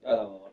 Ah, bueno.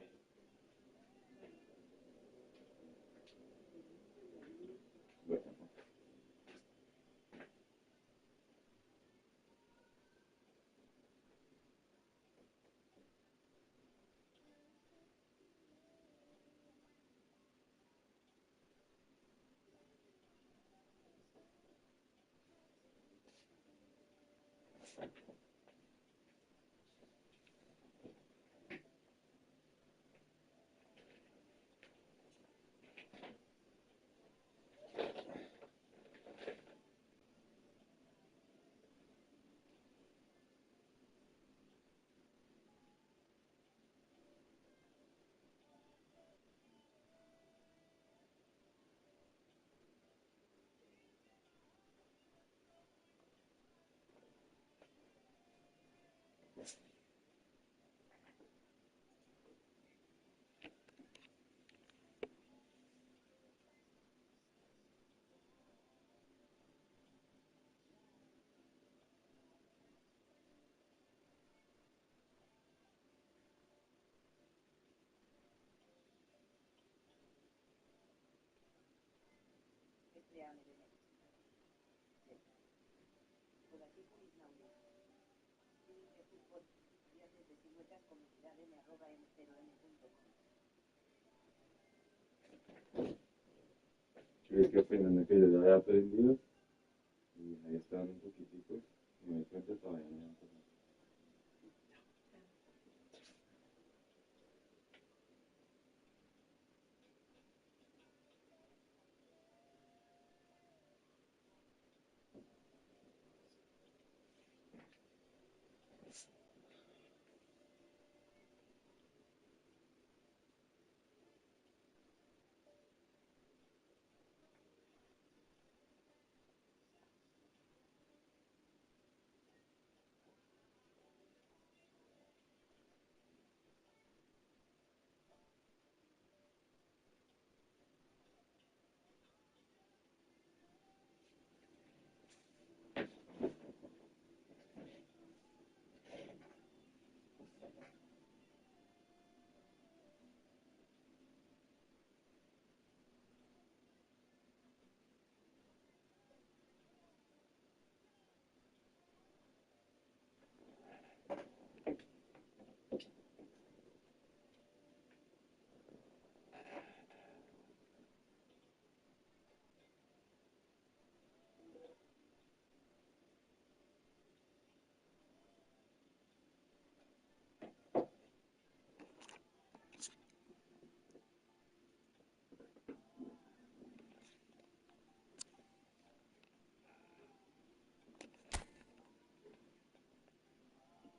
Creo que opinan que yo ya había aprendido y ahí están un poquitico y me di cuenta todavía no me acuerdo.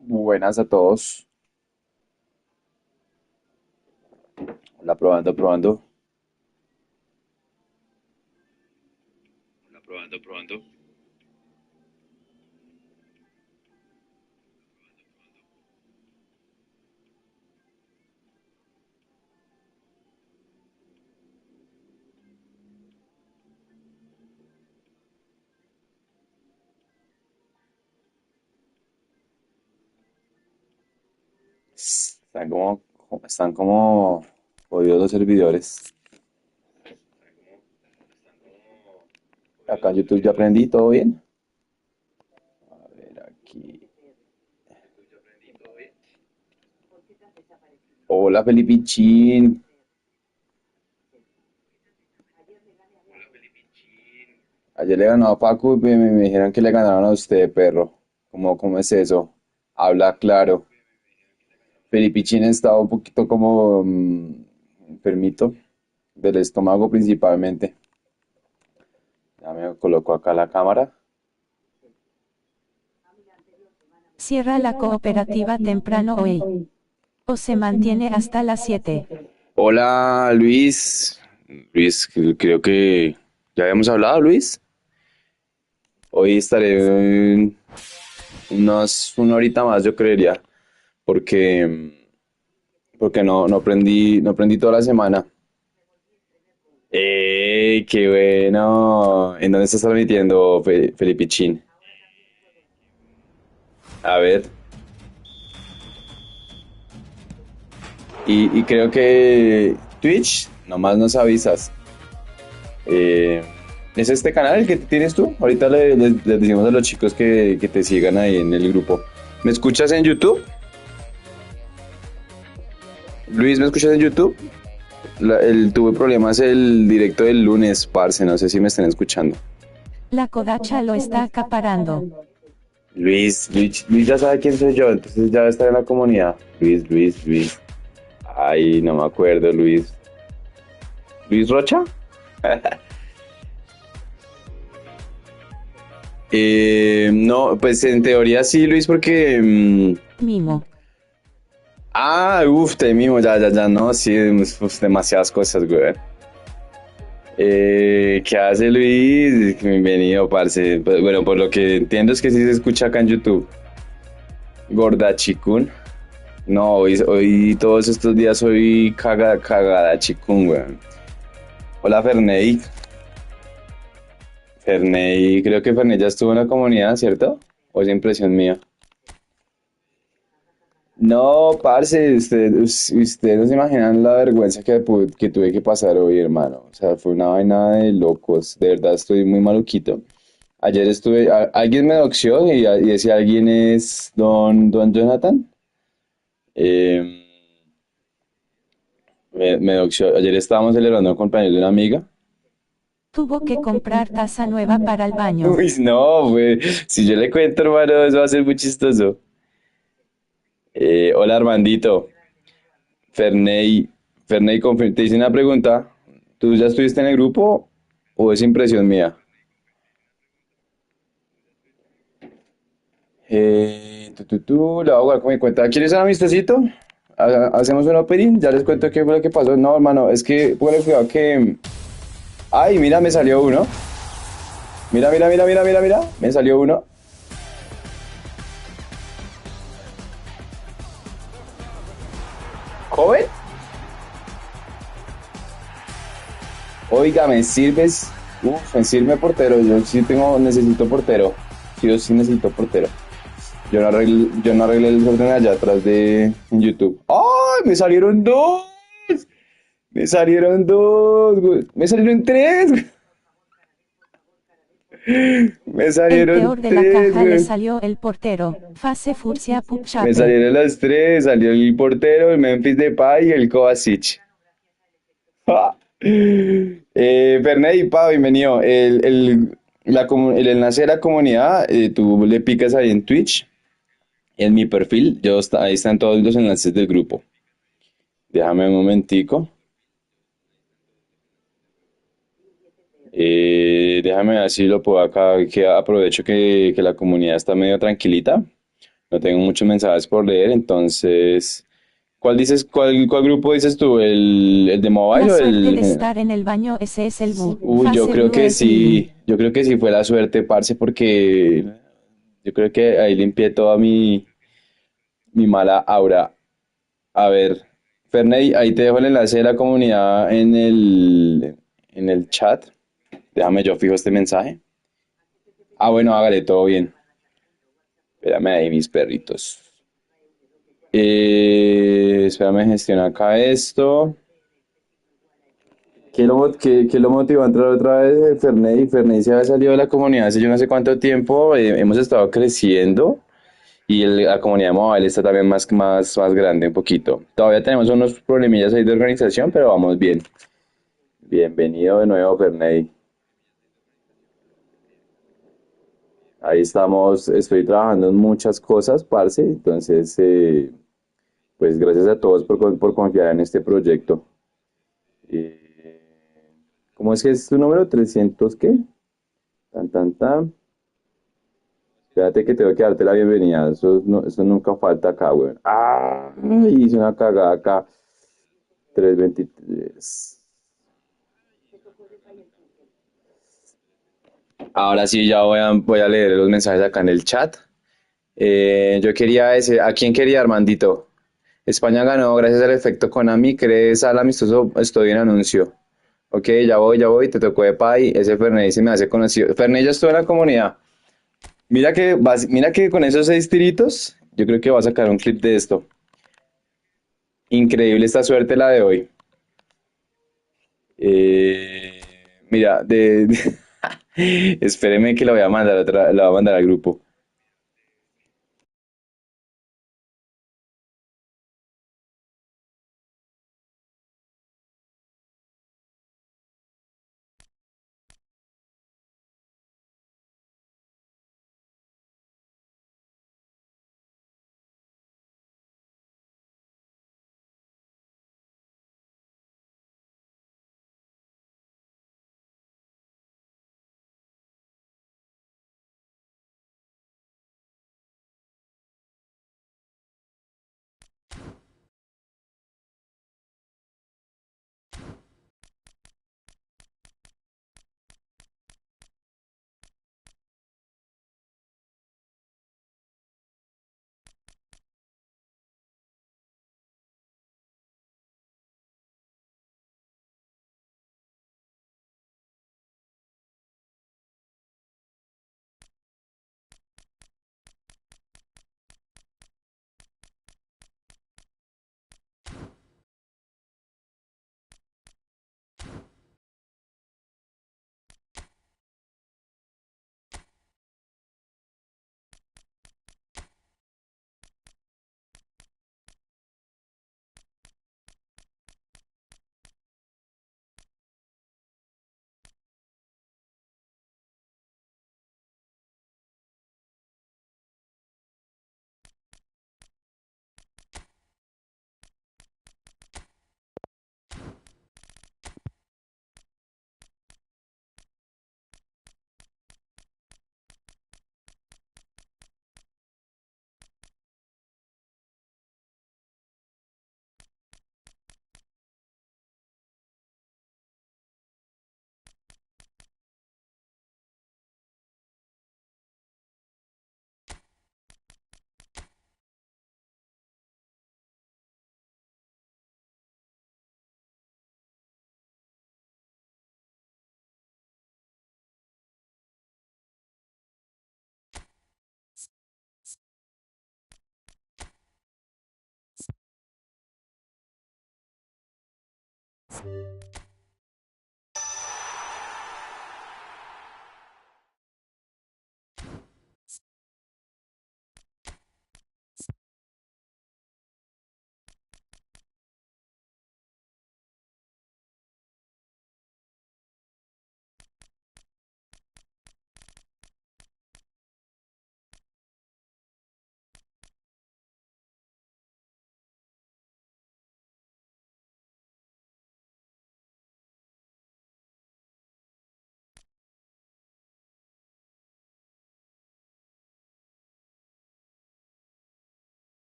Buenas a todos. Hola, probando, probando. Hola, probando, probando. Están como jodidos los servidores. Acá en YouTube ya aprendí, ¿todo bien? A ver, aquí. Hola, Felipichín. Ayer le ganó a Paco y me dijeron que le ganaron a usted, perro. ¿Cómo es eso? Habla claro. Felipichín estaba un poquito como enfermito del estómago principalmente. Ya me coloco acá la cámara. Cierra la cooperativa temprano hoy. O se mantiene hasta las 7. Hola, Luis. Luis, creo que ya habíamos hablado, Luis. Hoy estaré una horita más, yo creería, porque no aprendí toda la semana. ¡Ey, qué bueno! ¿En dónde estás transmitiendo, Felipichín? A ver. Y creo que Twitch, nomás nos avisas. Eh, ¿Es este canal el que tienes tú? Ahorita les decimos a los chicos que te sigan ahí en el grupo. ¿Me escuchas en YouTube? Luis, ¿me escuchas en YouTube? Tuve problemas el directo del lunes, parce, no sé si me están escuchando. La codacha lo está acaparando. Luis ya sabe quién soy yo, entonces ya está en la comunidad. Luis. Ay, no me acuerdo, Luis. ¿Luis Rocha? No, pues en teoría sí, Luis, porque... Mimo. Te mimo, ya, no, sí, demasiadas cosas, güey. ¿Qué hace Luis? Bienvenido, parce. Pues, bueno, por lo que entiendo es que sí se escucha acá en YouTube. Kodachi Kun. No, hoy todos estos días soy cagada chikun, weón. Hola, Ferney. Ferney, creo que Ferney ya estuvo en la comunidad, ¿cierto? ¿O es impresión mía? No, parce, usted no se imaginan la vergüenza que tuve que pasar hoy, hermano. O sea, fue una vaina de locos. De verdad, estoy muy maluquito. Ayer alguien me doxió y ese alguien es don Jonathan. Eh, me doxió. Ayer estábamos celebrando el cumpleaños de una amiga. Tuvo que comprar taza nueva para el baño. Uy, no, güey. Si yo le cuento, hermano, eso va a ser muy chistoso. Hola, Armandito. Ferney, te hice una pregunta. ¿Tú ya estuviste en el grupo o es impresión mía? La voy a jugar con mi cuenta. ¿Quieres un amistosito? Hacemos un opening, ya les cuento qué fue lo que pasó. No, hermano, es que, bueno, cuidado que... Ay, mira, me salió uno. Mira. Me salió uno. ¿Joven? Oiga, ¿me sirves? Me sirve portero. Necesito portero. Yo sí necesito portero. Yo no arreglé el orden allá atrás en YouTube. ¡Ay! Me salieron dos. Me salieron dos, güey. Me salieron tres, güey. Me El salieron peor de la tres, caja le güey. salió el portero. Fase furcia Me puchape. salieron las tres. Salió el portero, el Memphis Depay y el Kovacic. ¡Ja! Ferney, pa, bienvenido. El enlace de la comunidad, tú le picas ahí en Twitch, en mi perfil, ahí están todos los enlaces del grupo. Déjame un momentico. Déjame ver si lo puedo acá, que aprovecho que la comunidad está medio tranquilita. No tengo muchos mensajes por leer, entonces, cuál grupo dices tú? ¿El de La mobile o suerte de el? estar en el baño, ese es el bu. Uy, Fase blue es mimi. yo creo que sí fue la suerte, parce, porque yo creo que ahí limpié toda mi mala aura. A ver, Ferney, ahí te dejo el enlace de la comunidad en el chat. Déjame, yo fijo este mensaje. Bueno, hágale, todo bien. Espérame ahí, mis perritos. Espérame, gestiona acá esto. ¿Qué lo motivó a entrar otra vez? Ferney se había salido de la comunidad hace yo no sé cuánto tiempo. Hemos estado creciendo y la comunidad móvil está también más grande un poquito. Todavía tenemos unos problemillas ahí de organización, pero vamos bien. Bienvenido de nuevo, Ferney. Ahí estamos, estoy trabajando en muchas cosas, parce. Entonces, pues gracias a todos por confiar en este proyecto. Eh, ¿Cómo es que es tu número? ¿300 qué? Tan. Espérate que tengo que darte la bienvenida. Eso nunca falta acá, weón. Hice una cagada acá. 323. Ahora sí, ya voy a leer los mensajes acá en el chat. Yo quería ¿a quién quería, Armandito? España ganó gracias al efecto Konami. ¿Crees al amistoso? Estoy en anuncio. Ok, ya voy. Te tocó de Pai. Ese Ferney se me hace conocido. Ferney ya estuvo en la comunidad. Mira que con esos 6 tiritos, yo creo que va a sacar un clip de esto. Increíble esta suerte la de hoy. Eh, mira, espéreme que la voy a mandar la voy a mandar al grupo.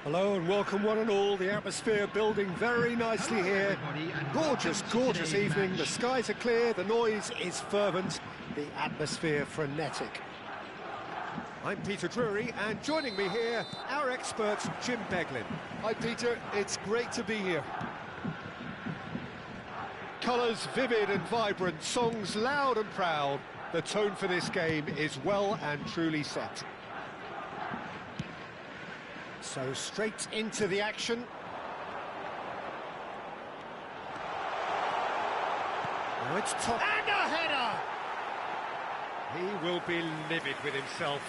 Hello and welcome one and all, the atmosphere building very nicely here. Gorgeous, gorgeous evening, the skies are clear, the noise is fervent, the atmosphere frenetic. I'm Peter Drury, and joining me here, our expert, Jim Beglin. Hi Peter, it's great to be here. Colours vivid and vibrant, songs loud and proud. The tone for this game is well and truly set. So straight into the action. Now it's top. And a header! He will be livid with himself.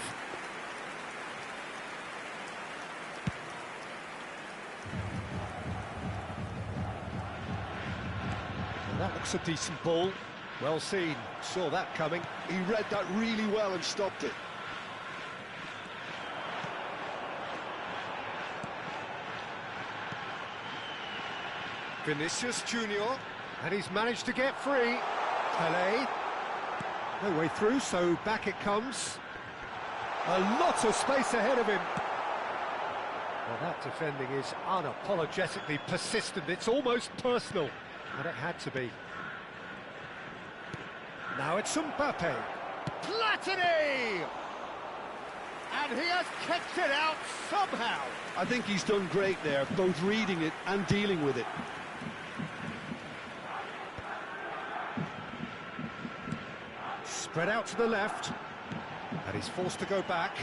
Well, that looks a decent ball. Well seen, saw that coming. He read that really well and stopped it. Vinicius Junior, and he's managed to get free. Pele, no way through, so back it comes. A lot of space ahead of him. Well, that defending is unapologetically persistent. It's almost personal, and it had to be. Now it's Mbappe. Platini! And he has kept it out somehow. I think he's done great there, both reading it and dealing with it. Spread out to the left, and he's forced to go back.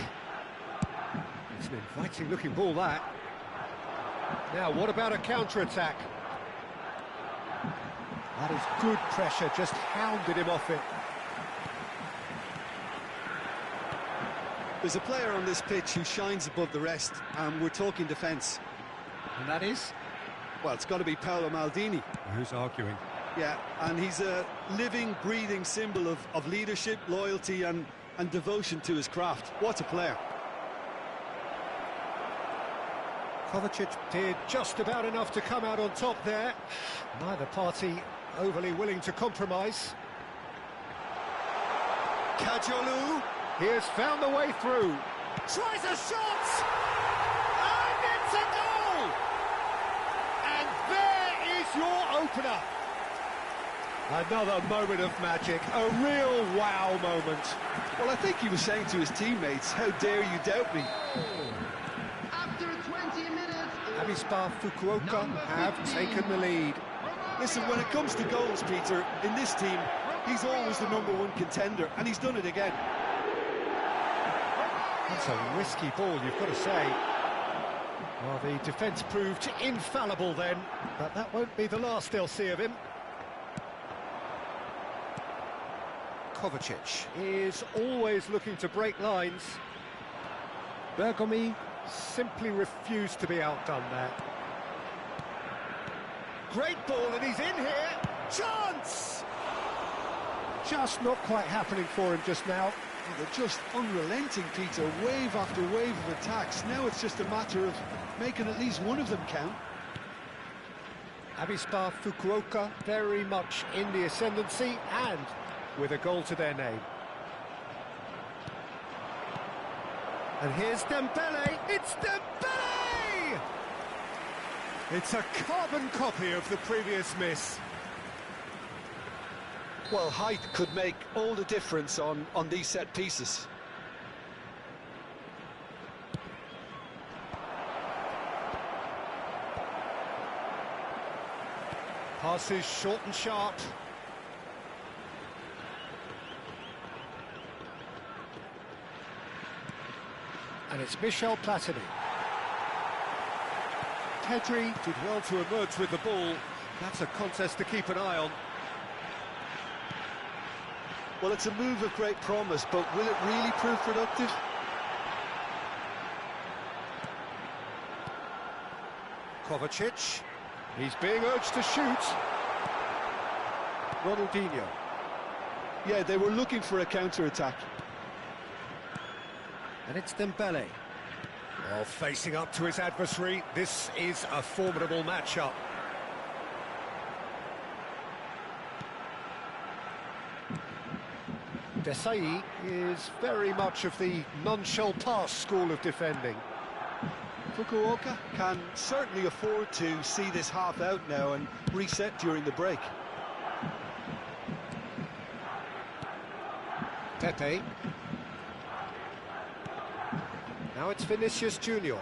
It's an inviting looking ball, that. Now, what about a counter-attack? That is good pressure, just hounded him off it. There's a player on this pitch who shines above the rest, and we're talking defence. And that is? Well, it's got to be Paolo Maldini. Who's arguing? Yeah, and he's a living, breathing symbol of leadership, loyalty and devotion to his craft. What a player. Kovacic did just about enough to come out on top there. Neither party overly willing to compromise. Kajolu, he has found the way through. Tries a shot! And it's a goal! And there is your opener. Another moment of magic, a real wow moment. Well, I think he was saying to his teammates, how dare you doubt me? After 20 minutes... Avispa Fukuoka have taken the lead. Listen, when it comes to goals, Peter, in this team, he's always the #1 contender, and he's done it again. That's a risky ball, you've got to say. Well, the defence proved infallible then, but that won't be the last they'll see of him. Kovacic is always looking to break lines. Bergomi simply refused to be outdone there. Great ball, and he's in here. Chance! Just not quite happening for him just now. They're just unrelenting, Peter. Wave after wave of attacks. Now it's just a matter of making at least one of them count. Avispa Fukuoka very much in the ascendancy and with a goal to their name. And here's Dembele. It's Dembele! It's a carbon copy of the previous miss. Well, height could make all the difference on these set pieces. Passes short and sharp. And it's Michel Platini. Pedri did well to emerge with the ball. That's a contest to keep an eye on. Well, it's a move of great promise, but will it really prove productive? Kovacic, he's being urged to shoot. Ronaldinho. Yeah, they were looking for a counter-attack. And it's Dembele. Oh, facing up to his adversary, this is a formidable matchup. Desai is very much of the non-shall-pass school of defending. Fukuoka can certainly afford to see this half out now and reset during the break. Pepe. Now it's Vinicius Junior.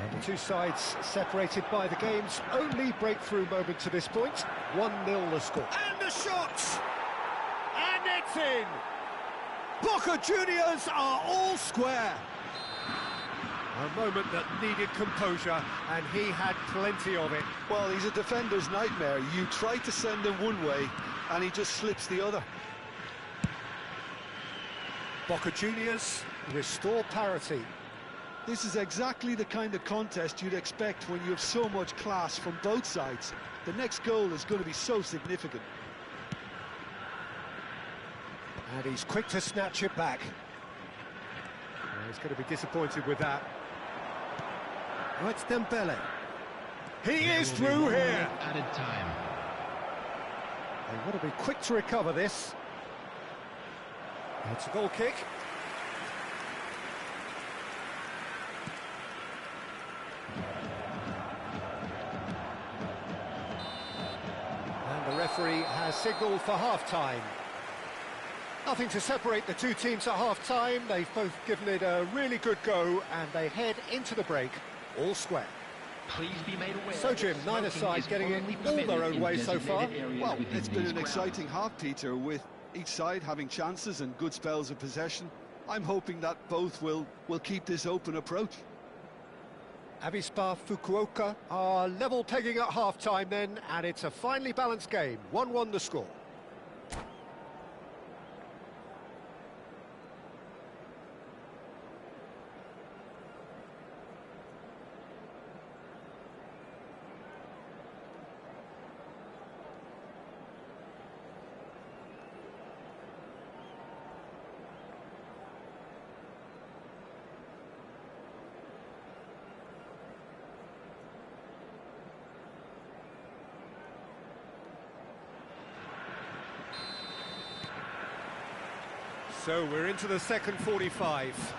And the two sides separated by the game's only breakthrough moment to this point. 1-0 the score. And the shot! And it's in! Boca Juniors are all square. A moment that needed composure, and he had plenty of it. Well, he's a defender's nightmare. You try to send him one way, and he just slips the other. Boca Juniors restore parity. This is exactly the kind of contest you'd expect when you have so much class from both sides. The next goal is going to be so significant. And he's quick to snatch it back. He's going to be disappointed with that. Oh, it's Dembele. He is through here. Added time. They want to be quick to recover this. It's a goal kick. And the referee has signalled for half-time. Nothing to separate the two teams at half-time. They've both given it a really good go, and they head into the break all square. Please be made aware. So, Jim, neither side getting it all their own way so far. Well, it's been an exciting half, Peter, with each side having chances and good spells of possession. I'm hoping that both will keep this open approach. Avispa Fukuoka are level pegging at half-time then, and it's a finely balanced game. 1-1 the score. So we're into the second 45.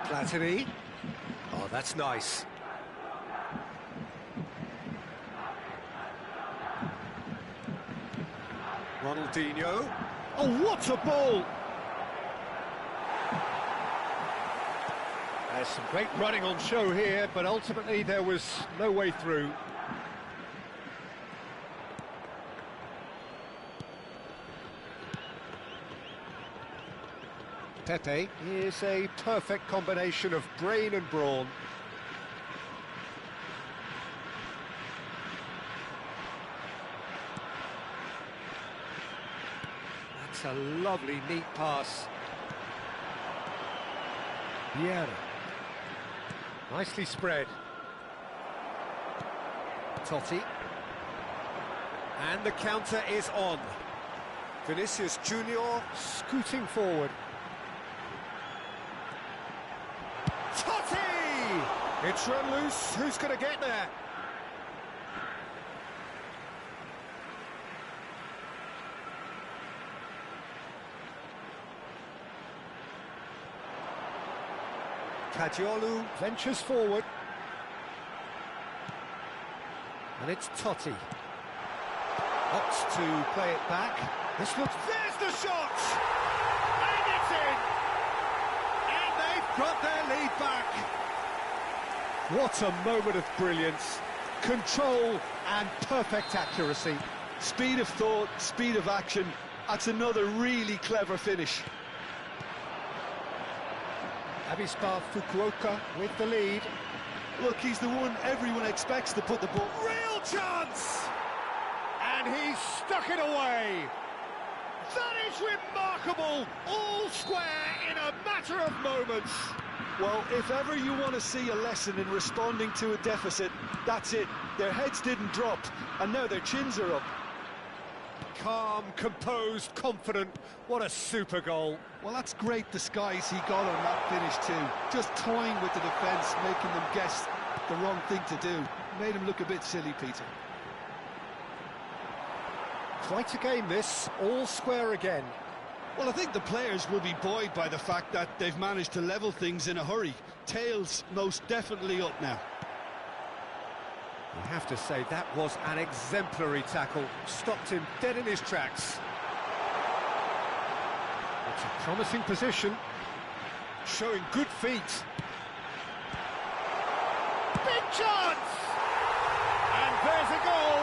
Platini. Oh, that's nice. Ronaldinho. Oh, what a ball! There's some great running on show here, but ultimately there was no way through. Pepe is a perfect combination of brain and brawn. That's a lovely, neat pass. Viernes. Nicely spread. Totti. And the counter is on. Vinicius Junior scooting forward. Totti! It's run loose. Who's going to get there? Kajiolu ventures forward. And it's Totti. Opts to play it back. This looks... There's the shot! And it's in! And they've got their lead back. What a moment of brilliance. Control and perfect accuracy. Speed of thought, speed of action. That's another really clever finish. Avispa Fukuoka with the lead. Look, he's the one everyone expects to put the ball... Real chance! And he's stuck it away. That is remarkable. All square in a matter of moments. Well, if ever you want to see a lesson in responding to a deficit, that's it. Their heads didn't drop, and now their chins are up. Calm, composed, confident. What a super goal. Well, that's great disguise he got on that finish too. Just toying with the defence, making them guess the wrong thing to do. Made him look a bit silly, Peter. Quite a game this, all square again. Well, I think the players will be buoyed by the fact that they've managed to level things in a hurry. Tails most definitely up now. You have to say that was an exemplary tackle. Stopped him dead in his tracks. It's a promising position. Showing good feet. Big chance! And there's a goal!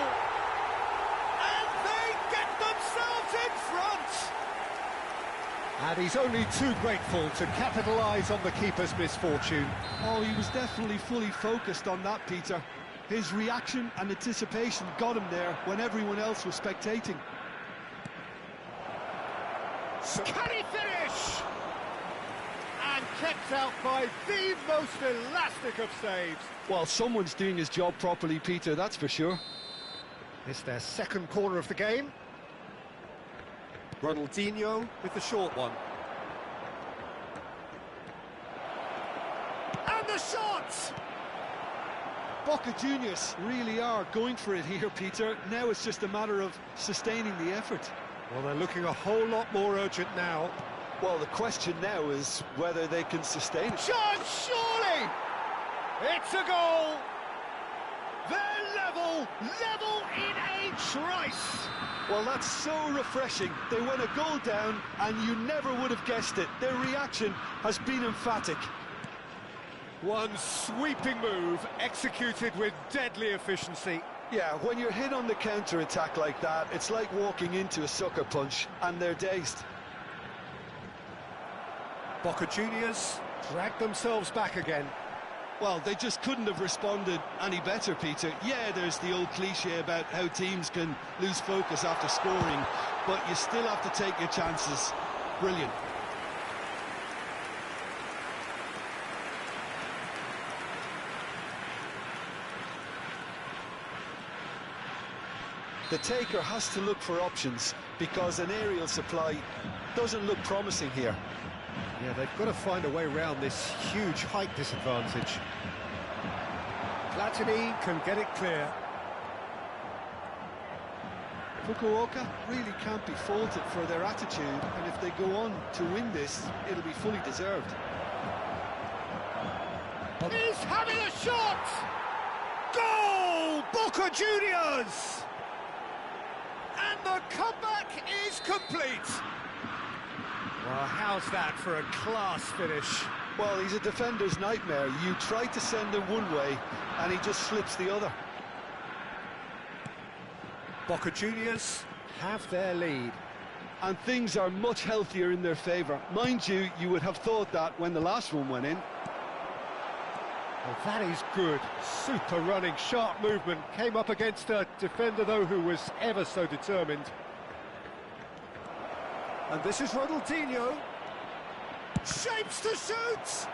And they get themselves in front! And he's only too grateful to capitalise on the keeper's misfortune. Oh, he was definitely fully focused on that, Peter. His reaction and anticipation got him there when everyone else was spectating. Can he finish? And kept out by the most elastic of saves. Well, someone's doing his job properly, Peter, that's for sure. It's their second corner of the game. Ronaldinho with the short one. And the shot! Boca Juniors really are going for it here, Peter. Now it's just a matter of sustaining the effort. Well, they're looking a whole lot more urgent now. Well, the question now is whether they can sustain it. Shot, surely! It's a goal! They're level in a trice! Well, that's so refreshing. They went a goal down, and you never would have guessed it. Their reaction has been emphatic. One sweeping move, executed with deadly efficiency. Yeah, when you're hit on the counter-attack like that, it's like walking into a sucker punch, and they're dazed. Boca Juniors drag themselves back again. Well, they just couldn't have responded any better, Peter. Yeah, there's the old cliche about how teams can lose focus after scoring, but you still have to take your chances. Brilliant. The taker has to look for options because an aerial supply doesn't look promising here. Yeah, they've got to find a way around this huge height disadvantage. Platini can get it clear. Fukuoka really can't be faulted for their attitude, and if they go on to win this, it'll be fully deserved. He's having a shot! Goal! Boca Juniors! And the comeback is complete. Well, how's that for a class finish? Well, he's a defender's nightmare. You try to send him one way, and he just slips the other. Boca Juniors have their lead. And things are much healthier in their favour. Mind you, you would have thought that when the last one went in. Well, that is good. Super running, sharp movement. Came up against a defender, though, who was ever so determined. And this is Ronaldinho. Shapes to shoot!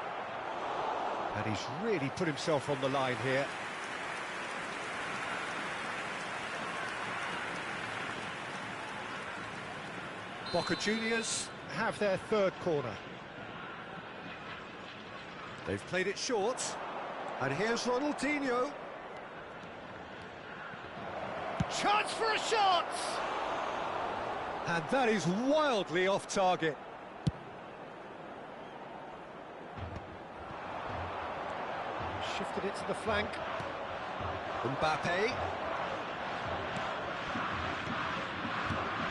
And he's really put himself on the line here. Boca Juniors have their third corner. They've played it short. And here's Ronaldinho. Chance for a shot! And that is wildly off target. Shifted it to the flank. Mbappe.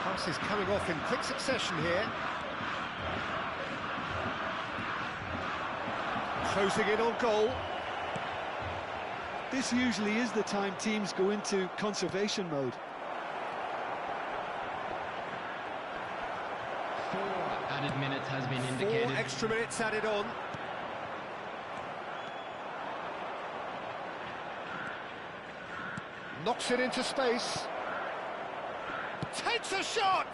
Pass is coming off in quick succession here. Closing in on goal. This usually is the time teams go into conservation mode. 4 added minutes has been indicated. 4 extra minutes added on. Knocks it into space. Takes a shot!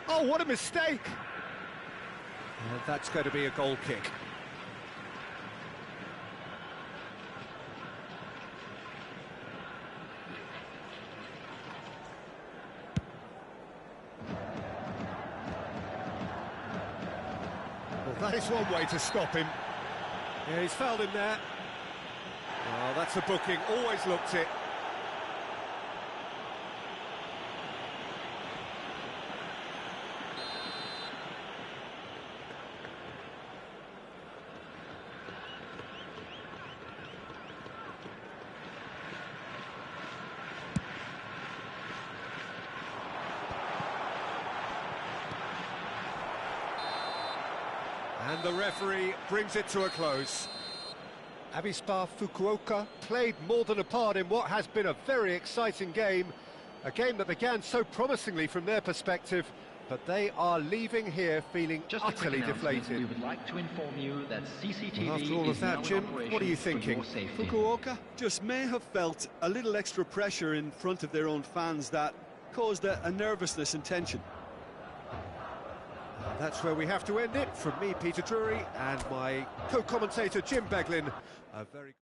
Oh, what a mistake! And that's going to be a goal kick. Well, that is one way to stop him. Yeah, he's fouled him there. Oh, that's a booking. Always looked it. And the referee brings it to a close. Avispa Fukuoka played more than a part in what has been a very exciting game. A game that began so promisingly from their perspective, but they are leaving here feeling Just a quick utterly announcement. We deflated. would like to inform you that CCTV Well, after all is of now that, in Jim, operation what are you for thinking? your safety. Fukuoka just may have felt a little extra pressure in front of their own fans that caused a nervousness and tension. And that's where we have to end it. From me, Peter Drury, and my co-commentator, Jim Beglin. A very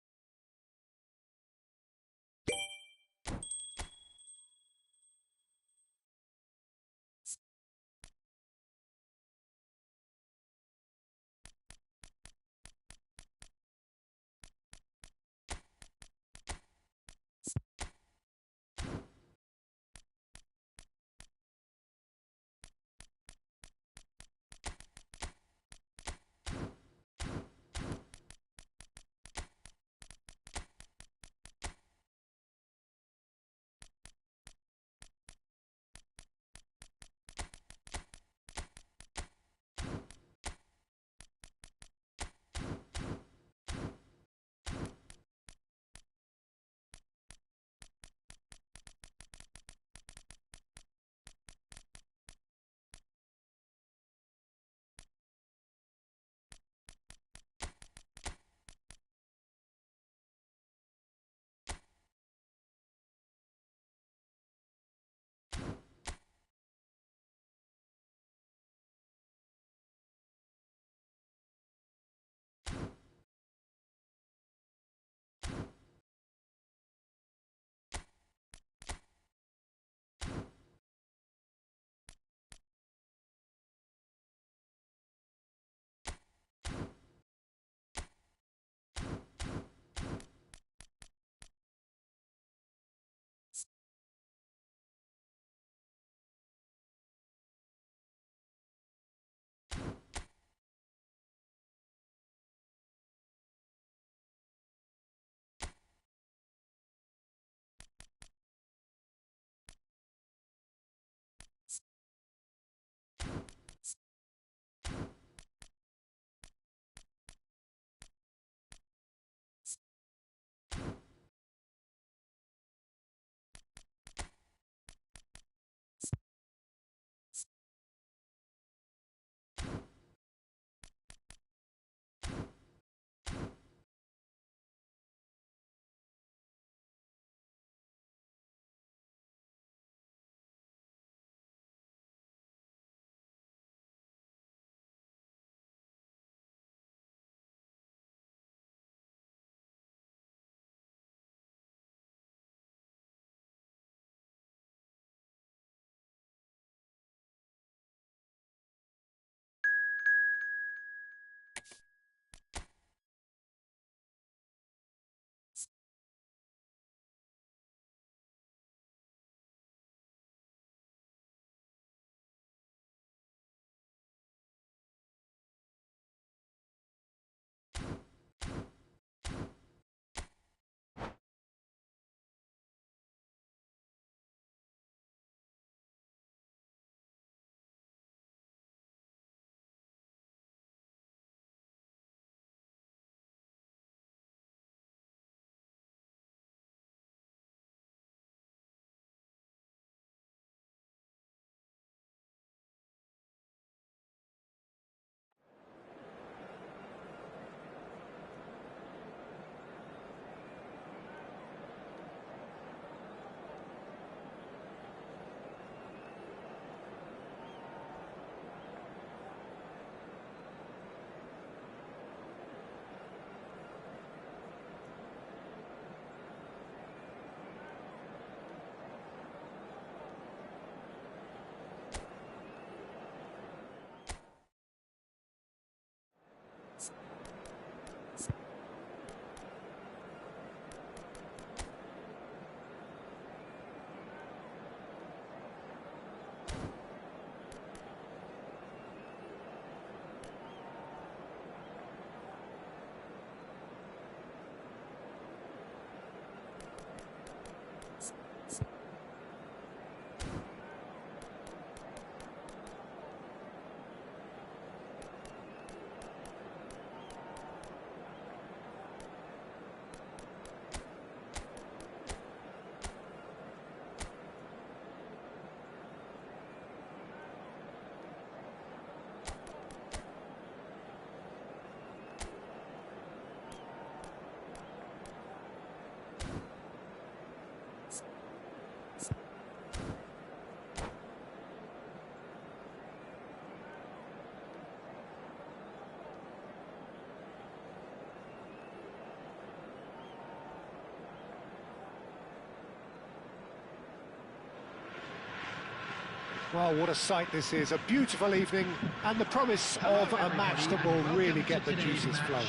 Well, what a sight this is. A beautiful evening and the promise of a match that will really get the juices flowing.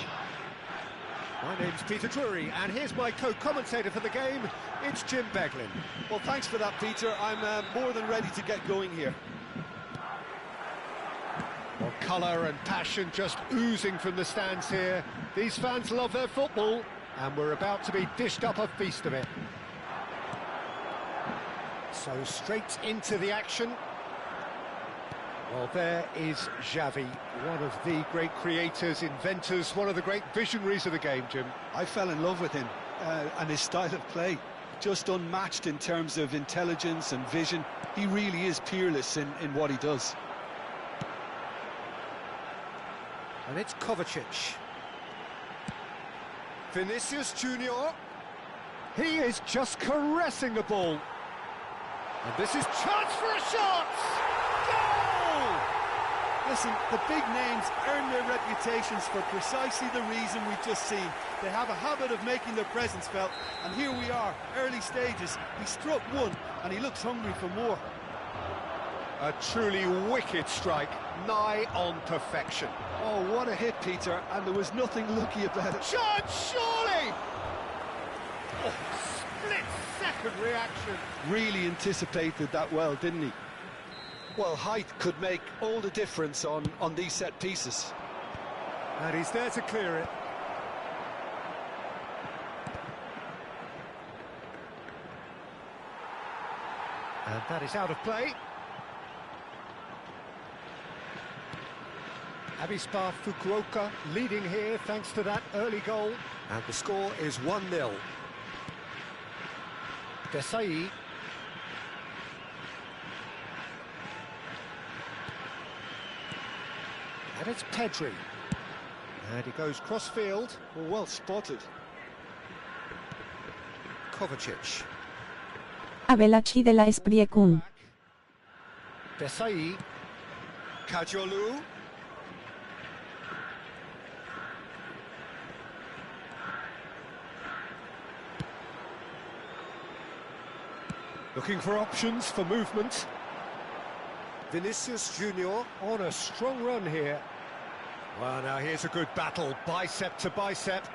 My name's Peter Drury, and here's my co-commentator for the game. It's Jim Beglin. Well, thanks for that, Peter. I'm more than ready to get going here. Well, colour and passion just oozing from the stands here. These fans love their football, and we're about to be dished up a feast of it. So straight into the action. Well, there is Xavi, one of the great creators, inventors, one of the great visionaries of the game, Jim. I fell in love with him and his style of play. Just unmatched in terms of intelligence and vision. He really is peerless in what he does. And it's Kovacic. Vinicius Junior. He is just caressing the ball. And this is chance for a shot! Goal! Listen, the big names earn their reputations for precisely the reason we've just seen. They have a habit of making their presence felt, and here we are, early stages. He struck one, and he looks hungry for more. A truly wicked strike, nigh on perfection. Oh, what a hit, Peter, and there was nothing lucky about it. Chance, surely! Oh, split-second reaction. Really anticipated that well, didn't he? Well, height could make all the difference on these set pieces. And he's there to clear it. And that is out of play. Avispa Fukuoka leading here thanks to that early goal. And the score is 1-0. Desai. And it's Pedri. And he goes cross-field. Well spotted. Kovacic. Abelachi de la Esprie Kun. Desai. Kajolu. Looking for options for movement. Vinicius Junior on a strong run here. Well, now here's a good battle, bicep to bicep.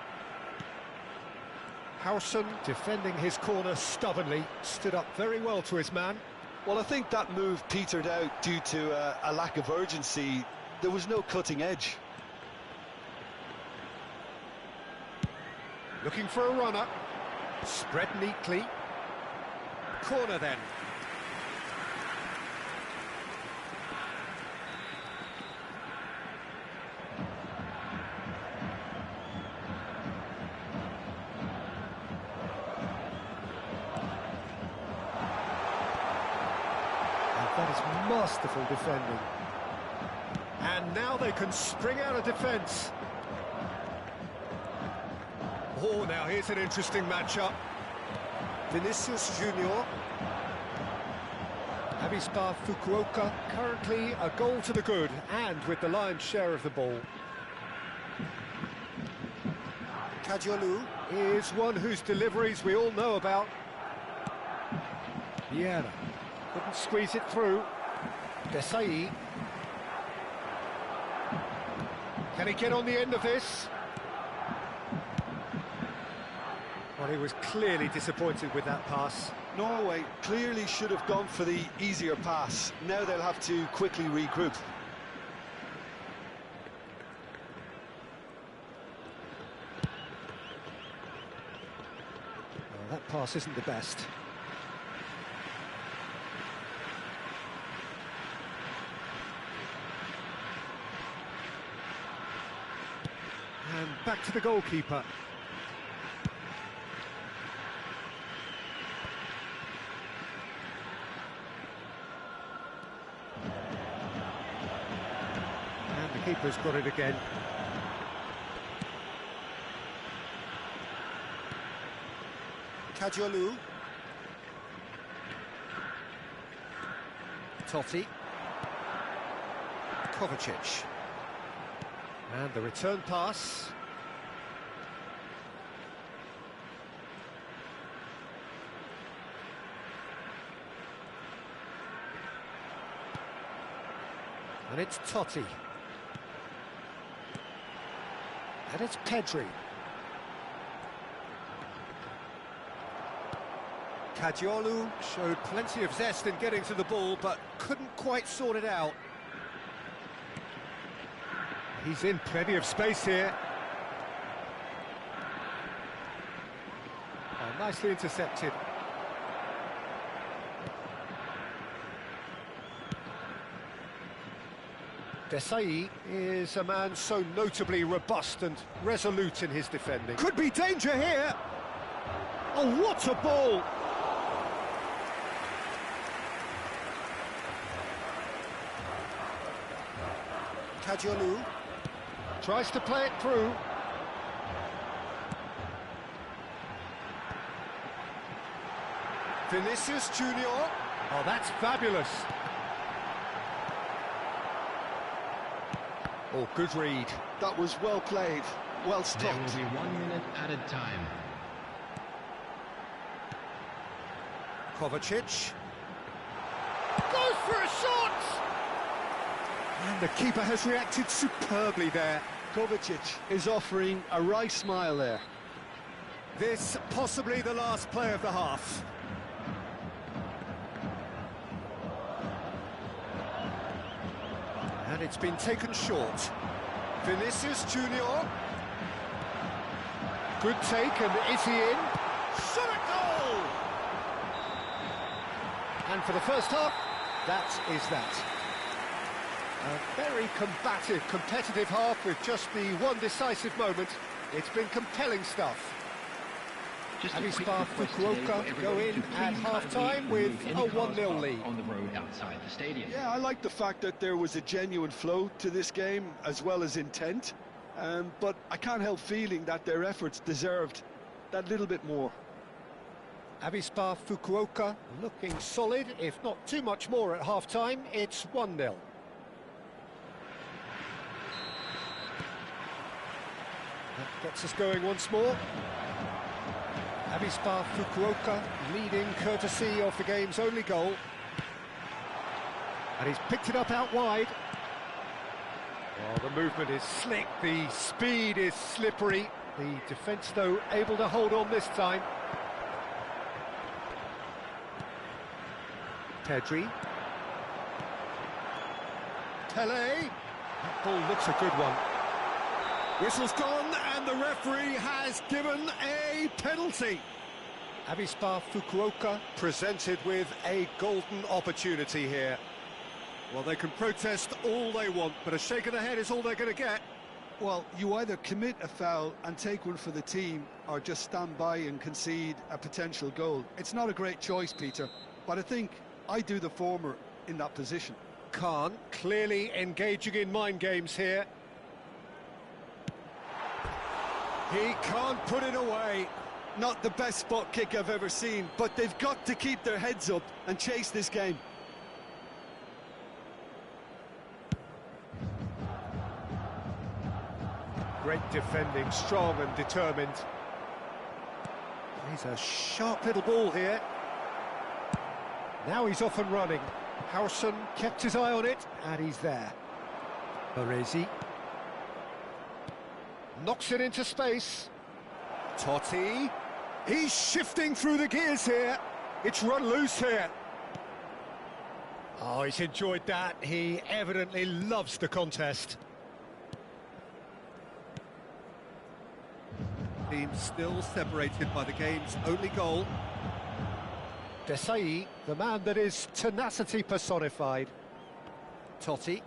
Howson defending his corner stubbornly, stood up very well to his man. Well, I think that move petered out due to a lack of urgency. There was no cutting edge. Looking for a runner. Spread neatly. Corner then. That is masterful defending. And now they can spring out of defence. Oh, now here's an interesting matchup. Vinicius Junior. Avispa Fukuoka, currently a goal to the good, and with the lion's share of the ball. Kajolu is one whose deliveries we all know about. Viernes. Couldn't squeeze it through. Desai. Can he get on the end of this? Well, he was clearly disappointed with that pass. Norway clearly should have gone for the easier pass. Now they'll have to quickly regroup. Well, that pass isn't the best. And back to the goalkeeper. And the keeper's got it again. Kajolu. Totti. Kovacic. And the return pass. And it's Totti. And it's Pedri. Kadiolu showed plenty of zest in getting to the ball, but couldn't quite sort it out. He's in plenty of space here. Oh, nicely intercepted. Desai is a man so notably robust and resolute in his defending. Could be danger here! Oh, what a ball! Kadiolu tries to play it through. Vinicius Junior. Oh, that's fabulous. Oh, good read. That was well played, well stopped. There will be 1 minute added time. Kovacic goes for a shot! And the keeper has reacted superbly there. Kovacic is offering a wry smile there. This possibly the last play of the half. And it's been taken short. Vinicius Junior. Good take, and is he in? Shot at goal! And for the first half, that is that. A very combative, competitive half with just the one decisive moment. It's been compelling stuff. Avispa Fukuoka go in at half-time with a 1-0 lead. On the road outside the stadium. Yeah, I like the fact that there was a genuine flow to this game, as well as intent. But I can't help feeling that their efforts deserved that little bit more. Avispa Fukuoka looking solid, if not too much more at half-time. It's 1-0. That gets us going once more. Avispa Fukuoka leading courtesy of the game's only goal. And he's picked it up out wide. Oh, the movement is slick, the speed is slippery. The defence, though, able to hold on this time. Pedri. Pele. That ball looks a good one. Whistle's gone, and the referee has given a penalty. Avispa Fukuoka presented with a golden opportunity here. Well, they can protest all they want, but a shake of the head is all they're going to get. Well, you either commit a foul and take one for the team, or just stand by and concede a potential goal. It's not a great choice, Peter, but I think I do the former in that position. Khan clearly engaging in mind games here. He can't put it away. Not the best spot kick I've ever seen, but they've got to keep their heads up and chase this game. Great defending, strong and determined. He's a sharp little ball here. Now he's off and running. Howson kept his eye on it, and he's there. Baresi knocks it into space. Totti. He's shifting through the gears here. It's run loose here. Oh, he's enjoyed that. He evidently loves the contest. Team still separated by the game's only goal. Desai, the man that is tenacity personified. Totti.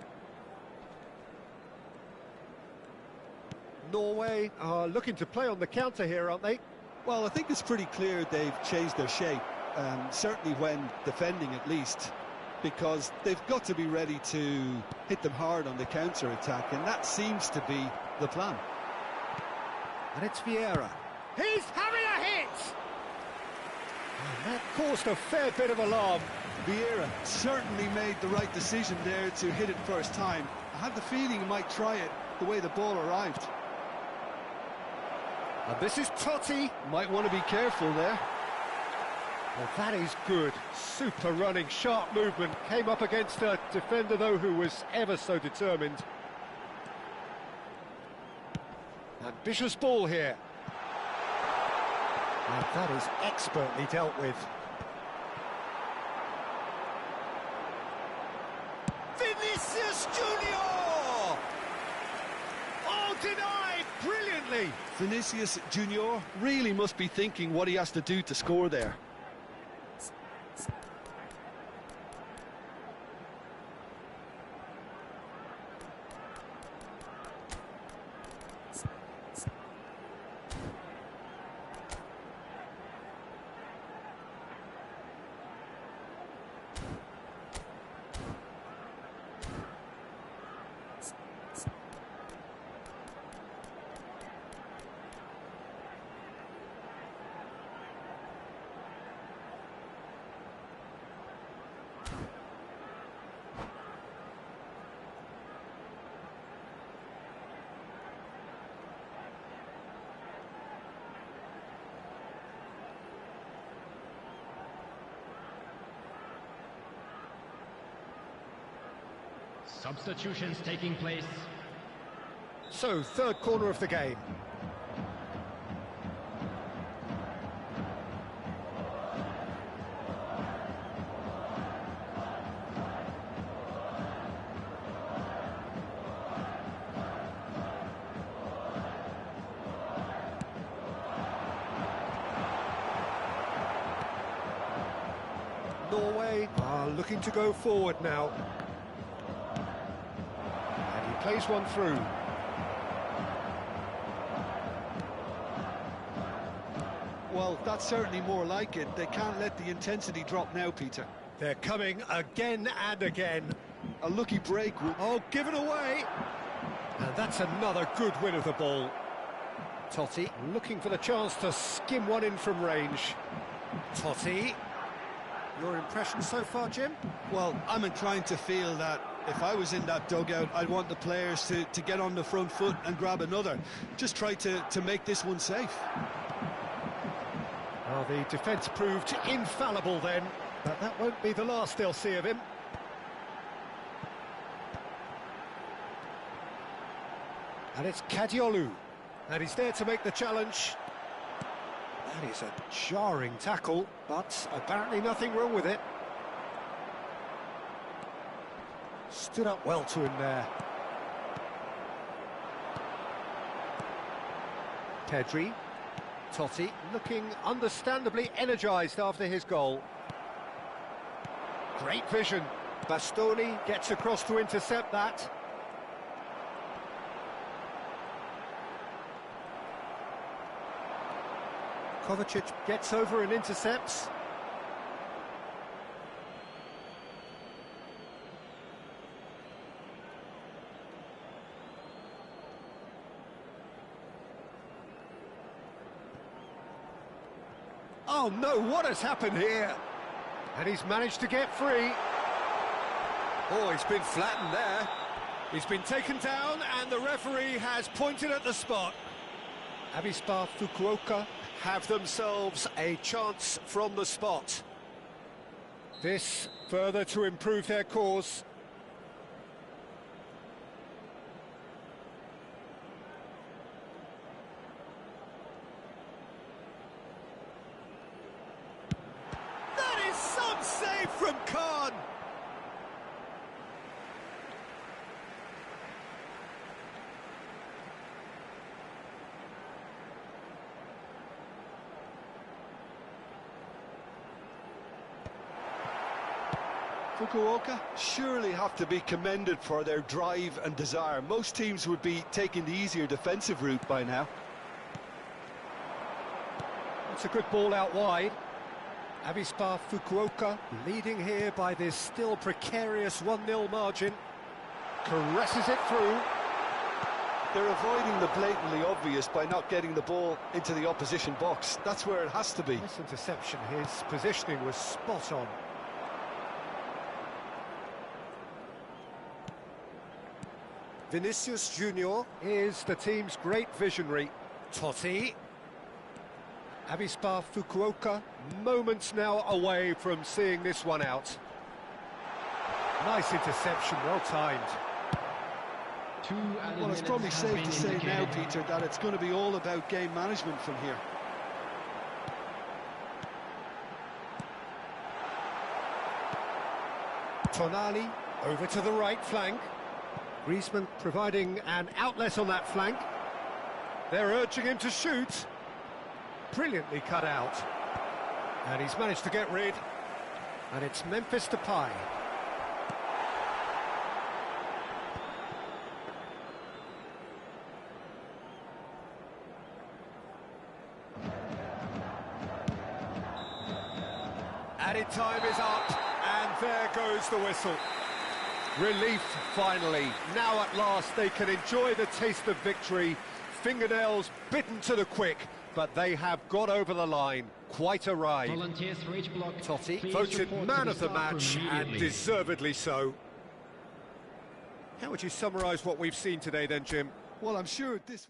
Norway are looking to play on the counter here, aren't they? Well, I think it's pretty clear they've changed their shape, certainly when defending at least, because they've got to be ready to hit them hard on the counter-attack, and that seems to be the plan. And it's Vieira. He's having a hit! And that caused a fair bit of alarm. Vieira certainly made the right decision there to hit it first time. I had the feeling he might try it the way the ball arrived. And this is Totti. Might want to be careful there. Well, that is good. Super running, sharp movement. Came up against a defender, though, who was ever so determined. Ambitious ball here. And that is expertly dealt with. Vinicius Junior! Oh, denied brilliantly. Vinicius Junior really must be thinking what he has to do to score there. Substitutions taking place. So, third corner of the game. Norway are looking to go forward now. Plays one through. Well, that's certainly more like it. They can't let the intensity drop now, Peter. They're coming again and again. A lucky break. Oh, given away. And that's another good win of the ball. Totti looking for the chance to skim one in from range. Totti. Your impression so far, Jim? Well, I'm inclined to feel that if I was in that dugout, I'd want the players to get on the front foot and grab another. Just try to make this one safe. Well, the defence proved infallible then, but that won't be the last they'll see of him. And it's Kadiolu, and he's there to make the challenge. That is a jarring tackle, but apparently nothing wrong with it. Stood up well to him there. Pedri. Totti looking understandably energised after his goal. Great vision. Bastoni gets across to intercept that. Kovacic gets over and intercepts. Oh no, what has happened here? And he's managed to get free. Oh, he's been flattened there. He's been taken down and the referee has pointed at the spot. Avispa Fukuoka have themselves a chance from the spot. This further to improve their cause. That is some save from Khan. Fukuoka surely have to be commended for their drive and desire. Most teams would be taking the easier defensive route by now. That's a good ball out wide. Avispa Fukuoka leading here by this still precarious 1-0 margin. Caresses it through. They're avoiding the blatantly obvious by not getting the ball into the opposition box. That's where it has to be. This interception, his positioning was spot on. Vinicius Junior is the team's great visionary. Totti. Avispa Fukuoka Moments now away from seeing this one out. Nice interception, well timed. Well, it's probably safe to say now, Peter, that it's going to be all about game management from here. Tonali over to the right flank. Griezmann providing an outlet on that flank. They're urging him to shoot. Brilliantly cut out. And he's managed to get rid. And it's Memphis Depay. Added time is up, and there goes the whistle. Relief, finally. Now at last they can enjoy the taste of victory. Fingernails bitten to the quick, but they have got over the line. Quite a ride. Volunteers for each block. Totti Please Voted report to man the of the staff room match, and immediately. deservedly so. How would you summarise what we've seen today then, Jim? Well, I'm sure this...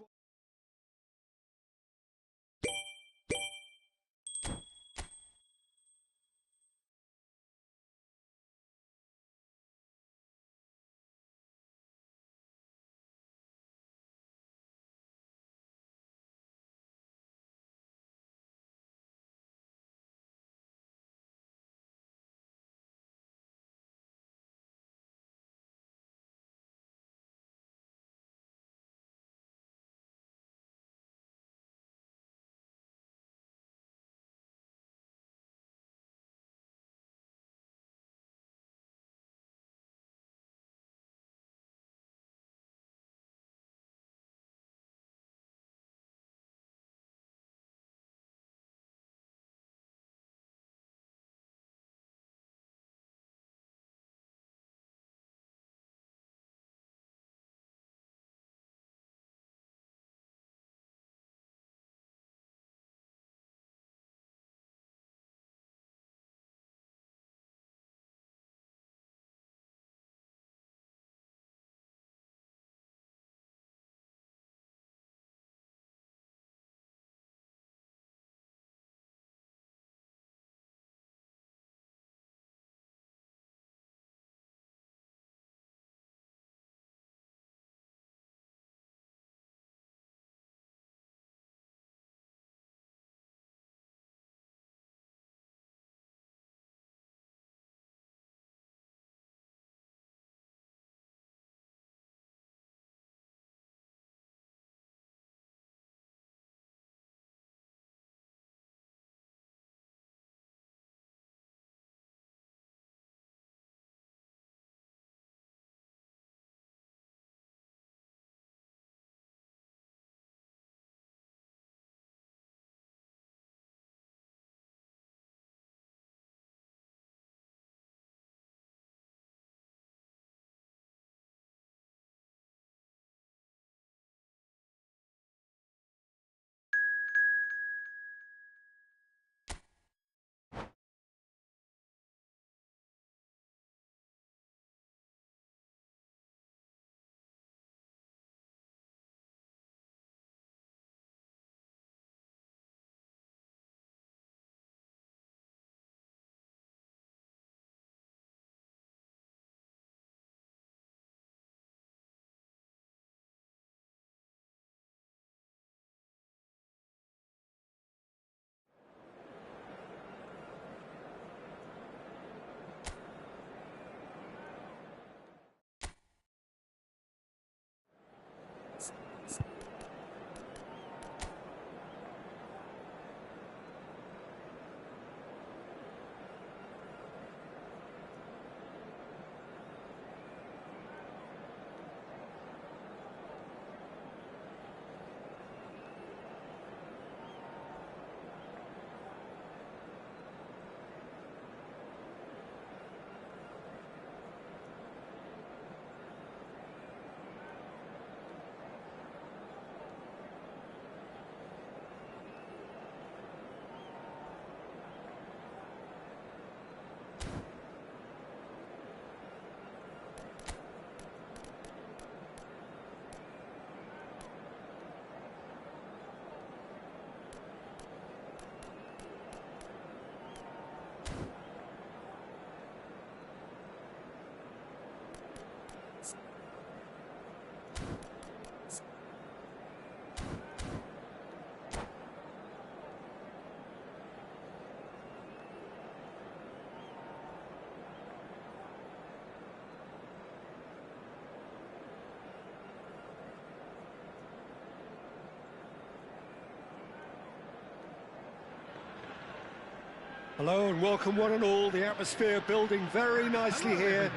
Hello and welcome one and all. The atmosphere building very nicely here.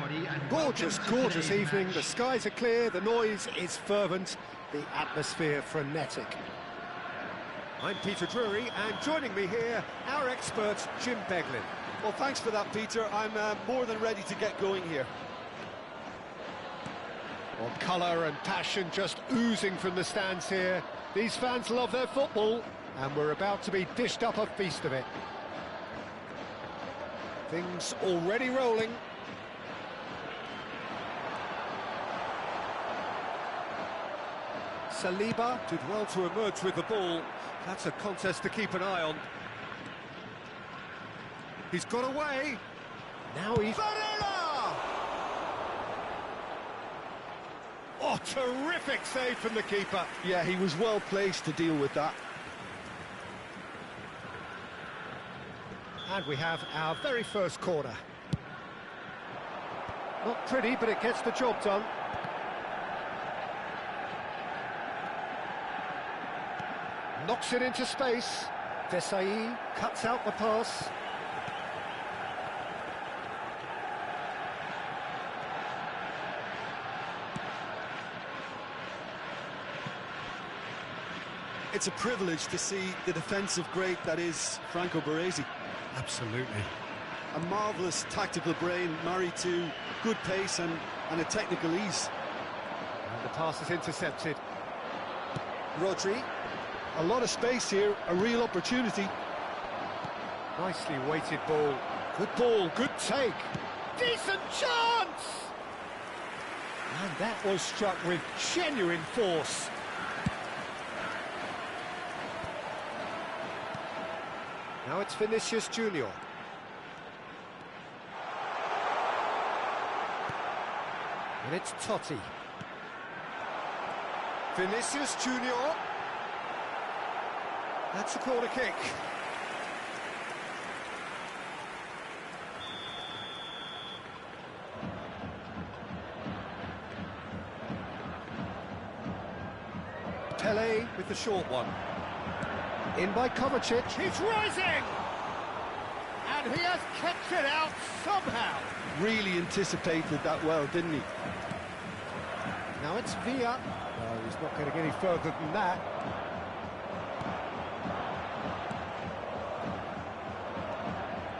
Gorgeous, gorgeous evening. The skies are clear, the noise is fervent, the atmosphere frenetic. I'm Peter Drury, and joining me here, our expert, Jim Beglin. Well, thanks for that, Peter. I'm more than ready to get going here. Well, colour and passion just oozing from the stands here. These fans love their football, and we're about to be dished up a feast of it. Things already rolling. Saliba did well to emerge with the ball. That's a contest to keep an eye on. He's got away. Now he's... Varela! Oh, terrific save from the keeper. Yeah, he was well placed to deal with that. And we have our very first corner. Not pretty, but it gets the job done. Knocks it into space. Desai cuts out the pass. It's a privilege to see the defensive great that is Franco Baresi. Absolutely. A marvellous tactical brain married to good pace and a technical ease. And the pass is intercepted. Rodri, a lot of space here, a real opportunity. Nicely weighted ball, good take. Decent chance! And that was struck with genuine force. Now it's Vinicius Junior. And it's Totti. Vinicius Junior. That's a corner kick. Pele with the short one. In by Kovacic, he's rising! And he has kept it out somehow. Really anticipated that well, didn't he? Now it's Villa. No, he's not getting any further than that.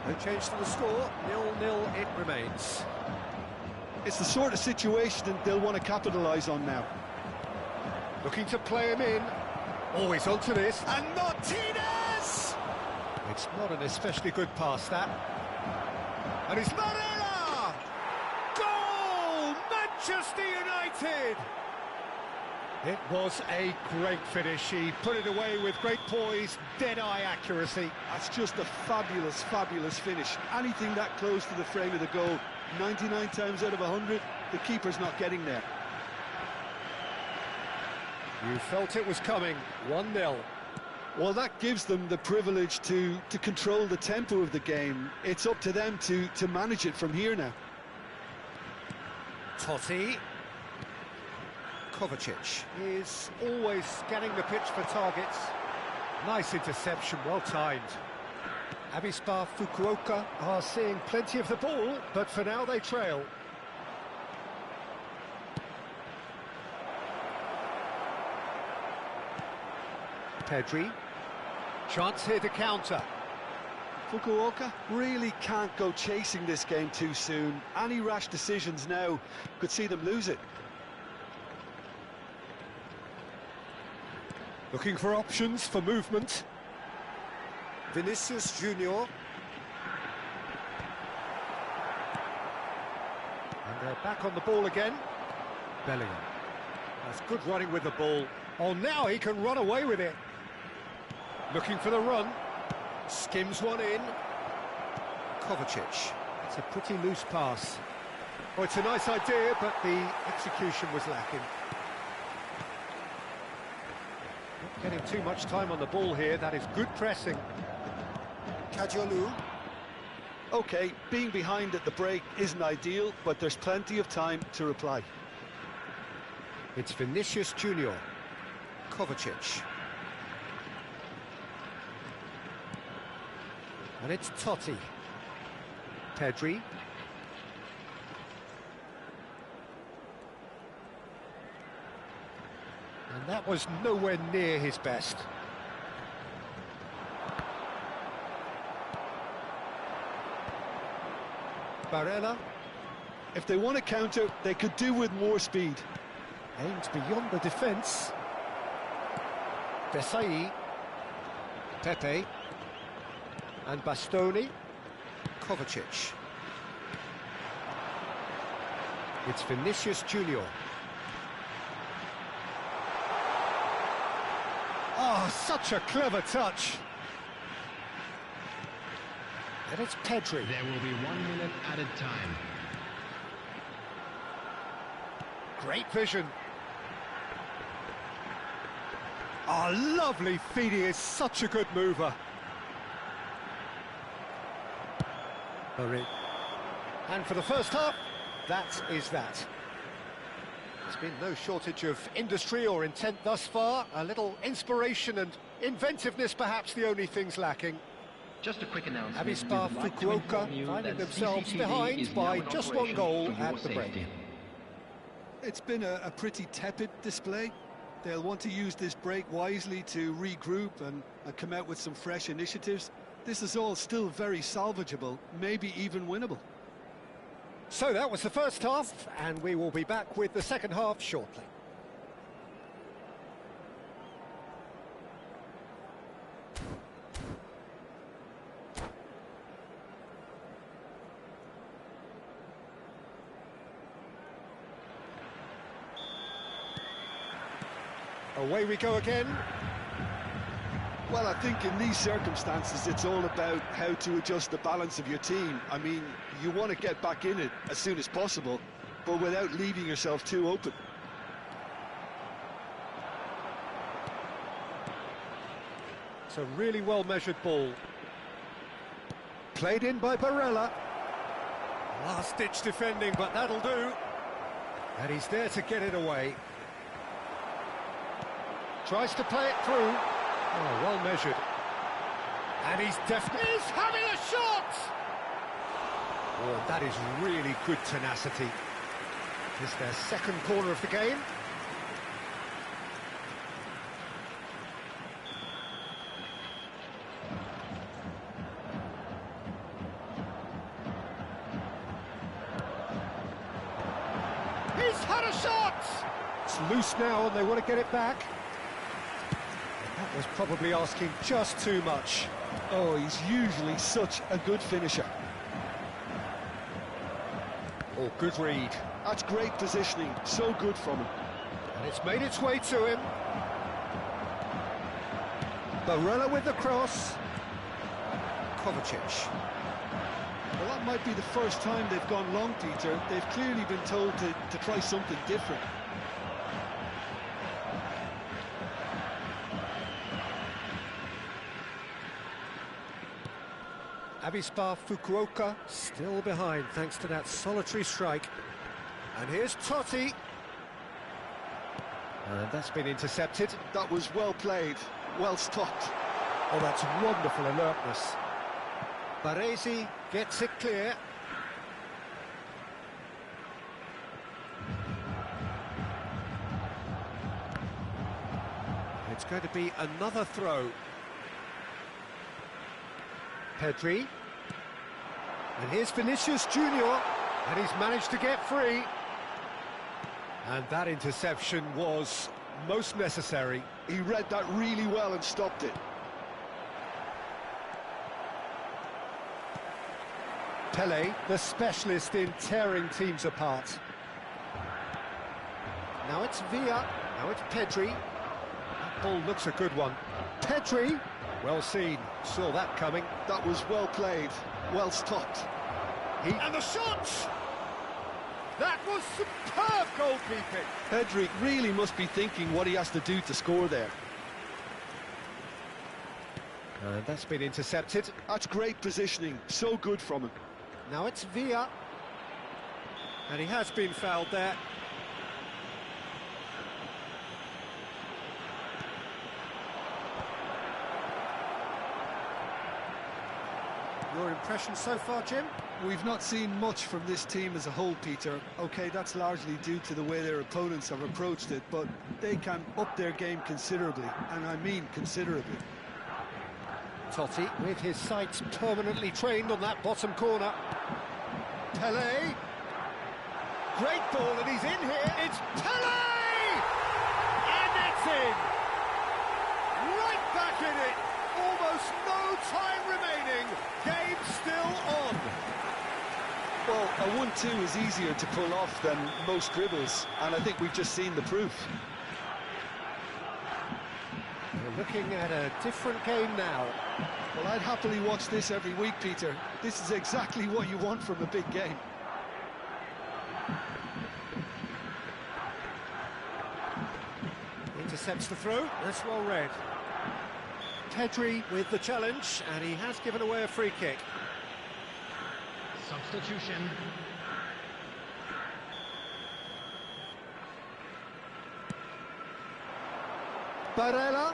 No change to the score, 0-0 it remains. It's the sort of situation that they'll want to capitalise on now. Looking to play him in. Always onto this. And Martinez! It's not an especially good pass, that. And it's Varela! Goal! Manchester United! It was a great finish. He put it away with great poise, dead-eye accuracy. That's just a fabulous, fabulous finish. Anything that close to the frame of the goal, 99 times out of 100, the keeper's not getting there. You felt it was coming, 1-0. Well, that gives them the privilege to control the tempo of the game. It's up to them to manage it from here now. Totti. Kovacic is always scanning the pitch for targets. Nice interception, well timed. Avispa Fukuoka are seeing plenty of the ball, but for now they trail. Pedri. Chance here to counter. Fukuoka really can't go chasing this game too soon. Any rash decisions now could see them lose it. Looking for options for movement. Vinicius Junior. And they're back on the ball again. Bellingham. That's good running with the ball. Oh, now he can run away with it. Looking for the run. Skims one in. Kovacic. It's a pretty loose pass. Oh, it's a nice idea, but the execution was lacking. Not getting too much time on the ball here. That is good pressing. Kajolu. OK, being behind at the break isn't ideal, but there's plenty of time to reply. It's Vinicius Junior. Kovacic. And it's Totti. Pedri. And that was nowhere near his best. Barella. If they want to counter, they could do with more speed. Aimed beyond the defence. Desai. Pepe. And Bastoni. Kovacic. It's Vinicius Junior. Oh, such a clever touch. And it's Pedri. There will be 1 minute added time. Great vision. Oh, lovely feet. He is such a good mover. And for the first half, that is that. There's been no shortage of industry or intent thus far. A little inspiration and inventiveness, perhaps the only things lacking. Just a quick announcement. Avispa We would like to inform Fukuoka you finding that themselves CCTV behind is by now in just one operation goal for your at the break. safety. It's been a pretty tepid display. They'll want to use this break wisely to regroup and come out with some fresh initiatives. This is all still very salvageable, maybe even winnable. So that was the first half, and we will be back with the second half shortly. Away we go again. Well, I think in these circumstances, it's all about how to adjust the balance of your team. I mean, you want to get back in it as soon as possible, but without leaving yourself too open. It's a really well-measured ball. Played in by Barella. Last-ditch defending, but that'll do. And he's there to get it away. Tries to play it through. Oh, well measured. And he's definitely having a shot! Oh, that is really good tenacity. It's their second corner of the game. He's had a shot! It's loose now and they want to get it back. That was probably asking just too much. Oh, he's usually such a good finisher. Oh, good read. That's great positioning, so good from him. And it's made its way to him. Barella with the cross. Kovacic. Well, that might be the first time they've gone long, Peter. They've clearly been told to try something different. Avispa Fukuoka still behind thanks to that solitary strike. And here's Totti. And that's been intercepted. That was well played, well stopped. Oh, that's wonderful alertness. Baresi gets it clear. It's going to be another throw. Pedri. And here's Vinicius Junior. And he's managed to get free. And that interception was most necessary. He read that really well and stopped it. Pele, the specialist in tearing teams apart. Now it's Villa, now it's Pedri. That ball looks a good one. Pedri, well seen, saw that coming. That was well played, well stopped. And the shot! That was superb goalkeeping. Pedri really must be thinking what he has to do to score there. And that's been intercepted. That's great positioning, so good from him. Now it's Villa. And he has been fouled there. Your impression so far, Jim? We've not seen much from this team as a whole, Peter. OK, that's largely due to the way their opponents have approached it, but they can up their game considerably, and I mean considerably. Totti with his sights permanently trained on that bottom corner. Pelé. Great ball, and he's in here. It's Pelé! And it's in! Right back in it! Almost no time remaining. Game still on. Well, a 1-2 is easier to pull off than most dribbles, and I think we've just seen the proof. We're looking at a different game now. Well, I'd happily watch this every week, Peter. This is exactly what you want from a big game. Intercepts the throw. That's well read. Pedri with the challenge, and he has given away a free kick. Substitution. Barella.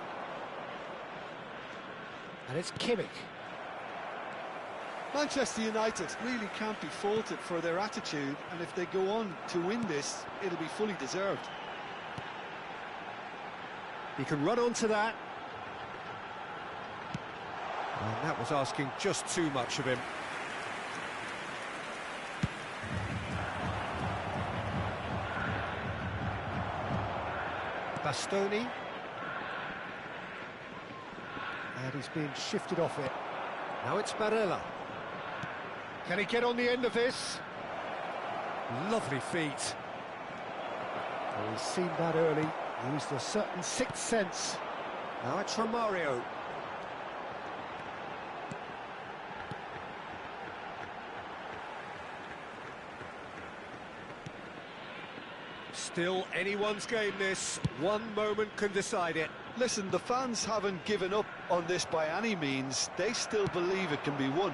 And it's Kimmich. Manchester United really can't be faulted for their attitude, and if they go on to win this, it'll be fully deserved. He can run onto that. And that was asking just too much of him. Bastoni. And he's being shifted off it. Now it's Barella. Can he get on the end of this? Lovely feet. Oh, he's seen that early. Used a certain sixth sense. Now it's Romario. Still anyone's game this. One moment can decide it. Listen, the fans haven't given up on this by any means. They still believe it can be won.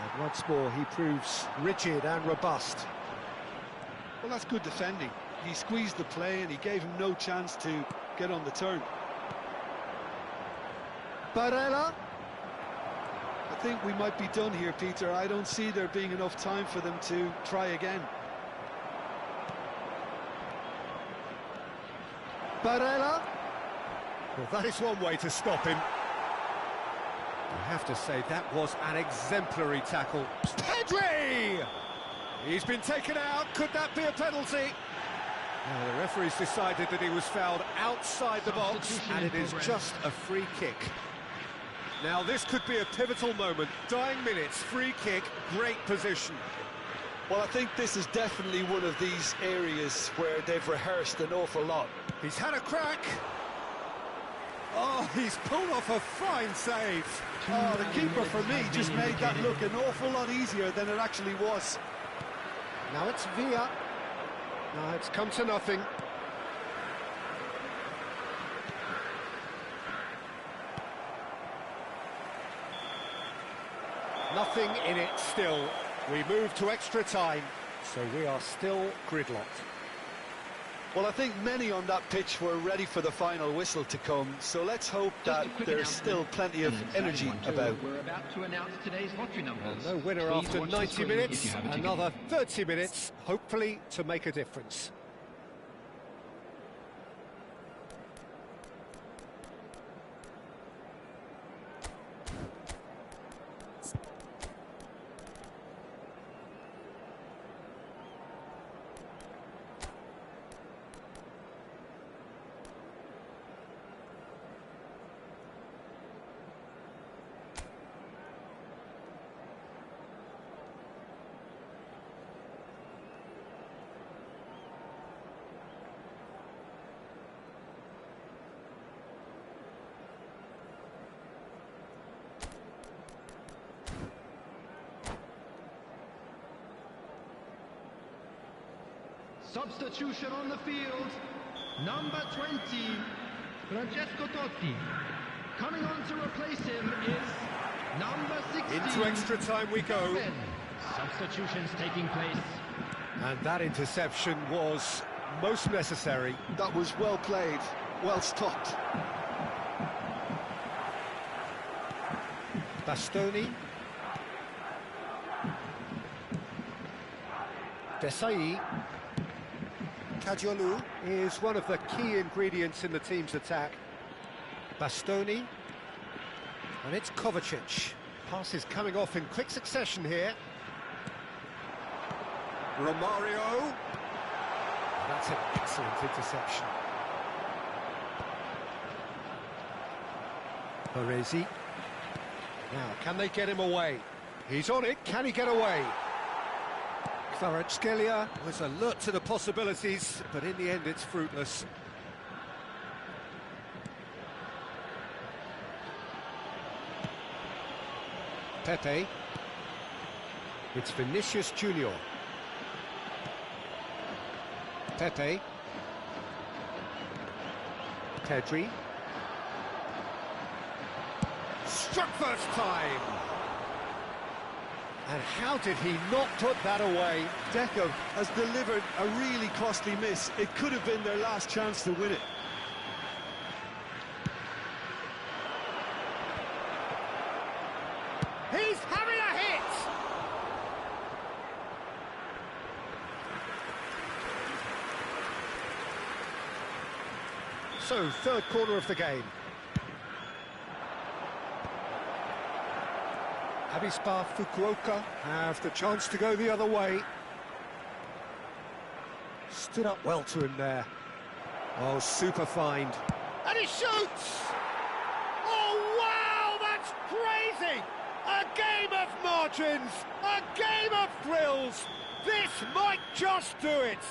And once more he proves rigid and robust. Well, that's good defending. He squeezed the play and he gave him no chance to get on the turn. Barella. I think we might be done here, Peter. I don't see there being enough time for them to try again. Barella. Well, that is one way to stop him. I have to say, that was an exemplary tackle. Pedri! He's been taken out. Could that be a penalty? The referee's decided that he was fouled outside the box, and it is just a free kick. Now, this could be a pivotal moment. Dying minutes, free kick, great position. Well, I think this is definitely one of these areas where they've rehearsed an awful lot. He's had a crack. Oh, he's pulled off a fine save. Oh, the keeper, for me, just made that look an awful lot easier than it actually was. Now it's Villa. No, it's come to nothing. Nothing in it still. We move to extra time, so we are still gridlocked. Well, I think many on that pitch were ready for the final whistle to come, so let's hope that there's still plenty of energy about. We're about to announce today's lottery numbers. No winner Please after watch the 90 screen minutes, if you have a ticket. another 30 minutes, hopefully to make a difference. Substitution on the field. Number 20, Francesco Totti. Coming on to replace him is number 16. Into extra time we go. Substitutions taking place. And that interception was most necessary. That was well played, well stopped. Bastoni. Desai. Kajolu is one of the key ingredients in the team's attack. Bastoni. And it's Kovacic. Passes coming off in quick succession here. Romario. That's an excellent interception. Baresi. Now, can they get him away? He's on it, can he get away? Kvaratskhelia was alert to the possibilities, but in the end it's fruitless. Pepe. It's Vinicius Junior. Pepe. Pedri. Struck first time! And how did he not put that away? Deco has delivered a really costly miss. It could have been their last chance to win it. He's having a hit! So, third corner of the game. Avispa Fukuoka have the chance to go the other way. Stood up well to him there. Oh, super find. And he shoots! Oh, wow, that's crazy! A game of margins, a game of thrills. This might just do it.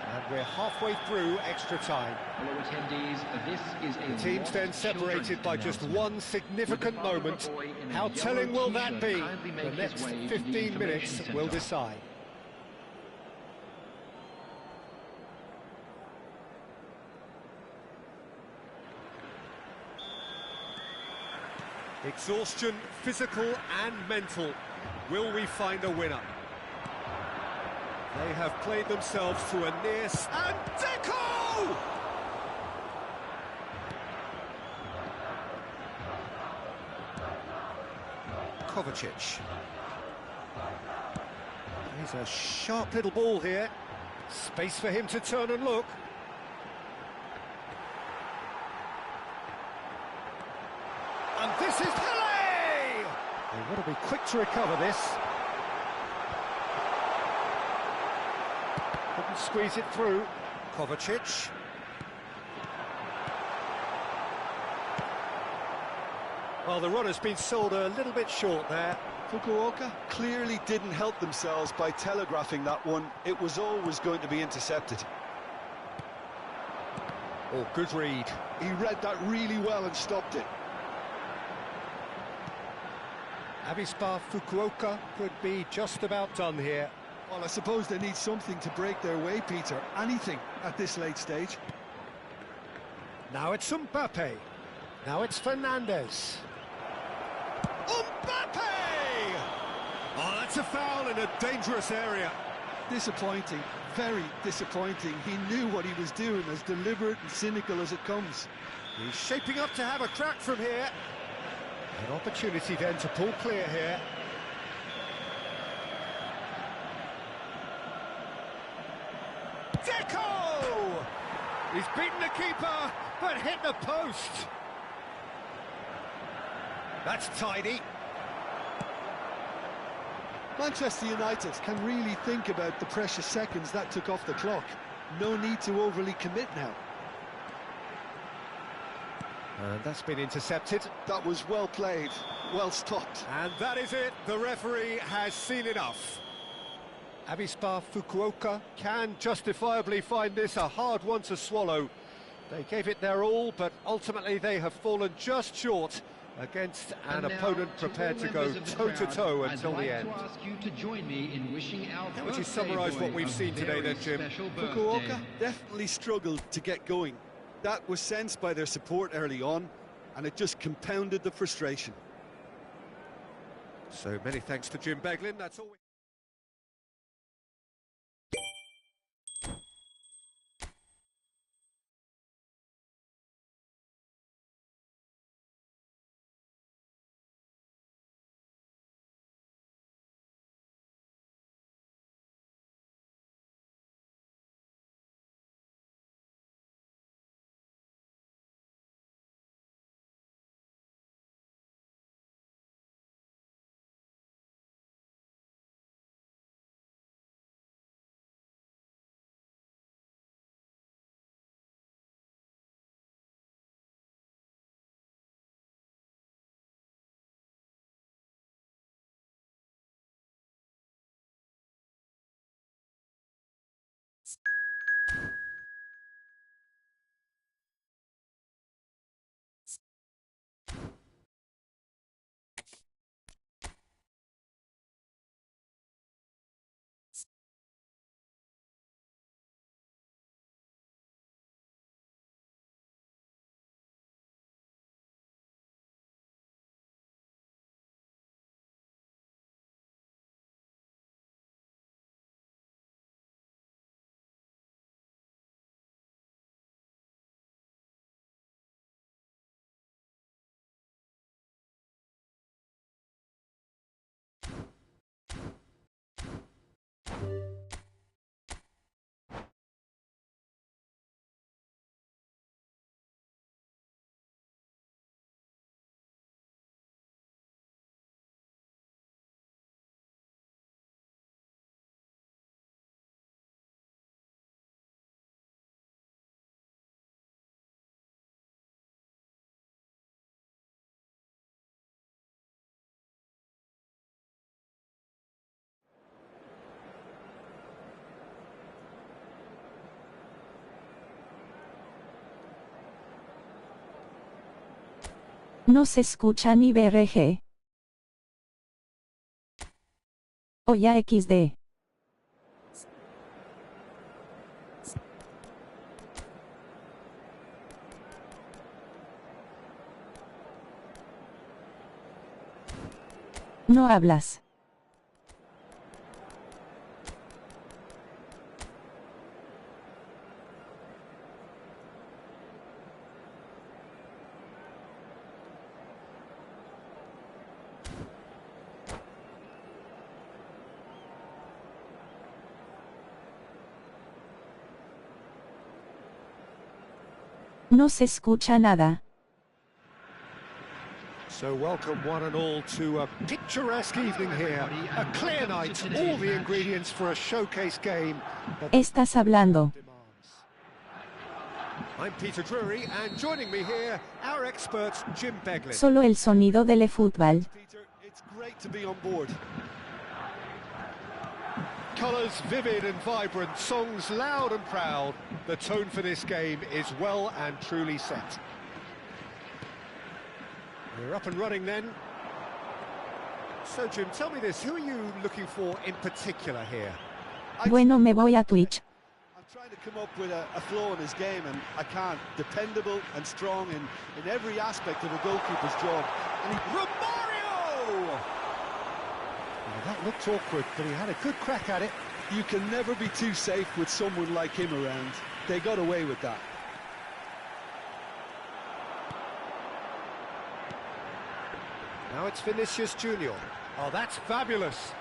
And we're halfway through extra time. Hello attendees, this is a The teams then separated by just one significant moment. How telling will that be? The next 15 minutes will decide. Exhaustion, physical and mental. Will we find a winner? They have played themselves to a near... And Deco! Kovacic. He's a sharp little ball here. Space for him to turn and look. And this is Pele! They've got to be quick to recover this. Couldn't squeeze it through. Kovacic. Well, the run has been sold a little bit short there. Fukuoka clearly didn't help themselves by telegraphing that one. It was always going to be intercepted. Oh, good read. He read that really well and stopped it. Avispa Fukuoka could be just about done here. Well, I suppose they need something to break their way, Peter. Anything at this late stage. Now it's Mbappe. Now it's Fernandez. Mbappe! Oh, that's a foul in a dangerous area. Disappointing, very disappointing. He knew what he was doing, as deliberate and cynical as it comes. He's shaping up to have a crack from here. An opportunity then to pull clear here. Deco! He's beaten the keeper, but hit the post. That's tidy. Manchester United can really think about the precious seconds that took off the clock. No need to overly commit now. And that's been intercepted. That was well played, well stopped. And that is it. The referee has seen enough. Avispa Fukuoka can justifiably find this a hard one to swallow. They gave it their all, but ultimately they have fallen just short against an opponent prepared to go toe-to-toe until the end. How would you summarise what we've seen today then, Jim? Fukuoka definitely struggled to get going. That was sensed by their support early on, and it just compounded the frustration. So many thanks to Jim Beglin. That's all. No se escucha ni BRG. O ya XD. No hablas. No se escucha nada. So welcome one and all to a picturesque evening here. A clear night, all the ingredients for a showcase game. Estás hablando. I'm Peter Drury, and joining me here, our expert Jim Beglin. Solo el sonido del eFootball. Peter, it's great to be on board. Colours vivid and vibrant, songs loud and proud. The tone for this game is well and truly set. We're up and running then. So Jim, tell me this, who are you looking for in particular here? Bueno, me voy a Twitch. I'm trying to come up with a flow in his game, and I can't. Dependable and strong in every aspect of a goalkeeper's job. And Romario! Well, that looked awkward, but he had a good crack at it. you can never be too safe with someone like him around. They got away with that. Now it's Vinicius Junior. Oh, that's fabulous.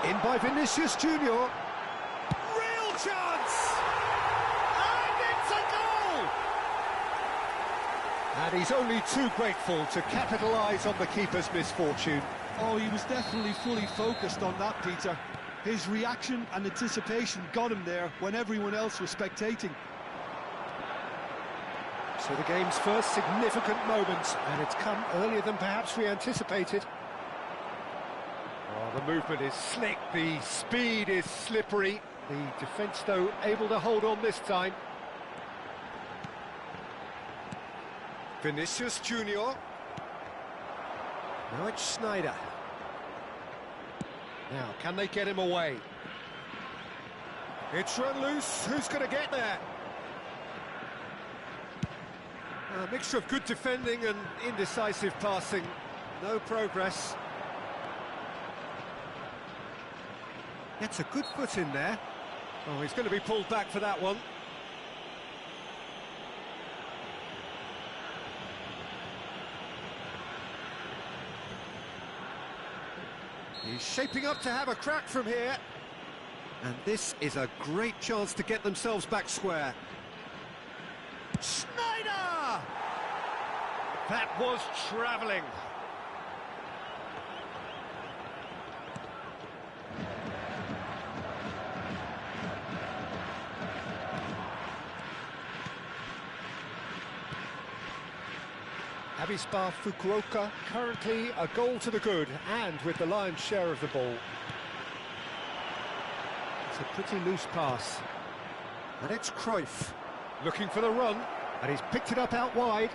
In by Vinicius Junior. Real chance! And it's a goal! And he's only too grateful to capitalise on the keeper's misfortune. Oh, he was definitely fully focused on that, Peter. His reaction and anticipation got him there when everyone else was spectating. So the game's first significant moment, and it's come earlier than perhaps we anticipated. Oh, the movement is slick, the speed is slippery. The defence, though, able to hold on this time. Vinicius Junior. Now it's Schneider. Now, can they get him away? It's run loose. Who's going to get there? A mixture of good defending and indecisive passing. No progress. Gets a good foot in there. Oh, he's going to be pulled back for that one. He's shaping up to have a crack from here. And this is a great chance to get themselves back square. Schneider! That was travelling. Avispa Fukuoka currently a goal to the good and with the lion's share of the ball. It's a pretty loose pass. And it's Cruyff looking for the run, and he's picked it up out wide.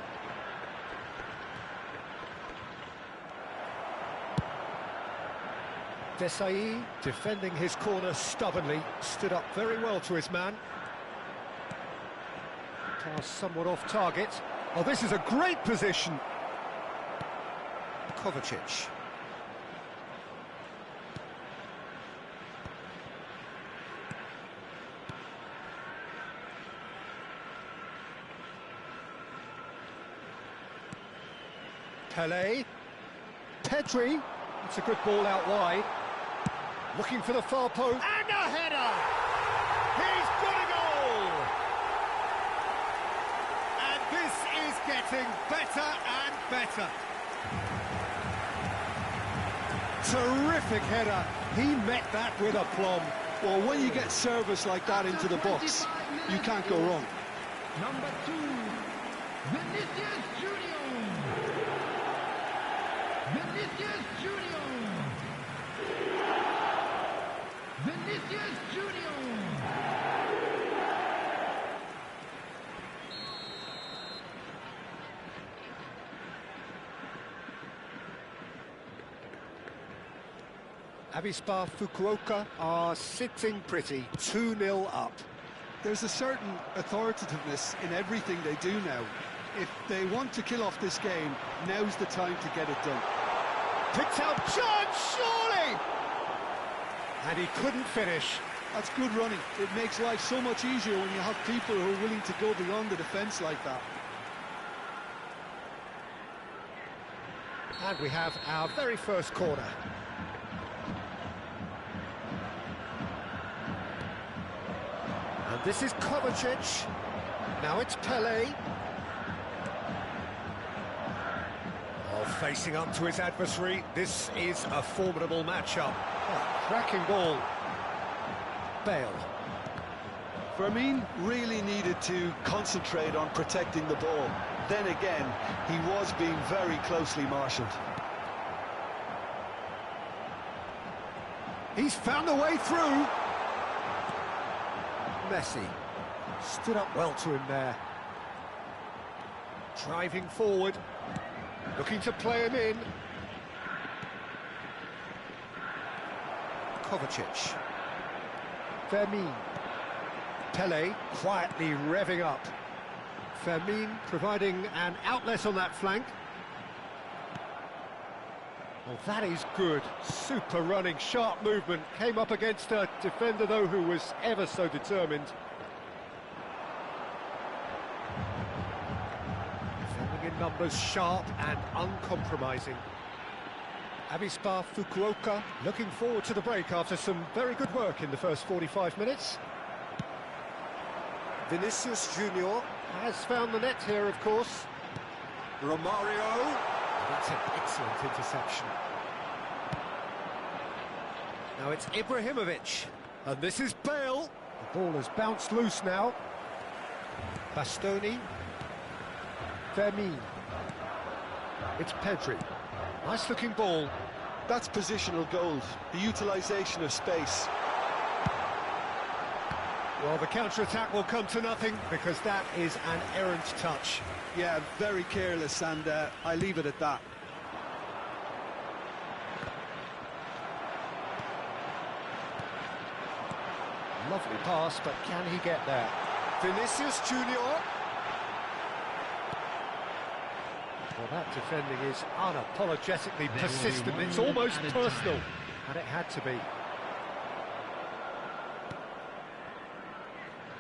Desai defending his corner stubbornly, stood up very well to his man. Pass somewhat off target. Oh, this is a great position. Kovacic. Pele. Pedri. It's a good ball out wide. Looking for the far post. And a header! He's got a goal! And this is getting better and better. Terrific header. He met that with aplomb. Well, when you get service like that into the box, you can't go wrong. Number 2, Vinicius Junior. Vinicius Junior. Vinicius Junior. Avispa Fukuoka are sitting pretty, 2-0 up. There's a certain authoritativeness in everything they do now. If they want to kill off this game, now's the time to get it done. Picked out chance, surely! And he couldn't finish. That's good running. It makes life so much easier when you have people who are willing to go beyond the defence like that. And we have our very first corner. And this is Kovacic. Now it's Pele. Oh, facing up to his adversary. This is a formidable matchup. Oh, cracking ball. Bale. Firmine really needed to concentrate on protecting the ball. Then again, he was being very closely marshalled. He's found a way through. Messi stood up well to him there. Driving forward, looking to play him in. Kovacic. Firmine. Pele quietly revving up. Firmine providing an outlet on that flank. Well, that is good. Super running, sharp movement. Came up against a defender, though, who was ever so determined. Defending in numbers, sharp and uncompromising. Avispa Fukuoka looking forward to the break after some very good work in the first 45 minutes. Vinicius Junior has found the net here, of course. Romario. That's an excellent interception. Now it's Ibrahimovic. And this is Bale. The ball has bounced loose now. Bastoni. Firmine. It's Pedri. Nice looking ball. That's positional goals, the utilisation of space. Well, the counter-attack will come to nothing because that is an errant touch. Yeah, very careless, and I leave it at that. Lovely pass, but can he get there? Vinicius Junior. Well, that defending is unapologetically persistent. It's almost personal, and it had to be.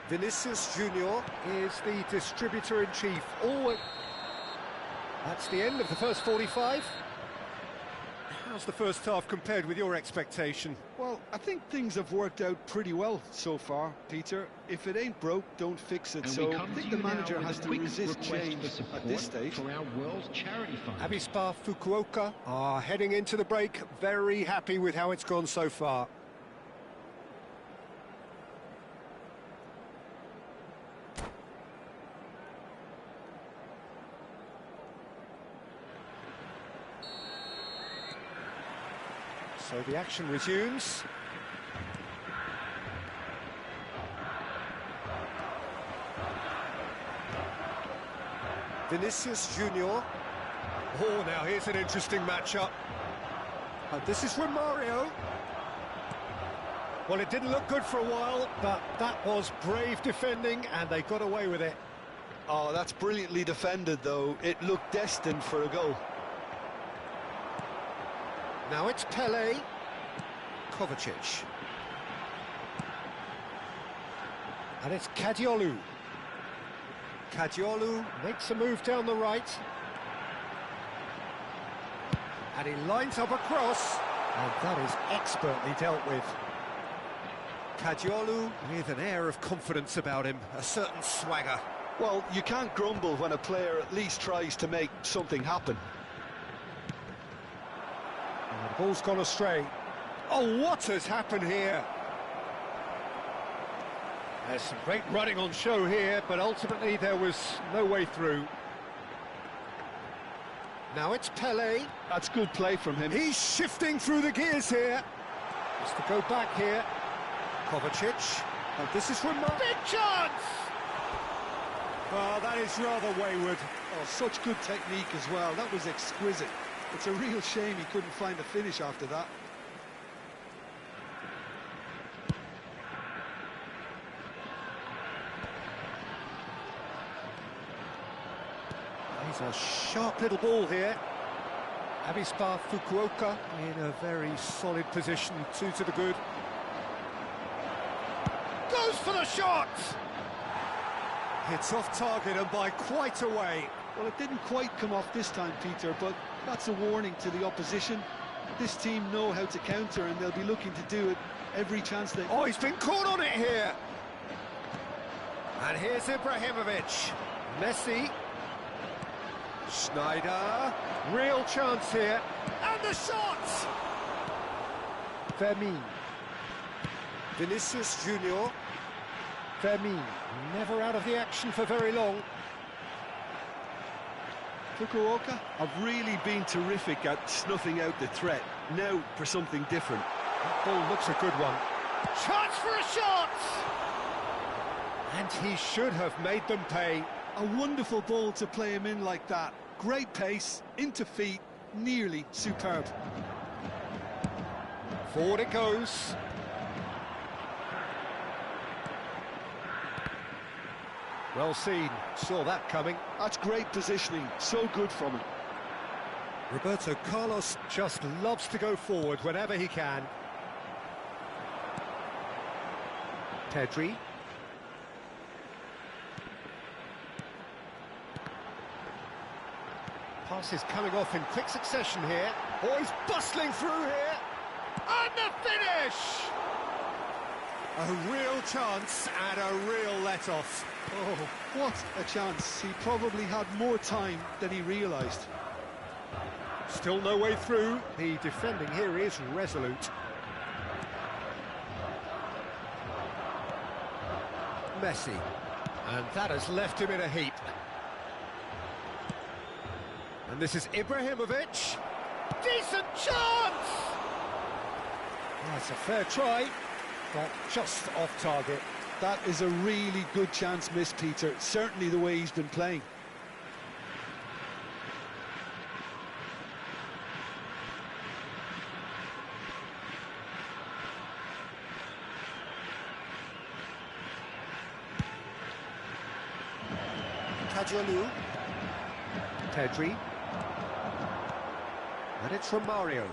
Vinicius Junior is the distributor-in-chief. Always. That's the end of the first 45. How's the first half compared with your expectation? Well, I think things have worked out pretty well so far, Peter. If it ain't broke, don't fix it. So I think the manager has to resist change at this stage. For our World Charity Fund. Avispa Fukuoka are heading into the break, very happy with how it's gone so far. So the action resumes. Vinicius Junior. Oh, now here's an interesting matchup. And this is Romario. Well, it didn't look good for a while, but that was brave defending, and they got away with it. Oh, that's brilliantly defended, though. It looked destined for a goal. Now it's Pele. Kovacic. And it's Kadiolu. Kadiolu makes a move down the right. And he lines up a cross. And that is expertly dealt with. Kadiolu with an air of confidence about him, a certain swagger. Well, you can't grumble when a player at least tries to make something happen. And the ball's gone astray. Oh, what has happened here? There's some great running on show here, but ultimately there was no way through. Now it's Pele. That's good play from him. He's shifting through the gears here. Just to go back here. Kovacic. And this is from big chance! Oh, that is rather wayward. Oh, such good technique as well. That was exquisite. It's a real shame he couldn't find a finish after that. He's a sharp little ball here. Avispa Fukuoka in a very solid position, 2 to the good. Goes for the shot! It's off target and by quite a way. Well, it didn't quite come off this time, Peter, but that's a warning to the opposition. This team know how to counter, and they'll be looking to do it every chance they... Oh, he's been caught on it here! And here's Ibrahimovic. Messi. Schneider. Real chance here. And the shot! Fermin. Vinicius Junior. Fermin. Never out of the action for very long. Fukuoka have really been terrific at snuffing out the threat. Now for something different. That ball looks a good one. Chance for a shot! And he should have made them pay. A wonderful ball to play him in like that. Great pace, into feet, nearly superb. Forward it goes. Well seen, saw that coming. That's great positioning, so good from him. Roberto Carlos just loves to go forward whenever he can. Pedri. Pass is coming off in quick succession here. Oh, he's bustling through here. And the finish! A real chance and a real let-off. Oh, what a chance. He probably had more time than he realised. Still no way through. The defending here is resolute. Messi. And that has left him in a heap. And this is Ibrahimovic. Decent chance! That's a fair try, but just off target. That is a really good chance missed, Peter. Certainly the way he's been playing. Kajolu. Pedri. And it's from Mario.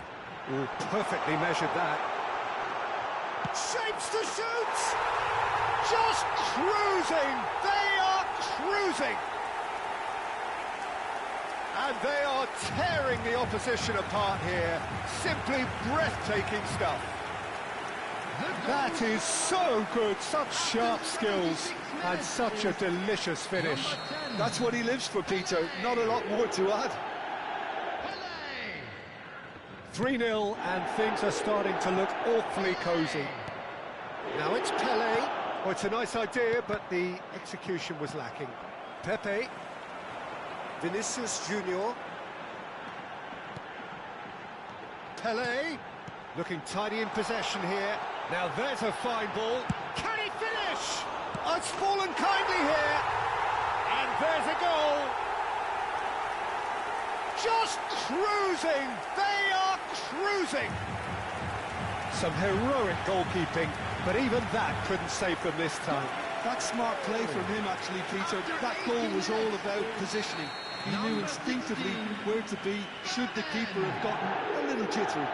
Oh, perfectly measured that. Shapes to shoot! Just cruising! They are cruising! And they are tearing the opposition apart here. Simply breathtaking stuff. That is so good, such sharp skills, and such a delicious finish. That's what he lives for, Peter. Not a lot more to add. 3-0, and things are starting to look awfully cosy. Now it's Pele. Oh, it's a nice idea, but the execution was lacking. Pepe. Vinicius Junior. Pele. Looking tidy in possession here. Now there's a fine ball. Can he finish? Oh, it's fallen kindly here. And there's a goal. Just cruising. They are cruising. Some heroic goalkeeping, but even that couldn't save them this time. That's smart play from him, actually, Peter. That goal was all about positioning. He knew instinctively where to be should the keeper have gotten a little jittery.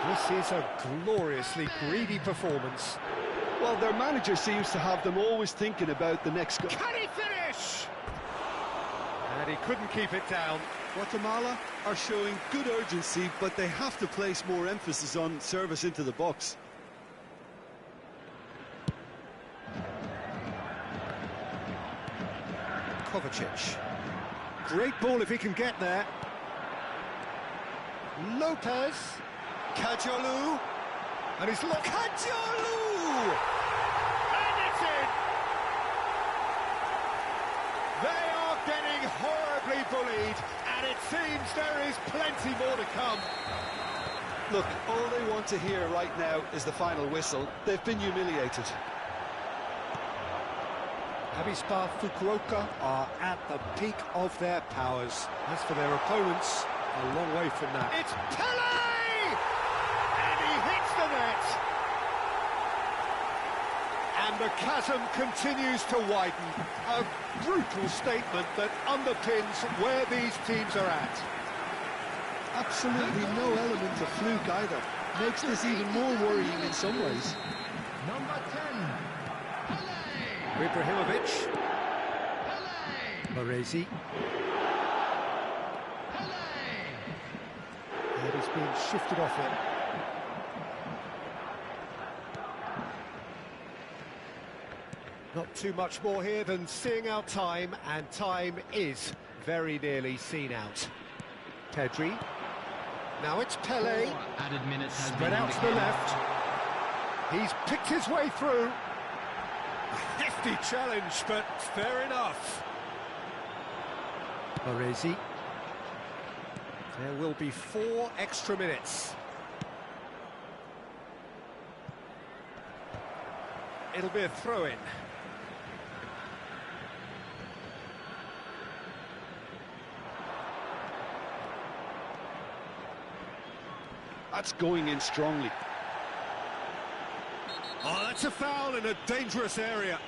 This is a gloriously greedy performance. Well, their manager seems to have them always thinking about the next goal. Can he finish? And he couldn't keep it down. Guatemala are showing good urgency, but they have to place more emphasis on service into the box. Kovacic. Great ball if he can get there. Lopez. Kajolu. And he's looked. Kajolu! And it's in! They are getting horribly bullied, and it seems there is plenty more to come. Look, all they want to hear right now is the final whistle. They've been humiliated. Avispa Fukuoka are at the peak of their powers. As for their opponents, a long way from that. It's Pele! And he hits the net! And And the chasm continues to widen. A brutal statement that underpins where these teams are at. Absolutely no element of fluke either. Makes this even more worrying in some ways. Number 10, Ibrahimovic. Pele. Baresi. And he's been shifted off it. Not too much more here than seeing out time, and time is very nearly seen out. Pedri. Now it's Pele. Added minutes has Spread been out to the indicated. left. He's picked his way through. A hefty challenge, but fair enough. Baresi. There will be 4 extra minutes. It'll be a throw-in. That's going in strongly. Oh, that's a foul in a dangerous area.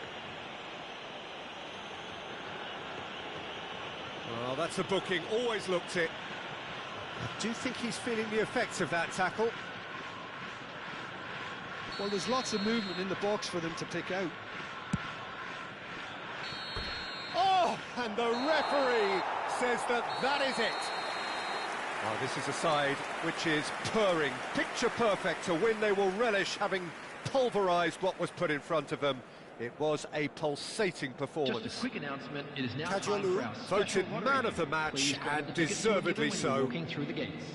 Well, that's a booking, always looked it. I do think he's feeling the effects of that tackle. Well, there's lots of movement in the box for them to pick out. Oh, and the referee says that that is it. Well, this is a side which is purring, picture perfect to win. They will relish having pulverised what was put in front of them. It was a pulsating performance. Just a quick announcement, it is now time Kajalu, for our voted special man moderator. of the match, Please grab and the tickets you'll be deservedly given when you're so. walking through the gates.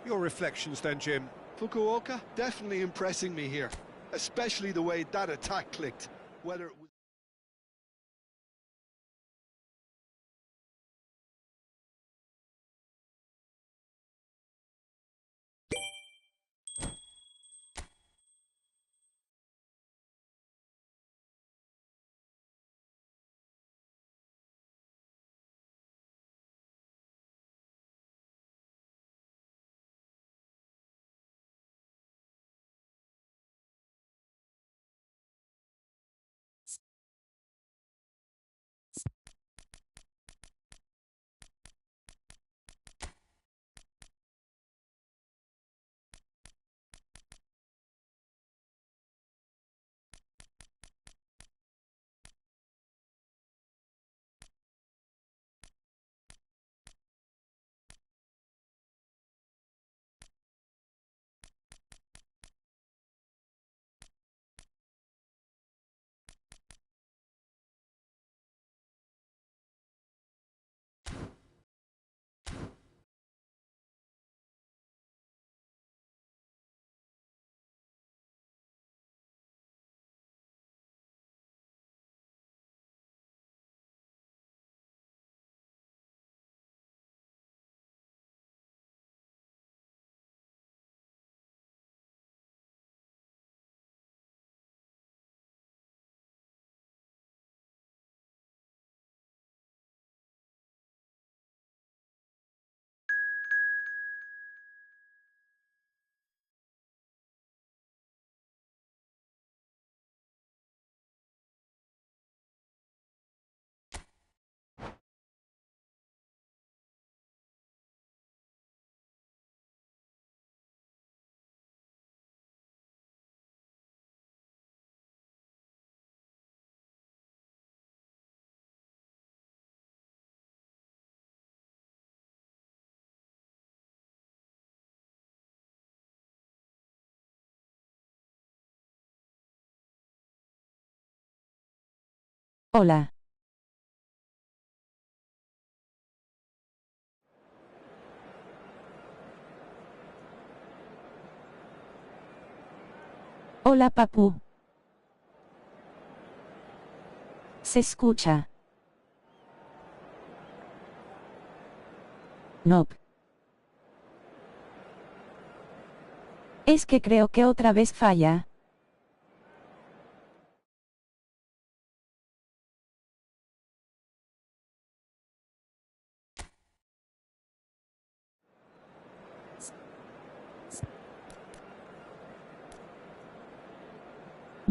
Your reflections then, Jim? Fukuoka definitely impressing me here, especially the way that attack clicked. Whether it was Hola. Hola, papu. ¿Se escucha? No. Es que creo que otra vez falla.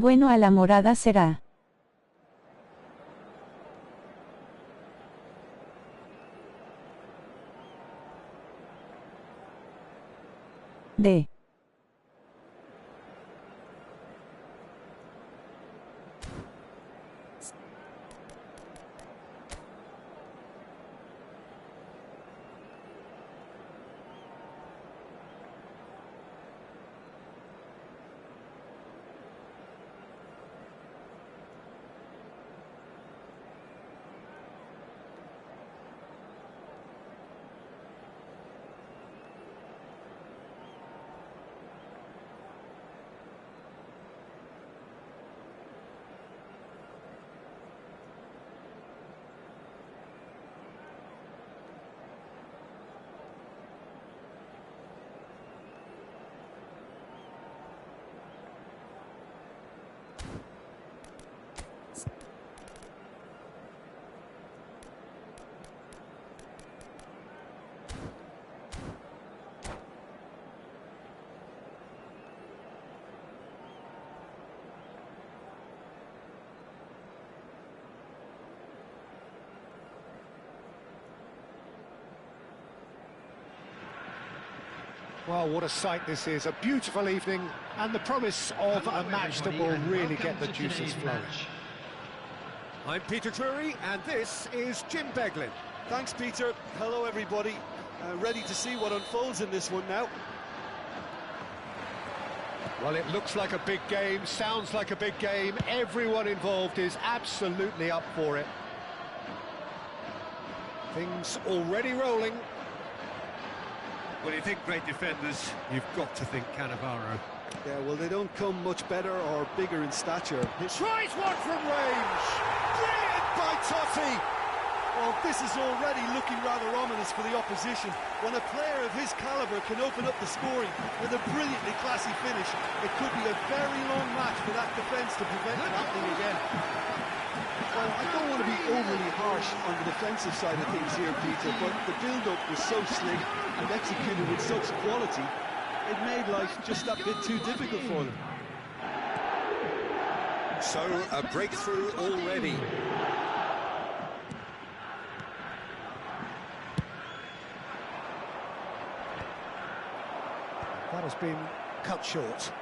Bueno, a la morada será. D. Well, what a sight this is. A beautiful evening and the promise of a match that will really get the juices flowing. I'm Peter Drury and this is Jim Beglin. Thanks, Peter. Hello, everybody. Ready to see what unfolds in this one now. Well, it looks like a big game, sounds like a big game. Everyone involved is absolutely up for it. Things already rolling. When you think great defenders, you've got to think Cannavaro. Yeah, well, they don't come much better or bigger in stature. Tries one from range. Brilliant by Totti. Well, this is already looking rather ominous for the opposition. When a player of his calibre can open up the scoring with a brilliantly classy finish, it could be a very long match for that defence to prevent it happening again. Well, I don't want to be overly harsh on the defensive side of things here, Peter, but the build-up was so slick and executed with such quality, it made life just that bit too difficult for them. So, a breakthrough already. That has been cut short.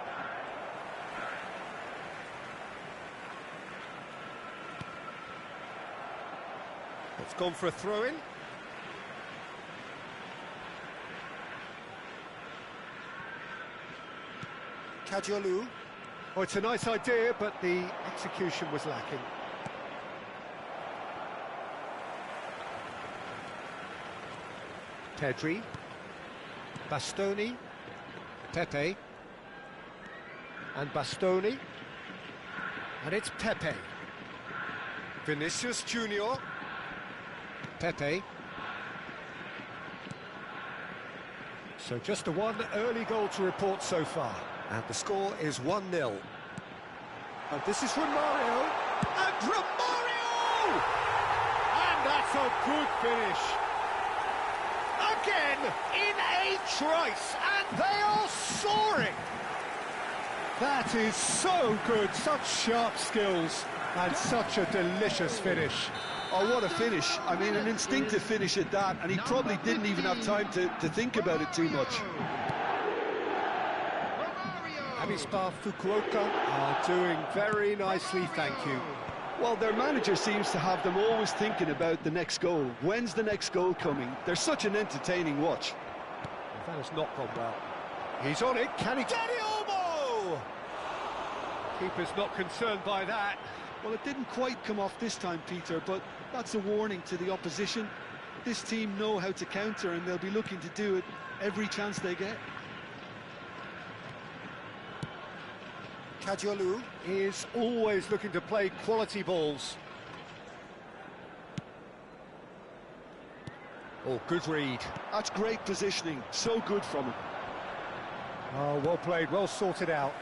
It's gone for a throw-in. Kajolu. Oh, it's a nice idea, but the execution was lacking. Pedri. Bastoni. Pepe. And Bastoni. And it's Pepe. Vinicius Junior. Pepe. So just the one early goal to report so far. And the score is 1-0. And this is Romario. And Romario! And that's a good finish. Again, in a trice, and they are soaring. That is so good, such sharp skills, and such a delicious finish. Oh, what a finish. I mean, an instinctive finish at that, and he probably didn't even have time to think about it too much. Avispa Fukuoka are doing very nicely, thank you. Well, their manager seems to have them always thinking about the next goal. When's the next goal coming? They're such an entertaining watch. That has not gone well. He's on it, can he? Daddy Olmo! Keeper's not concerned by that. Well, it didn't quite come off this time, Peter, but that's a warning to the opposition. This team know how to counter, and they'll be looking to do it every chance they get. Kajolu is always looking to play quality balls. Oh, good read. That's great positioning, so good from him. Oh, well played, well sorted out.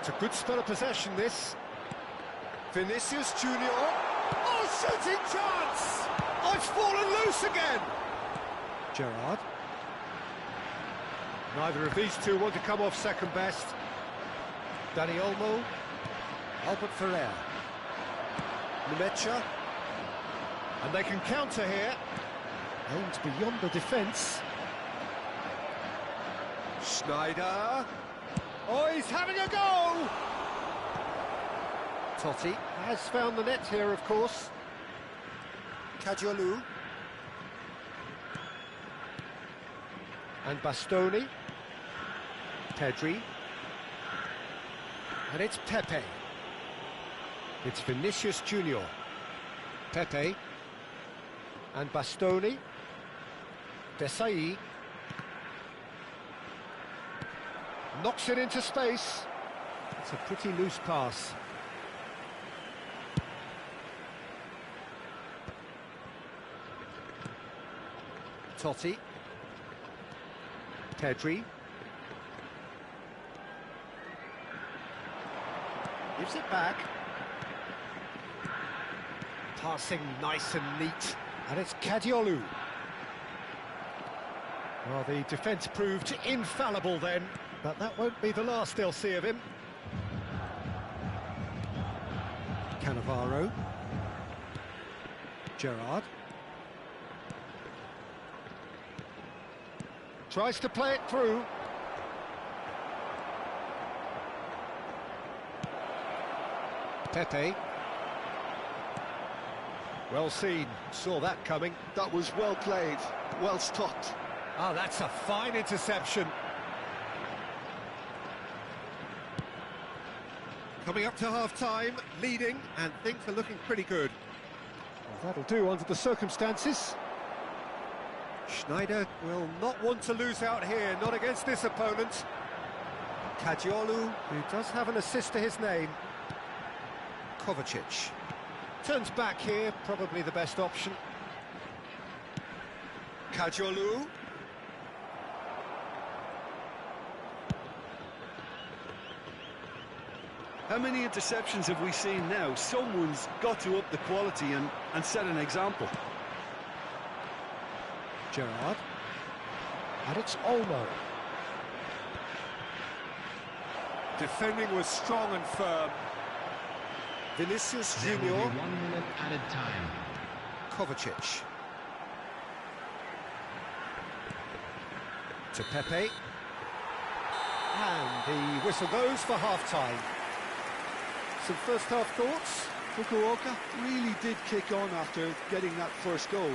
It's a good spell of possession, this. Vinicius Junior. Oh, shooting chance! Oh, it's fallen loose again! Gerrard. Neither of these two want to come off second best. Dani Olmo. Albert Ferrer. Nemecha. And they can counter here. Aimed beyond the defence. Schneider. Oh, he's having a go! Totti has found the net here, of course. Kadiolu. And Bastoni. Pedri. And it's Pepe. It's Vinicius Junior. Pepe. And Bastoni. Desai. Knocks it into space. It's a pretty loose pass. Totti. Pedri. Gives it back. Passing nice and neat. And it's Kadiolu. Well, the defence proved infallible then, but that won't be the last they'll see of him. Cannavaro. Gerrard. Tries to play it through. Pepe. Well seen, saw that coming. That was well played, well stopped. Ah, that's a fine interception. Coming up to half-time, leading, and things are looking pretty good. Well, that'll do under the circumstances. Schneider will not want to lose out here, not against this opponent. Kadiolu, who does have an assist to his name. Kovacic. Turns back here, probably the best option. Kadiolu. How many interceptions have we seen now? Someone's got to up the quality and set an example. Gerrard. And it's Olmo. Defending was strong and firm. Vinicius Junior. 1 minute added time. Kovacic. To Pepe. And the whistle goes for half-time. Some first-half thoughts? Fukuoka really did kick on after getting that first goal.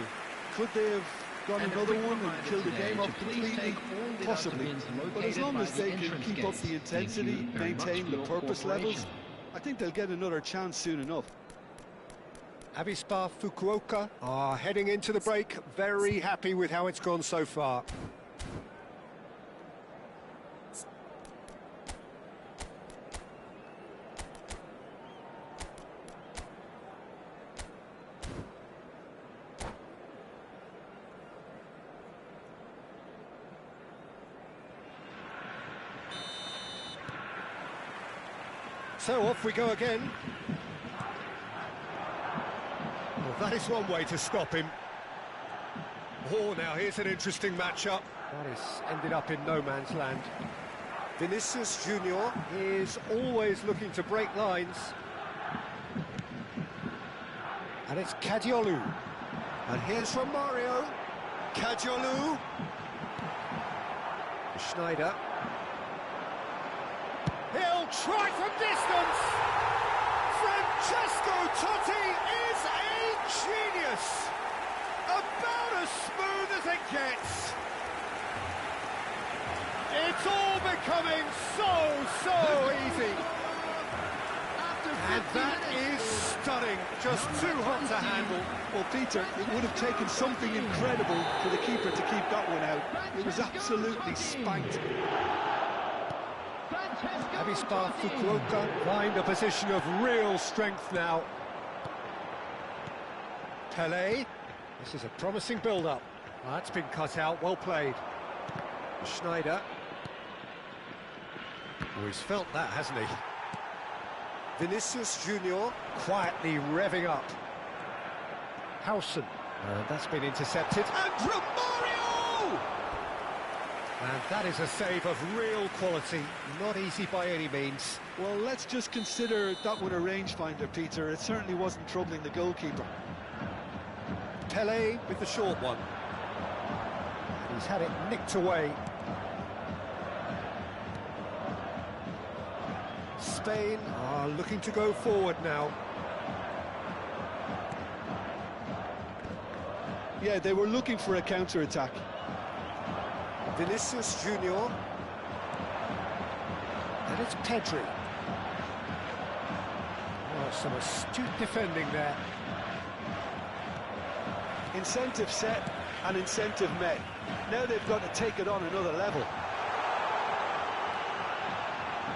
Could they have got another one and killed the game off completely? Possibly. But as long as they can keep up the intensity, maintain the purpose levels, I think they'll get another chance soon enough. Avispa Fukuoka are heading into the break, very happy with how it's gone so far. So off we go again. Well, that is one way to stop him. Oh, now here's an interesting matchup. That has ended up in no man's land. Vinicius Junior is always looking to break lines. And it's Kadiolu. And here's from Mario. Kadiolu. Schneider. He'll try from distance! Francesco Totti is a genius! About as smooth as it gets! It's all becoming so easy! And that is stunning, just too hot to handle. Well, Peter, it would have taken something incredible for the keeper to keep that one out. It was absolutely spanked. Avispa Fukuoka find a position of real strength now. Pele, this is a promising build-up. That's been cut out, well played. Schneider. Oh, he's felt that, hasn't he? Vinicius Junior quietly revving up. Howson, that's been intercepted. And Romario! And that is a save of real quality, not easy by any means. Well, let's just consider that one a rangefinder, Peter. It certainly wasn't troubling the goalkeeper. Pele with the short one. He's had it nicked away. Spain are looking to go forward now. Yeah, they were looking for a counter-attack. Vinicius Junior. And it's Pedri. Oh, some astute defending there. Incentive set and incentive met. Now they've got to take it on another level.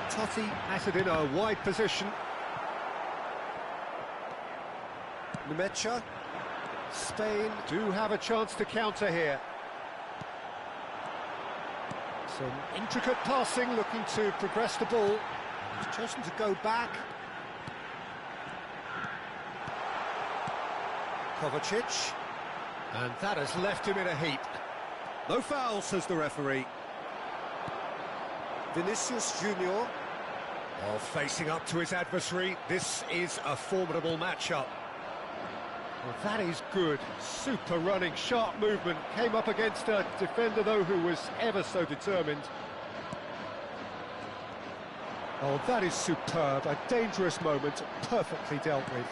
Totti has it in a wide position. Nemecha. Spain do have a chance to counter here. Some intricate passing, looking to progress the ball. He's chosen to go back. Kovacic. And that has left him in a heap. No foul, says the referee. Vinicius Junior. Oh, facing up to his adversary. This is a formidable matchup. Well, that is good. Super running, sharp movement. Came up against a defender, though, who was ever so determined. Oh, that is superb. A dangerous moment, perfectly dealt with.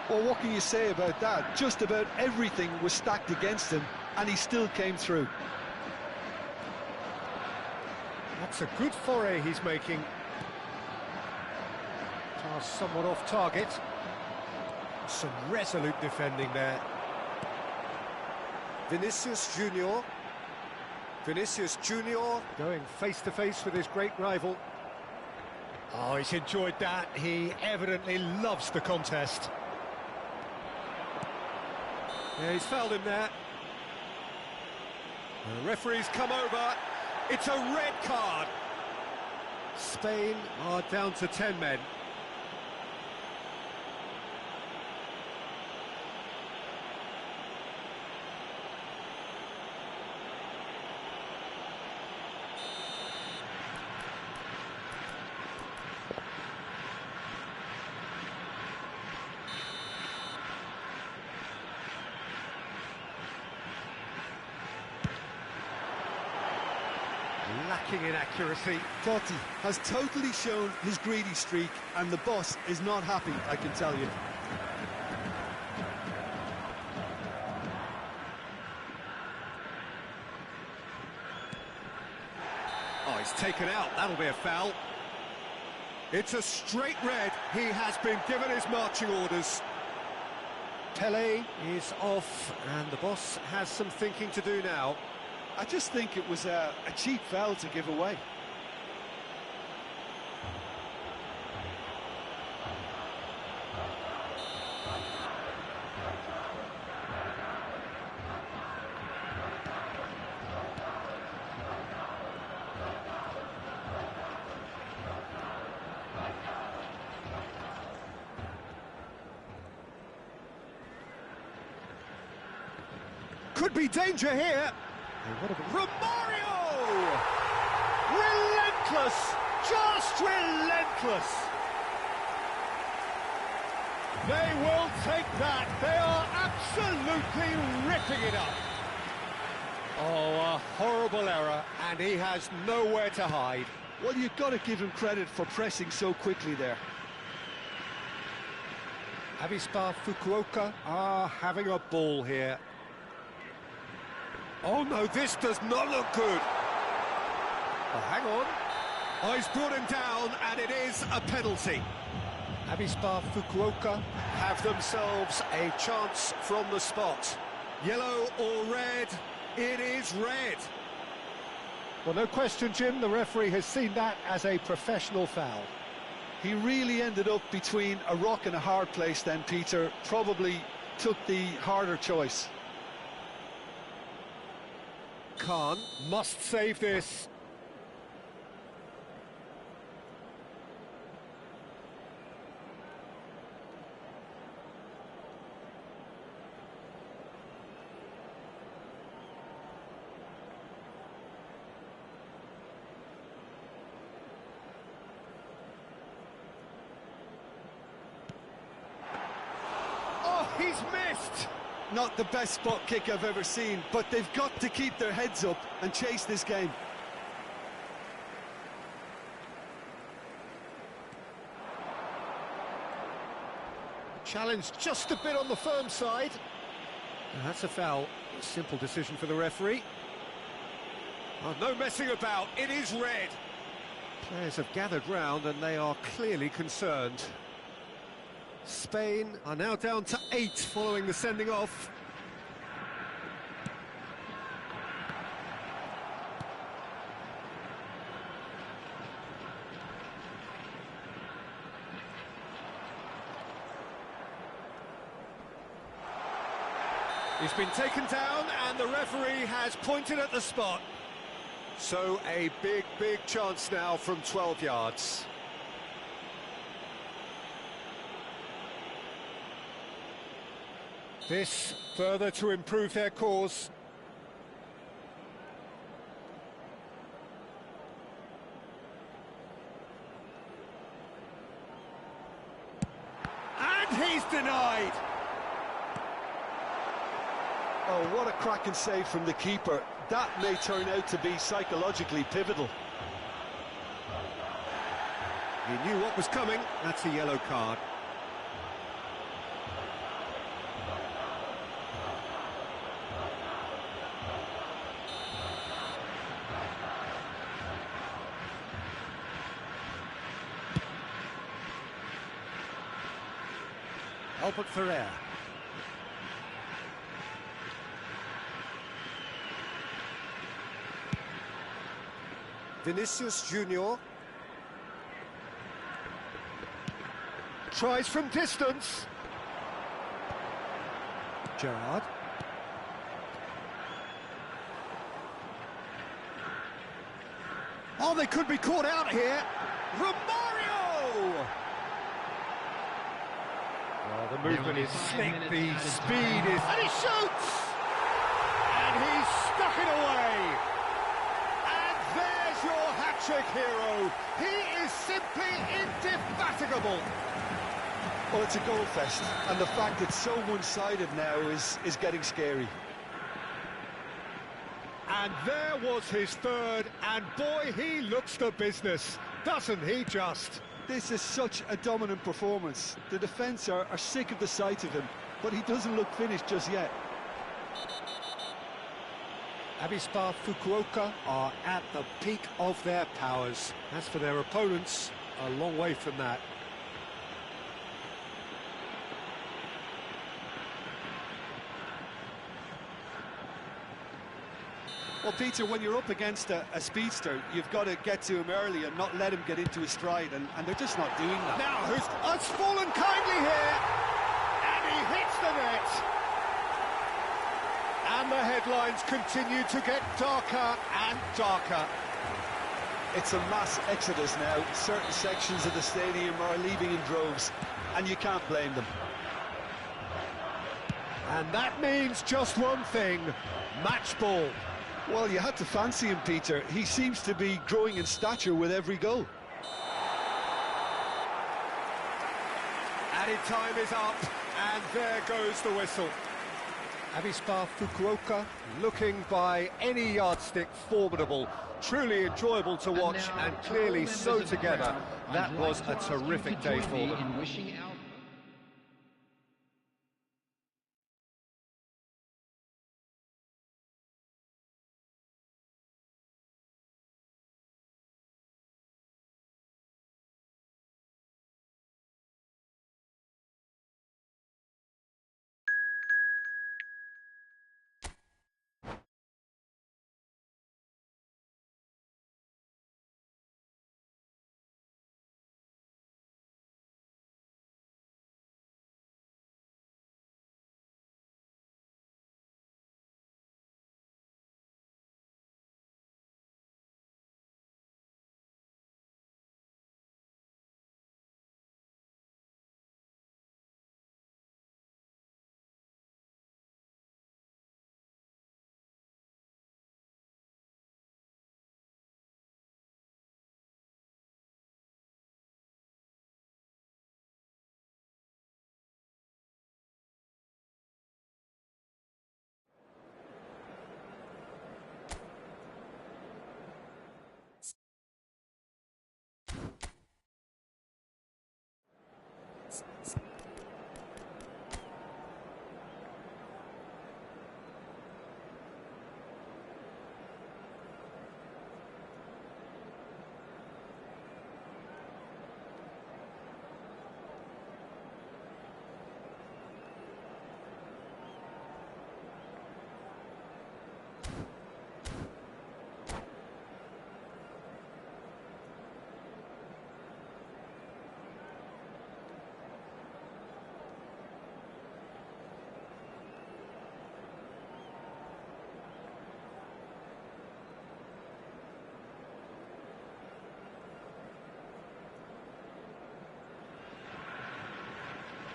Well, what can you say about that? Just about everything was stacked against him, and he still came through. That's a good foray he's making. Pass somewhat off target. Some resolute defending there. Vinicius Junior. Vinicius Junior going face to face with his great rival. Oh, he's enjoyed that. He evidently loves the contest. Yeah, he's fouled him there. The referee's come over. It's a red card. Spain are down to 10 men. Lacking in accuracy. Totti has totally shown his greedy streak, and the boss is not happy, I can tell you. Oh, he's taken out. That'll be a foul. It's a straight red. He has been given his marching orders. Pele is off, and the boss has some thinking to do now. I just think it was a cheap foul to give away. Could be danger here. Romario! Relentless! Just relentless! They will take that. They are absolutely ripping it up. Oh, a horrible error, and he has nowhere to hide. Well, you've got to give him credit for pressing so quickly there. Avispa Fukuoka are having a ball here. Oh no, this does not look good. Oh, hang on. Oh, he's brought him down, and it is a penalty. Avispa Fukuoka have themselves a chance from the spot. Yellow or red? It is red. Well, no question, Jim, the referee has seen that as a professional foul. He really ended up between a rock and a hard place then, Peter. Probably took the harder choice. Khan must save this. It's missed! Not the best spot kick I've ever seen, but they've got to keep their heads up and chase this game. Challenge just a bit on the firm side. And that's a foul. A simple decision for the referee. Oh, no messing about, it is red. Players have gathered round and they are clearly concerned. Spain are now down to 8 following the sending off. He's been taken down and the referee has pointed at the spot. So a big, big chance now from 12 yards. This further to improve their cause. And he's denied. Oh, what a cracking save from the keeper. That may turn out to be psychologically pivotal. He knew what was coming. That's a yellow card. Albert Ferrer. Vinicius Junior Tries from distance. Gerrard. Oh, they could be caught out here. Romario! Well, the movement is slick, the speed is... And he shoots! And he's stuck it away! And there's your hat-trick hero. He is simply indefatigable. Well, it's a goal fest, and the fact it's so one-sided now is getting scary. And there was his third, and boy, he looks the business, doesn't he just? This is such a dominant performance. The defence are sick of the sight of him, but he doesn't look finished just yet. Avispa Fukuoka are at the peak of their powers. As for their opponents, a long way from that. Well, Peter, when you're up against a speedster, you've got to get to him early and not let him get into his stride, and they're just not doing that. Now, it's fallen kindly here, and he hits the net. And the headlines continue to get darker and darker. It's a mass exodus now. Certain sections of the stadium are leaving in droves, and you can't blame them. And that means just one thing, match ball. Well, you had to fancy him, Peter. He seems to be growing in stature with every goal. Added time is up, and there goes the whistle. Avispa Fukuoka looking by any yardstick formidable, truly enjoyable to watch, and clearly so together. That was a terrific day for them.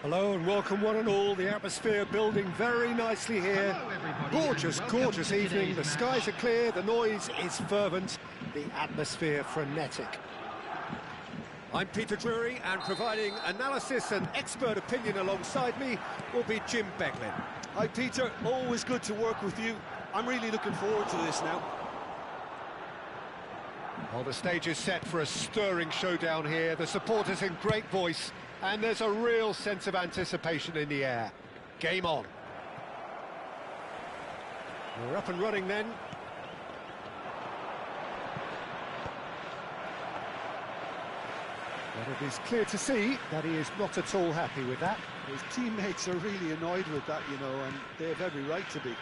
Hello and welcome one and all. The atmosphere building very nicely here. Gorgeous, gorgeous evening. The skies are clear, the noise is fervent, the atmosphere frenetic. I'm Peter Drury, and providing analysis and expert opinion alongside me will be Jim Beglin. Hi Peter, always good to work with you. I'm really looking forward to this now. Well, the stage is set for a stirring showdown here. The supporters in great voice, and there's a real sense of anticipation in the air. Game on. We're up and running then. But it is clear to see that he is not at all happy with that. His teammates are really annoyed with that, you know, and they have every right to be.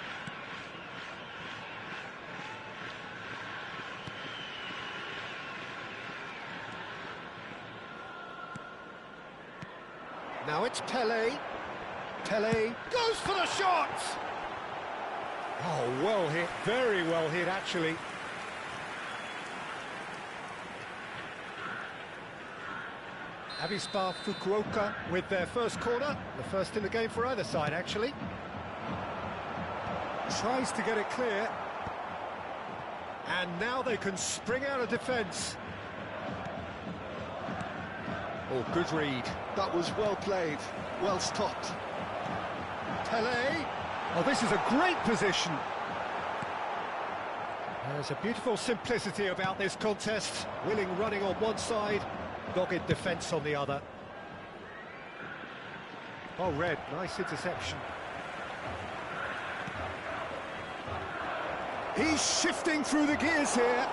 Now it's Pele. Pele goes for the shot! Oh, well hit, very well hit actually. Avispa Fukuoka with their first corner, the first in the game for either side actually. Tries to get it clear. And now they can spring out of defence. Oh, good read. That was well played, well stopped. Pele. Oh, this is a great position. There's a beautiful simplicity about this contest. Willing running on one side, dogged defence on the other. Oh, Red, nice interception. He's shifting through the gears here.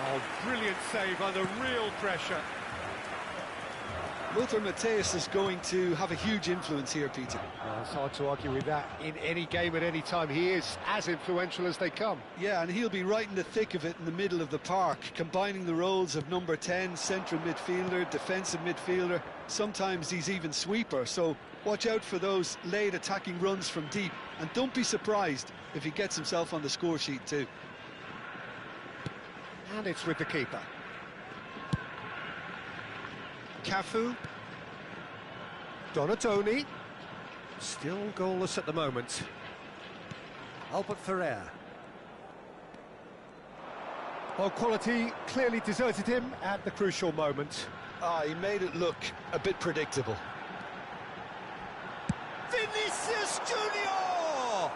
Oh, brilliant save under real pressure. Lothar Matthäus is going to have a huge influence here, Peter. Well, it's hard to argue with that. In any game at any time, he is as influential as they come. Yeah, and he'll be right in the thick of it in the middle of the park, combining the roles of number 10, central midfielder, defensive midfielder. Sometimes he's even sweeper, so watch out for those late attacking runs from deep, and don't be surprised if he gets himself on the score sheet too. And it's with the keeper. Cafu, Donatoni, still goalless at the moment. Albert Ferrer. Oh, quality clearly deserted him at the crucial moment. He made it look a bit predictable. Vinicius Junior!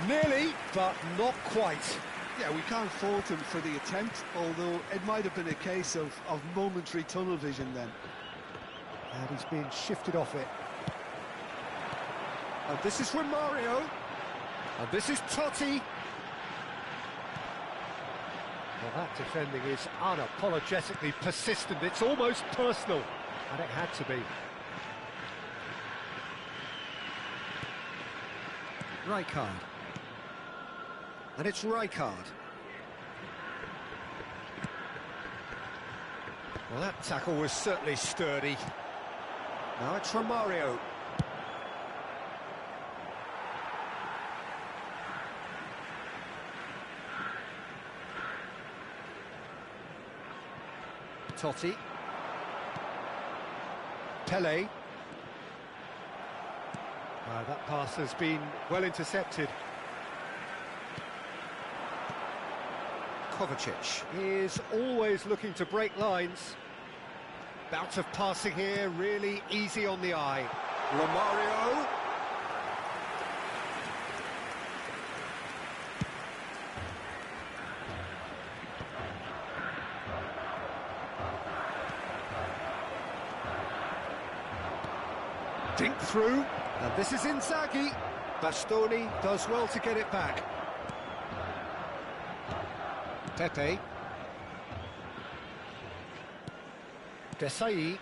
Nearly, but not quite. Yeah, we can't fault him for the attempt, although it might have been a case of momentary tunnel vision then. And he's being shifted off it. And this is Romario. And this is Totti. Well, that defending is unapologetically persistent. It's almost personal. And it had to be. Rijkaard. And it's Rijkaard. Well, that tackle was certainly sturdy. Now it's Romario. Totti. Pele. That pass has been well intercepted. Kovacic is always looking to break lines. Bout of passing here, really easy on the eye. Romario. Dink through, and this is Inzaghi. Bastoni does well to get it back. Pepe. Desai.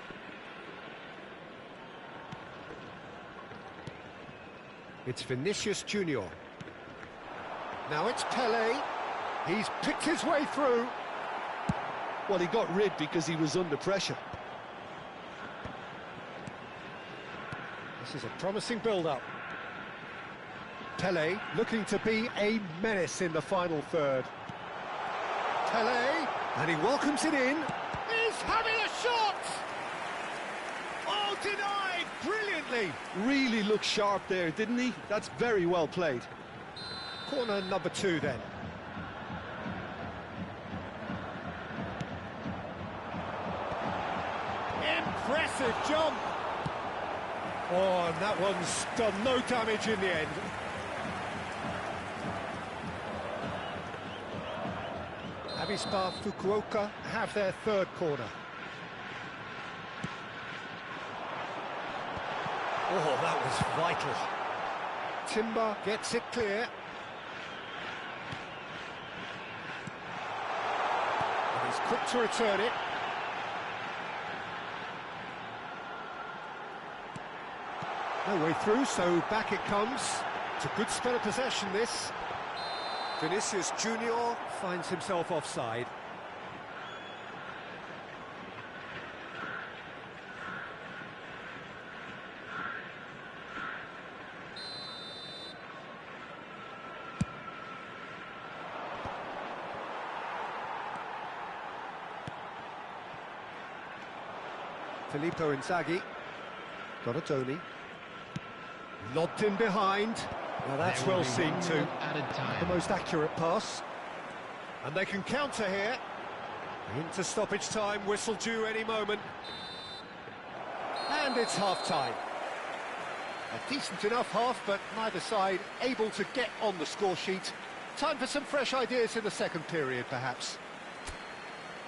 It's Vinicius Junior. Now it's Pele. He's picked his way through. Well, he got rid because he was under pressure. This is a promising build-up. Pele looking to be a menace in the final third. Pele, and he welcomes it in. He's having a shot! Oh, Denied brilliantly. Really looked sharp there, didn't he? That's very well played. Corner number 2 then. Impressive jump. Oh, and that one's done no damage in the end. Avispa Fukuoka have their third corner. Oh, that was vital. Timber gets it clear. And he's quick to return it. No way through, so back it comes. It's a good spell of possession, this. Vinicius Junior finds himself offside. Filippo Inzaghi. Donatoni. Lobbed in behind. Now that's well seen too. The most accurate pass. And they can counter here. Into stoppage time, whistle due any moment. And it's half-time. A decent enough half, but neither side able to get on the score sheet. Time for some fresh ideas in the second period, perhaps.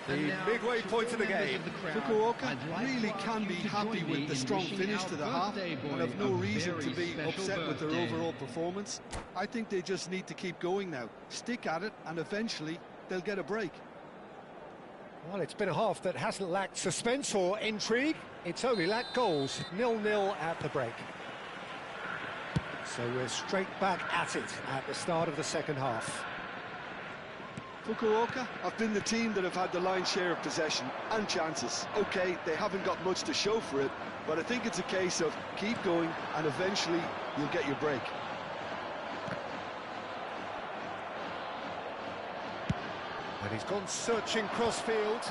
The midway point of the game. Fukuoka really can be happy with the strong finish to the half and have no reason to be upset with their overall performance. I think they just need to keep going now, stick at it, and eventually they'll get a break. Well, it's been a half that hasn't lacked suspense or intrigue. It's only lacked goals. 0-0 at the break. So we're straight back at it at the start of the second half. Fukuoka have been the team that have had the lion's share of possession and chances. Okay, they haven't got much to show for it, but I think it's a case of keep going and eventually you'll get your break. And he's gone searching crossfield.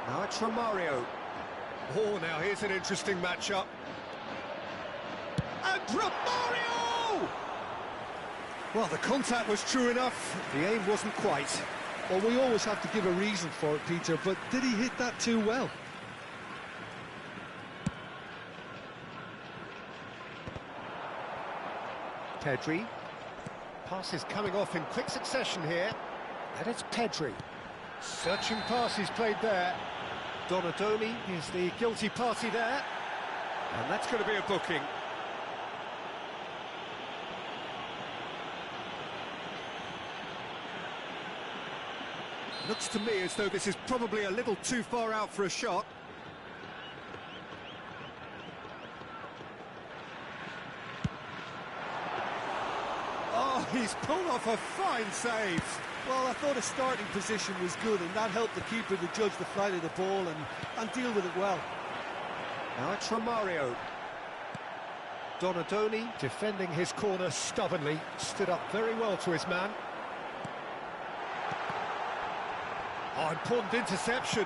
Now it's Romario. Oh, now here's an interesting matchup. And Romario! Well, the contact was true enough. The aim wasn't quite. Well, we always have to give a reason for it, Peter, but did he hit that too well? Pedri. Pass is coming off in quick succession here. And it's Pedri. Searching pass he's played there. Donatoni is the guilty party there. And that's going to be a booking. Looks to me as though this is probably a little too far out for a shot. Oh, he's pulled off a fine save. Well, I thought his starting position was good, and that helped the keeper to judge the flight of the ball and deal with it well. Now it's Romario. Donatoni defending his corner stubbornly, stood up very well to his man. Oh, important interception.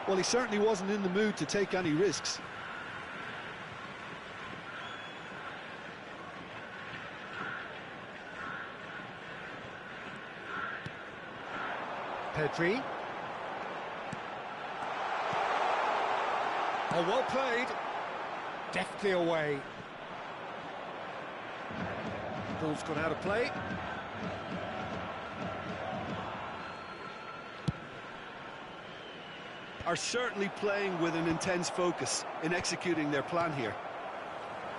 Well, he certainly wasn't in the mood to take any risks. Pedri. Oh, well played. Deftly away. Ball's gone out of play. Are certainly playing with an intense focus in executing their plan here.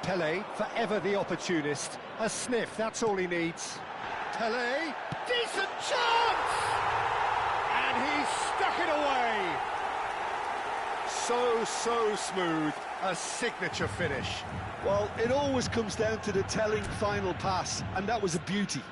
Pele, forever the opportunist. A sniff, that's all he needs. Pele, decent chance! And he's stuck it away. So smooth. A signature finish. Well, it always comes down to the telling final pass, and that was a beauty.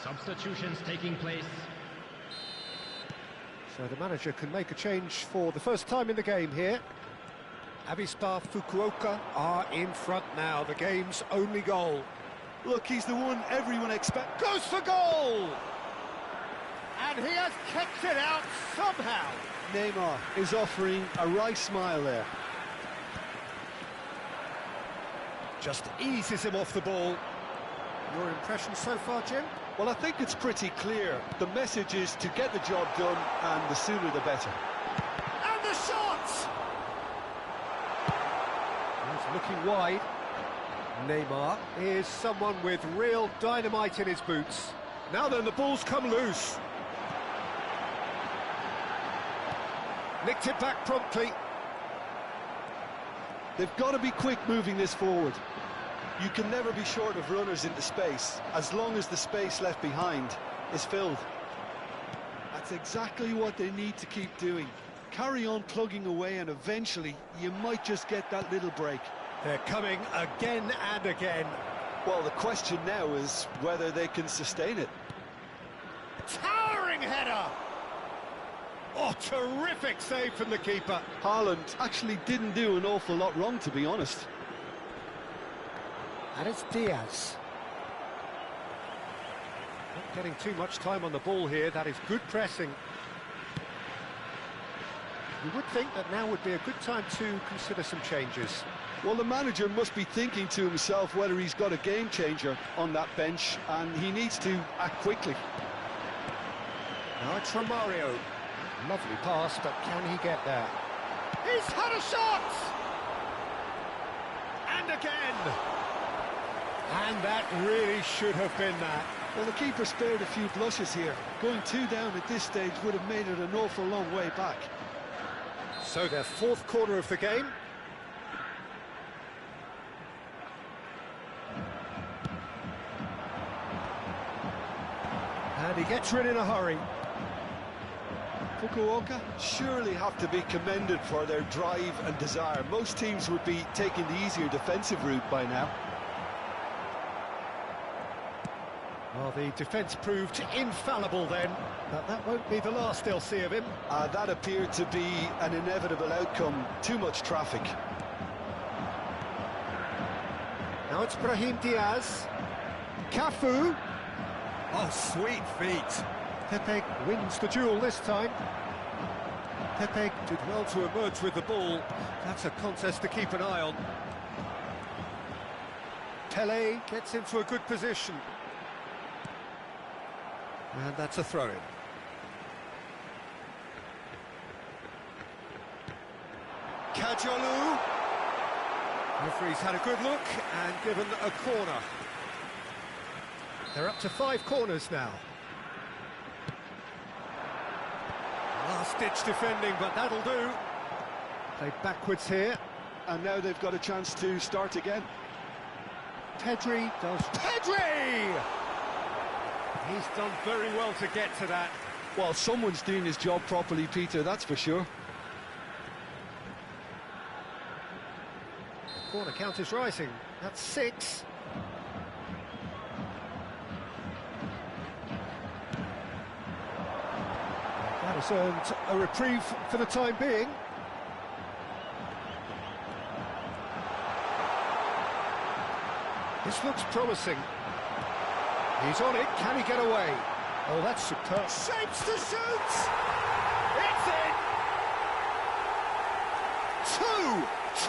Substitutions taking place. So the manager can make a change for the first time in the game here. Avispa Fukuoka are in front now, the game's only goal. Look, he's the one everyone expects. Goes for goal! And he has kept it out somehow. Neymar is offering a right smile there. Just eases him off the ball. Your impression so far, Jim? Well, I think it's pretty clear. The message is to get the job done, and the sooner the better. And the shot! He's looking wide. Neymar is someone with real dynamite in his boots. Now then, the ball's come loose. Nicked it back promptly. They've got to be quick moving this forward. You can never be short of runners into space, as long as the space left behind is filled. That's exactly what they need to keep doing. Carry on plugging away, and eventually you might just get that little break. They're coming again and again. Well, the question now is whether they can sustain it. Towering header! Oh, terrific save from the keeper. Haaland actually didn't do an awful lot wrong, to be honest. And it's Diaz. Not getting too much time on the ball here. That is good pressing. You would think that now would be a good time to consider some changes. Well, the manager must be thinking to himself whether he's got a game changer on that bench, and he needs to act quickly. Now it's from Mario. Lovely pass, but can he get there? He's had a shot! And again! And that really should have been that. Well, the keeper spared a few blushes here. Going 2 down at this stage would have made it an awful long way back. So their fourth corner of the game. And he gets rid in a hurry. Fukuoka surely have to be commended for their drive and desire. Most teams would be taking the easier defensive route by now. Well, the defence proved infallible then, but that won't be the last they'll see of him. That appeared to be an inevitable outcome. Too much traffic. Now it's Brahim Diaz. Cafu. Oh, sweet feet. Pepe wins the duel this time. Pepe did well to emerge with the ball. That's a contest to keep an eye on. Pele gets into a good position. And that's a throw-in. Kajolu. Referee's had a good look and given a corner. They're up to 5 corners now. Last-ditch defending, but that'll do. Played backwards here. And now they've got a chance to start again. Pedri does... Pedri! He's done very well to get to that. Well, someone's doing his job properly, Peter, that's for sure. The corner count is rising. That's 6. That has earned a reprieve for the time being. This looks promising. He's on it, can he get away? Oh, that's superb. Shapes to shoot! It's in!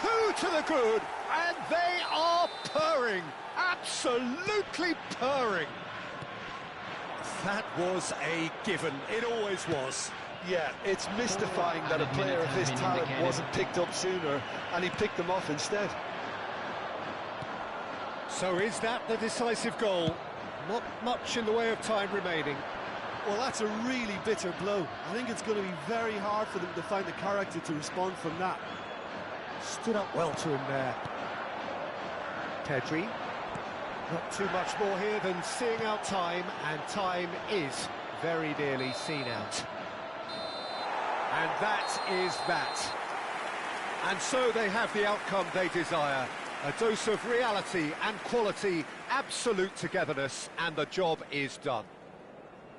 2 to the good, and they are purring, absolutely purring. That was a given, it always was. Yeah, it's mystifying that a player of his talent wasn't picked up sooner, and he picked them off instead. So is that the decisive goal? Not much in the way of time remaining. Well, that's a really bitter blow. I think it's going to be very hard for them to find the character to respond from that. Stood up well to him there. Pedri. Not too much more here than seeing out time, and time is very nearly seen out. And that is that. And so they have the outcome they desire. A dose of reality and quality, absolute togetherness, and the job is done.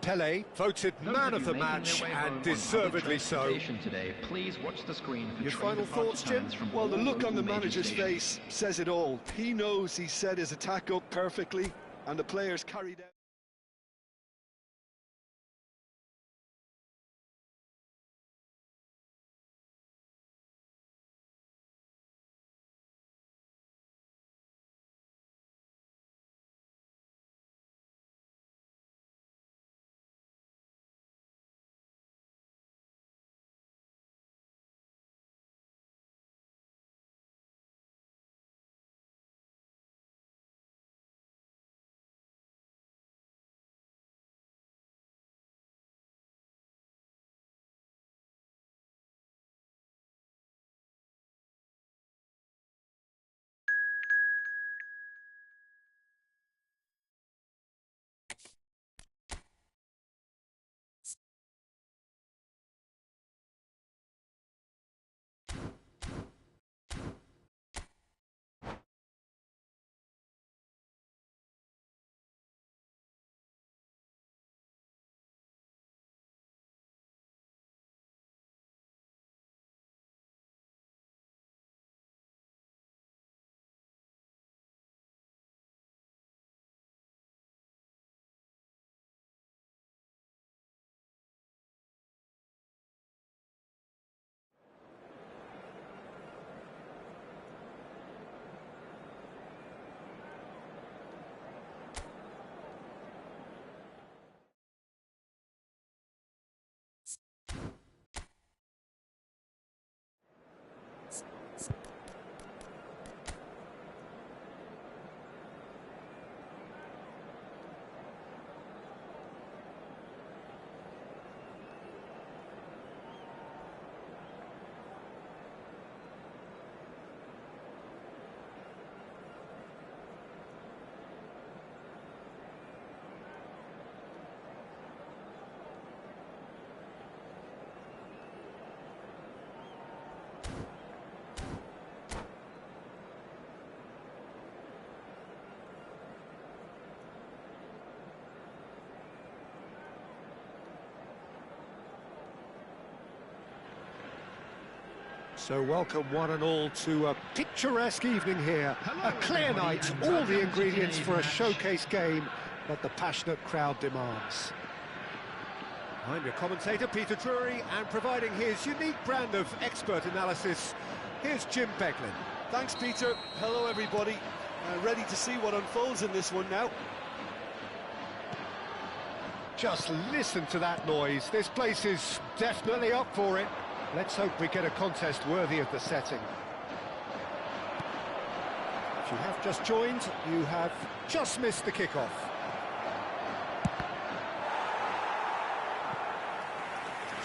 Tele, voted man of the match, and deservedly so. Today, please watch the screen for Your final thoughts, Jim? Well, the look on the manager's face says it all. He knows he set his attack up perfectly, and the players carried out. So welcome one and all to a picturesque evening here. A clear night, all the ingredients for a showcase game that the passionate crowd demands. I'm your commentator, Peter Drury, and providing his unique brand of expert analysis, here's Jim Beglin. Thanks, Peter. Hello, everybody. Ready to see what unfolds in this one now. Just listen to that noise. This place is definitely up for it. Let's hope we get a contest worthy of the setting. If you have just joined, you have just missed the kickoff.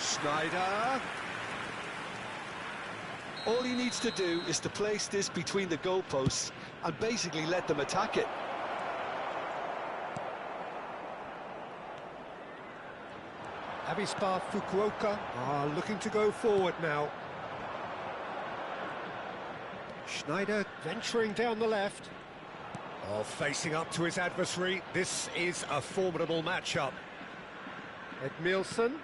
Schneider. All he needs to do is to place this between the goalposts and basically let them attack it. Avispa Fukuoka are looking to go forward now. Schneider venturing down the left. Oh, facing up to his adversary. This is a formidable matchup. Edmilson.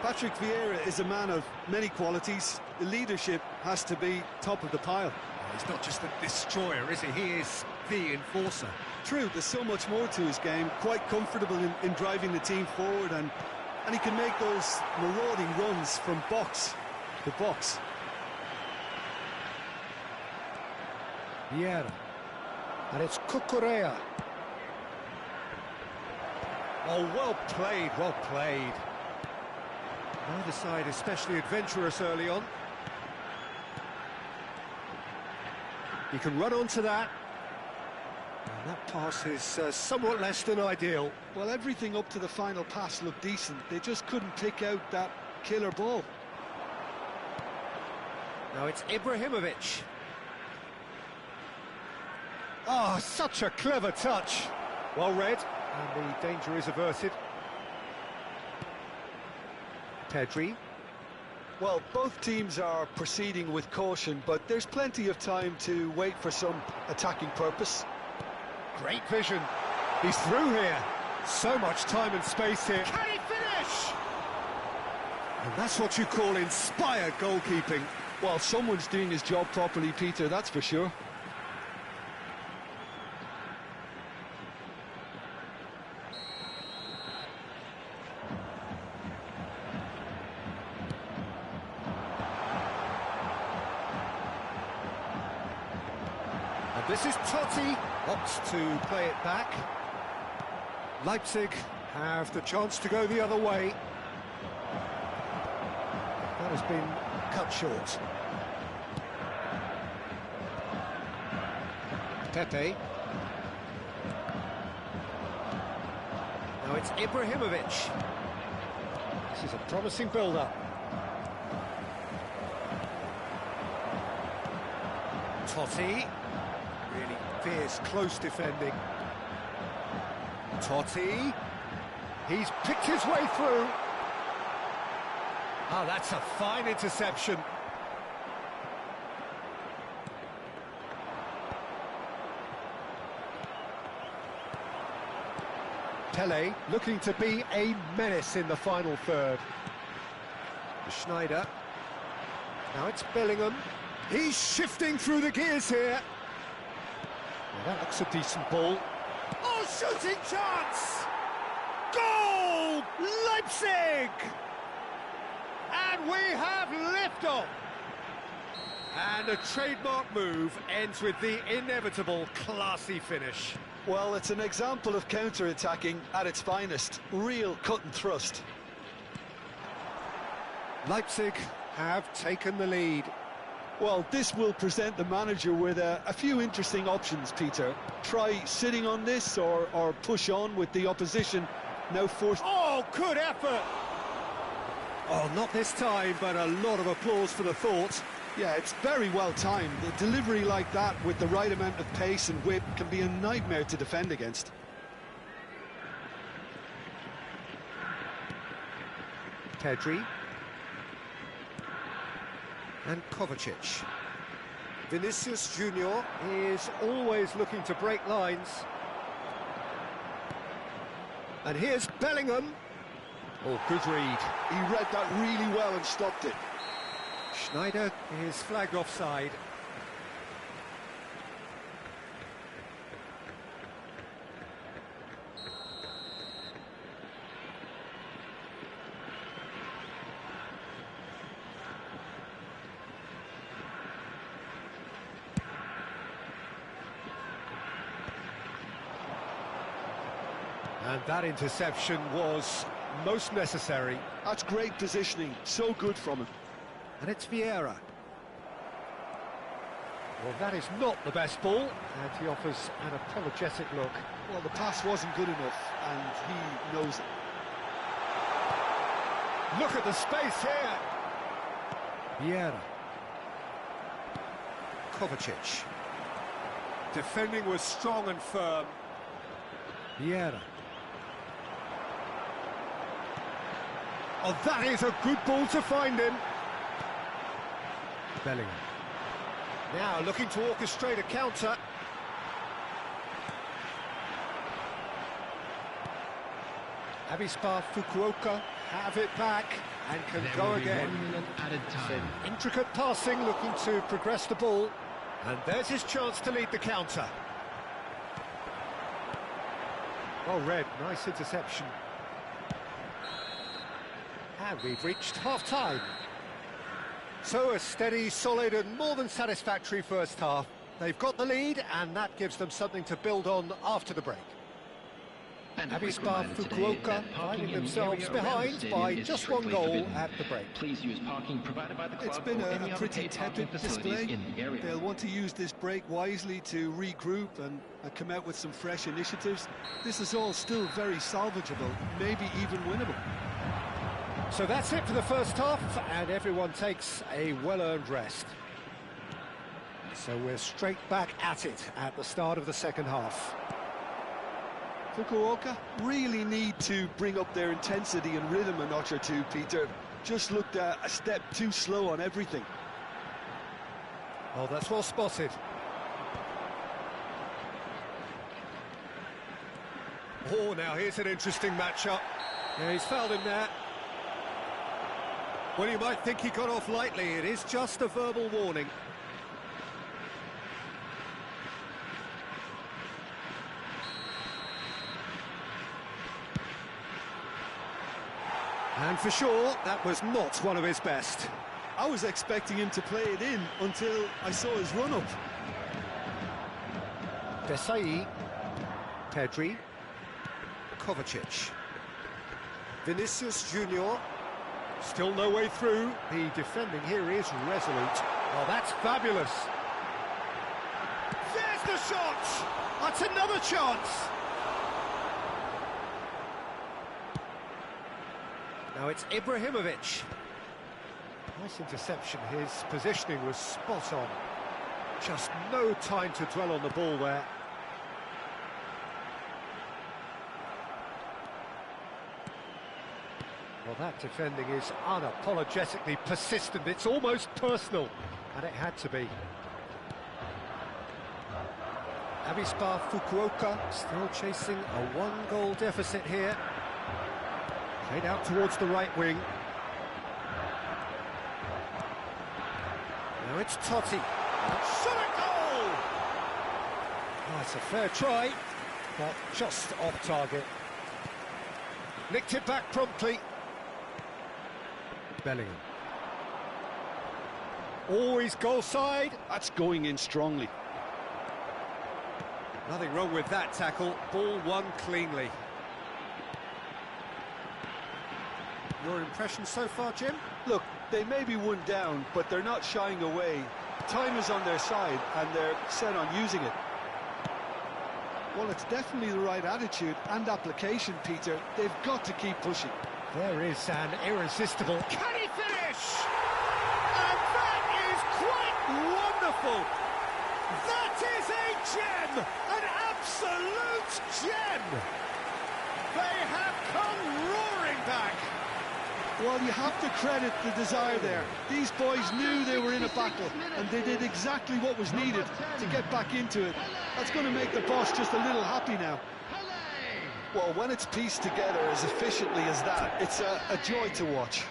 Patrick Vieira is a man of many qualities. The leadership has to be top of the pile. He's not just a destroyer, is he? He is the enforcer. True, there's so much more to his game. Quite comfortable in driving the team forward, and he can make those marauding runs from box to box. Vieira. And it's Cucurella. Oh, well played, well played. Neither side especially adventurous early on. He can run onto that. And that pass is somewhat less than ideal. Well, everything up to the final pass looked decent. They just couldn't pick out that killer ball. Now it's Ibrahimovic. Oh, such a clever touch. Well read, and the danger is averted. Pedri. Well, both teams are proceeding with caution, but there's plenty of time to wait for some attacking purpose. Great vision. He's through here. So much time and space here. Can he finish? And that's what you call inspired goalkeeping. Well, someone's doing his job properly, Peter, that's for sure. And this is Totti, opts to play it back. Leipzig have the chance to go the other way. That has been cut short. Pepe. Now it's Ibrahimovic. This is a promising build-up. Totti. Really fierce, close defending. Totti. He's picked his way through. Oh, that's a fine interception. Pele looking to be a menace in the final third. Schneider. Now it's Bellingham. He's shifting through the gears here. Well, that looks a decent ball. Oh, shooting chance! Goal! Leipzig! And we have liftoff! And a trademark move ends with the inevitable classy finish. Well, it's an example of counter-attacking at its finest. Real cut and thrust. Leipzig have taken the lead. Well, this will present the manager with a few interesting options, Peter. Try sitting on this or push on with the opposition now forced... Oh, good effort! Oh, not this time, but a lot of applause for the thought. Yeah, it's very well timed. The delivery like that with the right amount of pace and whip can be a nightmare to defend against. Pedri. And Kovacic. Vinicius Junior is always looking to break lines. And here's Bellingham. Oh, good read. He read that really well and stopped it. Schneider is flagged offside. And that interception was most necessary. That's great positioning, so good from him. And it's Vieira. Well, that is not the best ball, and he offers an apologetic look. Well, the pass wasn't good enough, and he knows it. Look at the space here. Vieira. Kovacic. Defending was strong and firm. Vieira. Oh, that is a good ball to find him. Bellingham. Now looking to orchestrate a counter. Avispa Fukuoka have it back and can go again. 1 minute added time. Intricate passing, looking to progress the ball. And there's his chance to lead the counter. Well read, nice interception. And we've reached half-time. So a steady, solid and more than satisfactory first half. They've got the lead and that gives them something to build on after the break. And a quick Avispa reminder today Fukuoka that parking finding in the themselves area around the behind stadium by is just one strictly goal forbidden. at the break. Please use parking provided by the club It's been or any a other pretty paid parking tepid facilities display. in the area. They'll want to use this break wisely to regroup and come out with some fresh initiatives. This is all still very salvageable, maybe even winnable. So that's it for the first half, and everyone takes a well-earned rest. So we're straight back at it at the start of the second half. Fukuoka really need to bring up their intensity and rhythm a notch or two, Peter. Just looked a step too slow on everything. Oh, that's well spotted. Oh, now here's an interesting matchup. Yeah, he's fouled him there. Well, you might think he got off lightly. It is just a verbal warning. And for sure, that was not one of his best. I was expecting him to play it in until I saw his run-up. Desai, Pedri, Kovacic, Vinicius Junior, still no way through. The defending here is resolute. Oh, that's fabulous. There's the shot! That's another chance! Now it's Ibrahimovic. Nice interception, his positioning was spot on. Just no time to dwell on the ball there. Well, that defending is unapologetically persistent. It's almost personal, and it had to be. Avispa Fukuoka still chasing a one-goal deficit here. Played out towards the right wing. Now it's Totti. Shot a goal! Oh, it's a fair try, but just off target. Nicked it back promptly. Bellingham. Always goal side. That's going in strongly. Nothing wrong with that tackle. Ball won cleanly. Your impression so far, Jim? Look, they may be one down, but they're not shying away. Time is on their side, and they're set on using it. Well, it's definitely the right attitude and application, Peter. They've got to keep pushing. There is an irresistible... Can he finish? And that is quite wonderful! That is a gem! An absolute gem! They have come roaring back! Well, you have to credit the desire there. These boys knew they were in a battle, and they did exactly what was needed to get back into it. That's going to make the boss just a little happy now. Well, when it's pieced together as efficiently as that, it's a joy to watch.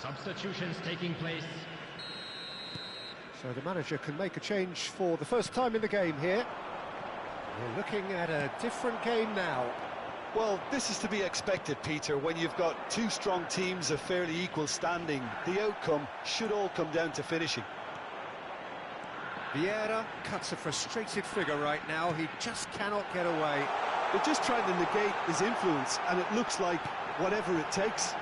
Substitutions taking place. So the manager can make a change for the first time in the game here. We're looking at a different game now. Well, this is to be expected, Peter. When you've got two strong teams of fairly equal standing, the outcome should all come down to finishing. Vieira cuts a frustrated figure right now. He just cannot get away. They're just trying to negate his influence, and it looks like whatever it takes.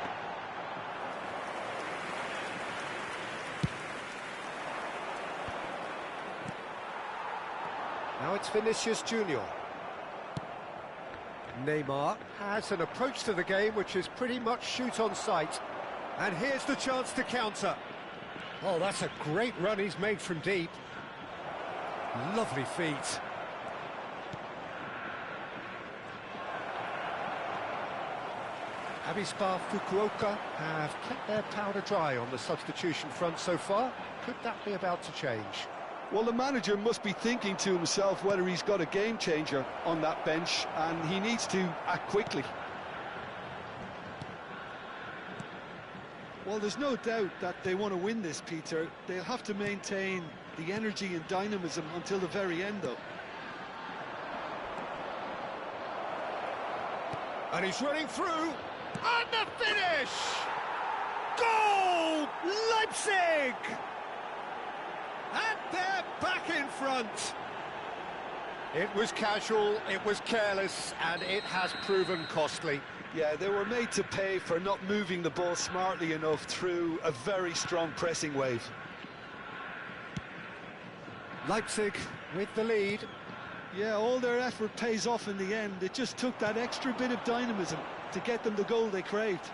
Now it's Vinicius Junior. Neymar has an approach to the game which is pretty much shoot on sight. And here's the chance to counter. Oh, that's a great run he's made from deep. Lovely feet. Avispa Fukuoka have kept their powder dry on the substitution front so far. Could that be about to change? Well, the manager must be thinking to himself whether he's got a game changer on that bench, and he needs to act quickly. Well, there's no doubt that they want to win this, Peter. They'll have to maintain the energy and dynamism until the very end, though. And he's running through, and the finish! Goal! Leipzig! And they're back in front. It was casual, it was careless, and it has proven costly. Yeah, they were made to pay for not moving the ball smartly enough through a very strong pressing wave. Leipzig with the lead. Yeah, all their effort pays off in the end. It just took that extra bit of dynamism to get them the goal they craved.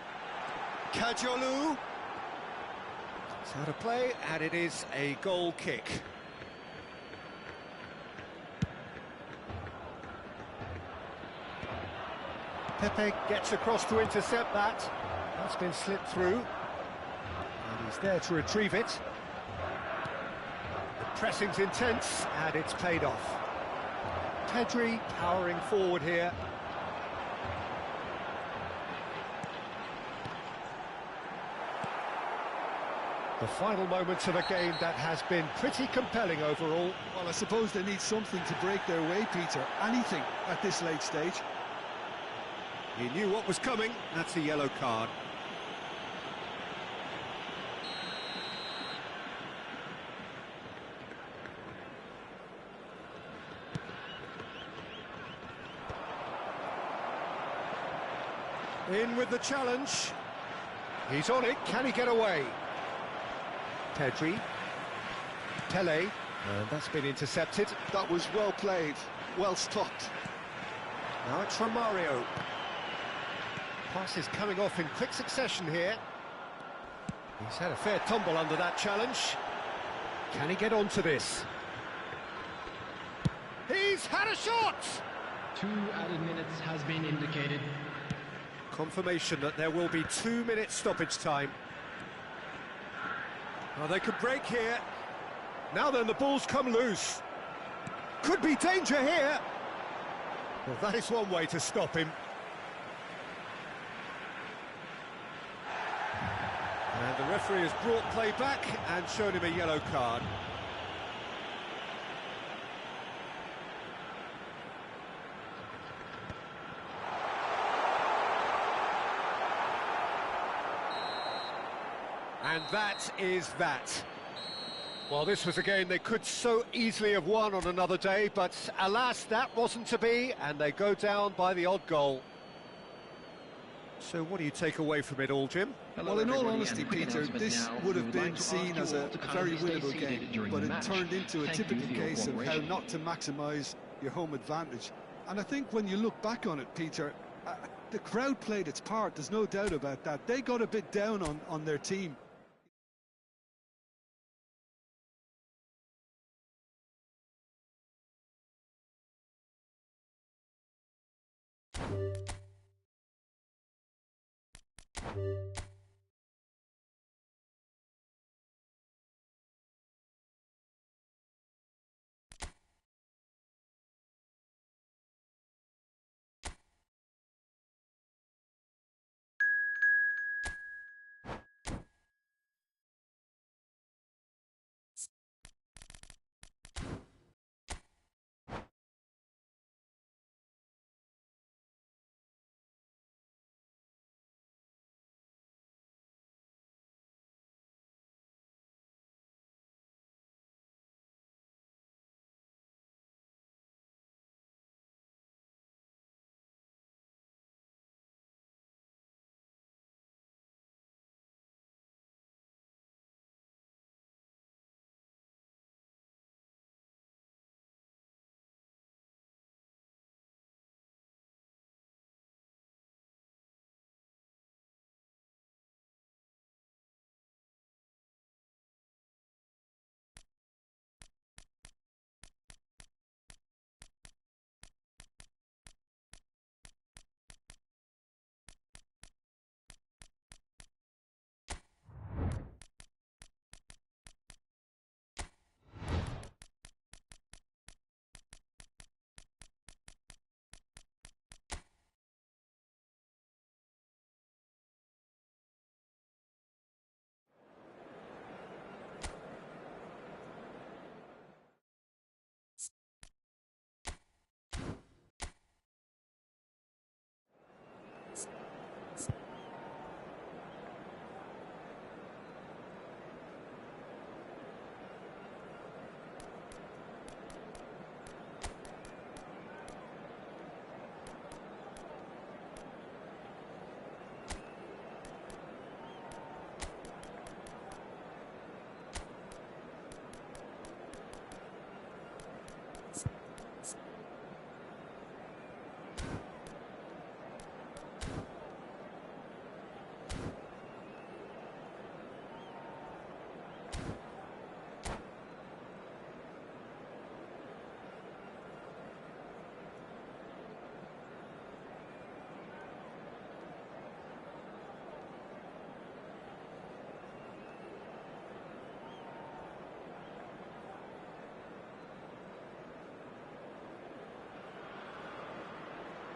Kajolu. It's out of play, and it is a goal kick. Pepe gets across to intercept that. That's been slipped through. And he's there to retrieve it. The pressing's intense, and it's paid off. Pedri powering forward here. The final moments of a game that has been pretty compelling overall. Well, I suppose they need something to break their way, Peter. Anything at this late stage. He knew what was coming. That's a yellow card. In with the challenge. He's on it. Can he get away? Pedri. Pele. And that's been intercepted. That was well played, well stopped. Now it's Romario. Passes coming off in quick succession here. He's had a fair tumble under that challenge. Can he get onto this? He's had a shot! 2 added minutes has been indicated. Confirmation that there will be 2 minutes stoppage time. Oh, they could break here. Now then, the ball's come loose. Could be danger here. Well, that is one way to stop him. And the referee has brought play back and shown him a yellow card. And that is that. Well, this was a game they could so easily have won on another day, but alas, that wasn't to be, and they go down by the odd goal. So what do you take away from it all, Jim? Well, in all honesty, Peter, this would have been seen as a very winnable game, but it turned into a typical case of how not to maximise your home advantage. And I think when you look back on it, Peter, the crowd played its part, there's no doubt about that. They got a bit down on their team.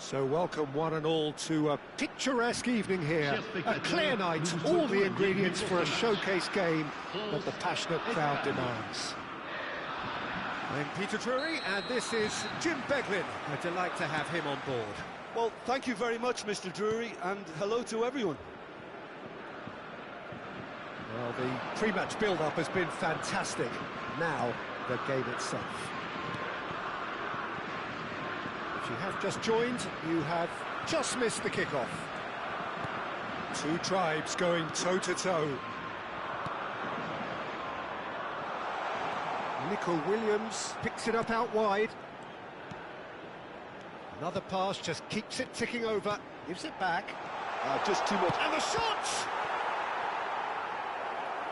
So welcome one and all to a picturesque evening here. A clear night, all the ingredients for a showcase game that the passionate crowd demands. I'm Peter Drury, and this is Jim Beglin. A delight to have him on board. Well, thank you very much, Mr. Drury, and hello to everyone. Well, the pre-match build-up has been fantastic. Now, the game itself. If you have just joined, you have just missed the kickoff. Two tribes going toe-to-toe. Nico Williams picks it up out wide. Another pass just keeps it ticking over. Gives it back. Just too much. And the shot!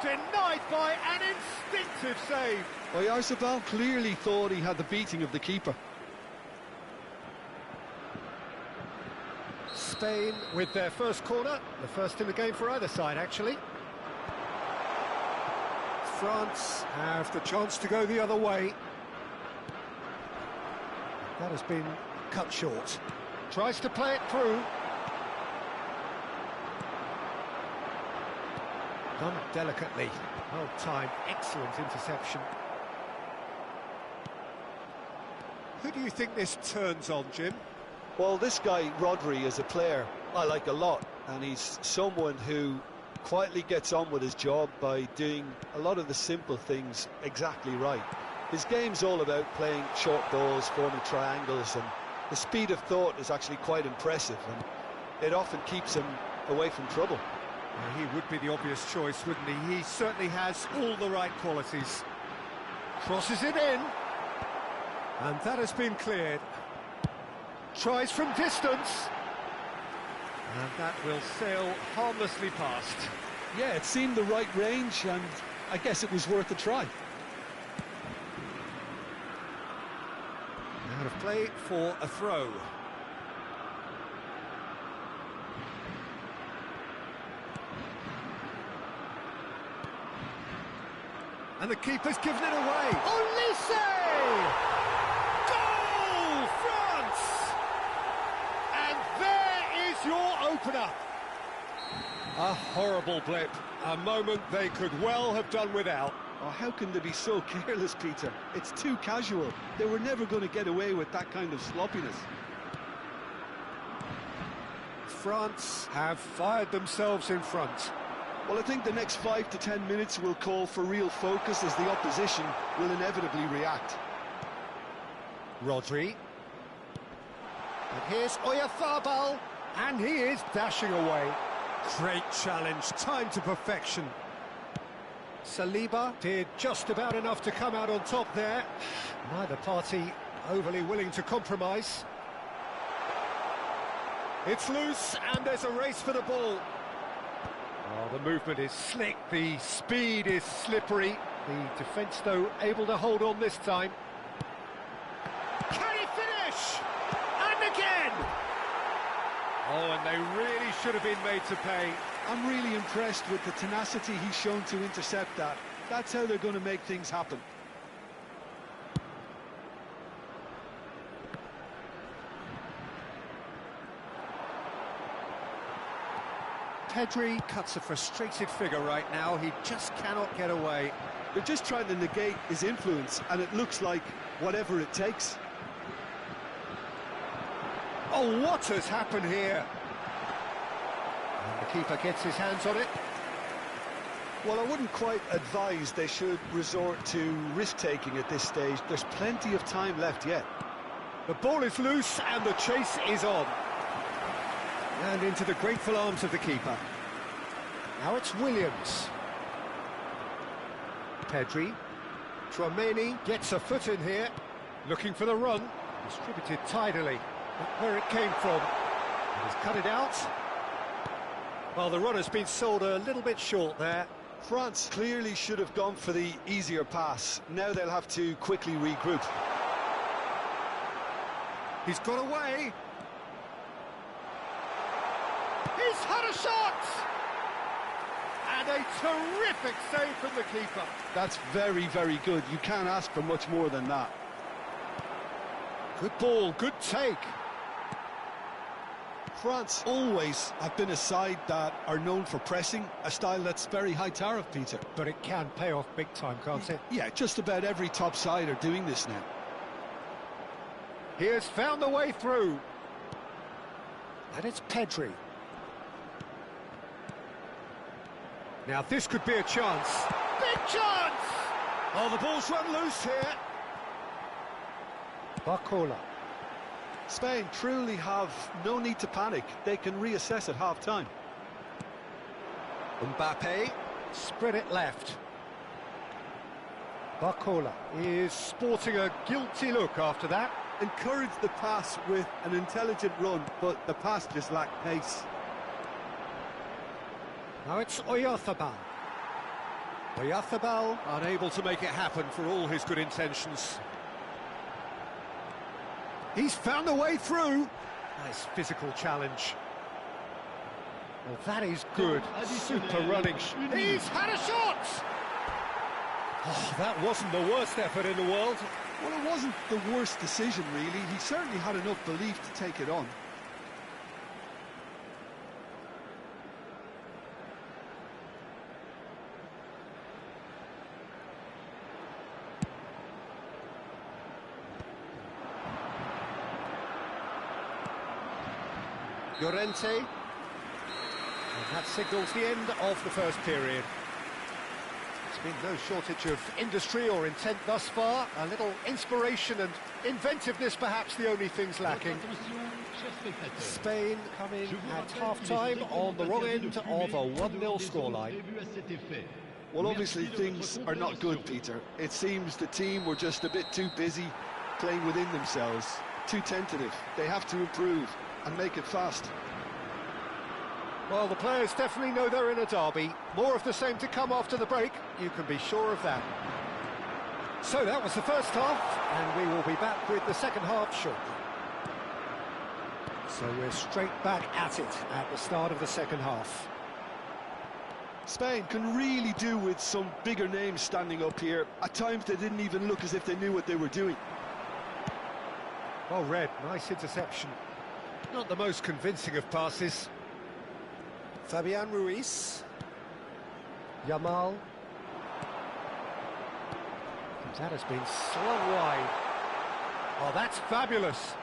Denied by an instinctive save. Oyarzabal clearly thought he had the beating of the keeper. Spain with their first corner, the first in the game for either side, actually. France have the chance to go the other way. That has been cut short. Tries to play it through. Done delicately. Well timed, excellent interception. Who do you think this turns on, Jim? Well, this guy, Rodri, is a player I like a lot, and he's someone who quietly gets on with his job by doing a lot of the simple things exactly right. His game's all about playing short balls, forming triangles, and the speed of thought is actually quite impressive, and it often keeps him away from trouble. Well, he would be the obvious choice, wouldn't he? He certainly has all the right qualities. Crosses it in. And that has been cleared. Tries from distance. And that will sail harmlessly past. Yeah, it seemed the right range, and I guess it was worth a try. Out of play for a throw. And the keeper's given it away. Olise! Goal, France! And there is your opener. A horrible blip. A moment they could well have done without. Oh, how can they be so careless, Peter? It's too casual. They were never going to get away with that kind of sloppiness. France have fired themselves in front. Well, I think the next 5 to 10 minutes will call for real focus as the opposition will inevitably react. Rodri. And here's Oyarzabal, and he is dashing away. Great challenge, time to perfection. Saliba did just about enough to come out on top there. Neither party overly willing to compromise. It's loose, and there's a race for the ball. Oh, the movement is slick, the speed is slippery. The defence, though, able to hold on this time. Can he finish? And again! Oh, and they really should have been made to pay. I'm really impressed with the tenacity he's shown to intercept that. That's how they're going to make things happen. Pedri cuts a frustrated figure right now. He just cannot get away. They're just trying to negate his influence, and it looks like whatever it takes. Oh, what has happened here? And the keeper gets his hands on it. Well, I wouldn't quite advise they should resort to risk-taking at this stage. There's plenty of time left yet. The ball is loose and the chase is on. And into the grateful arms of the keeper. Now it's Williams. Pedri. Tchouaméni gets a foot in here. Looking for the run. Distributed tidily. But where it came from. He's cut it out. Well, the run has been sold a little bit short there. France clearly should have gone for the easier pass. Now they'll have to quickly regroup. He's got away. He's had a shot! And a terrific save from the keeper. That's very, very good. You can't ask for much more than that. Good ball, good take. France always have been a side that are known for pressing, a style that's very high tariff, Peter. But it can pay off big time, can't it? Yeah, just about every top side are doing this now. He has found the way through. And it's Pedri. Now this could be a chance. Big chance! Oh, the ball's run loose here. Barcola. Spain truly have no need to panic. They can reassess at half-time. Mbappe. Spread it left. Barcola is sporting a guilty look after that. Encourage the pass with an intelligent run, but the pass just lacked pace. Now it's Oyarzabal. Oyarzabal unable to make it happen for all his good intentions. He's found a way through. Nice physical challenge. Well, that is good. Super running. He's had a shot! Oh, that wasn't the worst effort in the world. Well, it wasn't the worst decision, really. He certainly had enough belief to take it on. Llorente. And that signals the end of the first period. There's been no shortage of industry or intent thus far. A little inspiration and inventiveness, perhaps the only things lacking. Spain coming at half-time on the wrong end of a 1-0 scoreline. Well, obviously things are not good, Peter. It seems the team were just a bit too busy playing within themselves, too tentative. They have to improve and make it fast. Well, the players definitely know they're in a derby. More of the same to come after the break, you can be sure of that. So that was the first half, and we will be back with the second half shortly. So we're straight back at it at the start of the second half. Spain can really do with some bigger names standing up here. At times they didn't even look as if they knew what they were doing. Well read, nice interception. Not the most convincing of passes. Fabian Ruiz. Yamal. That has been slung wide. Oh, that's fabulous.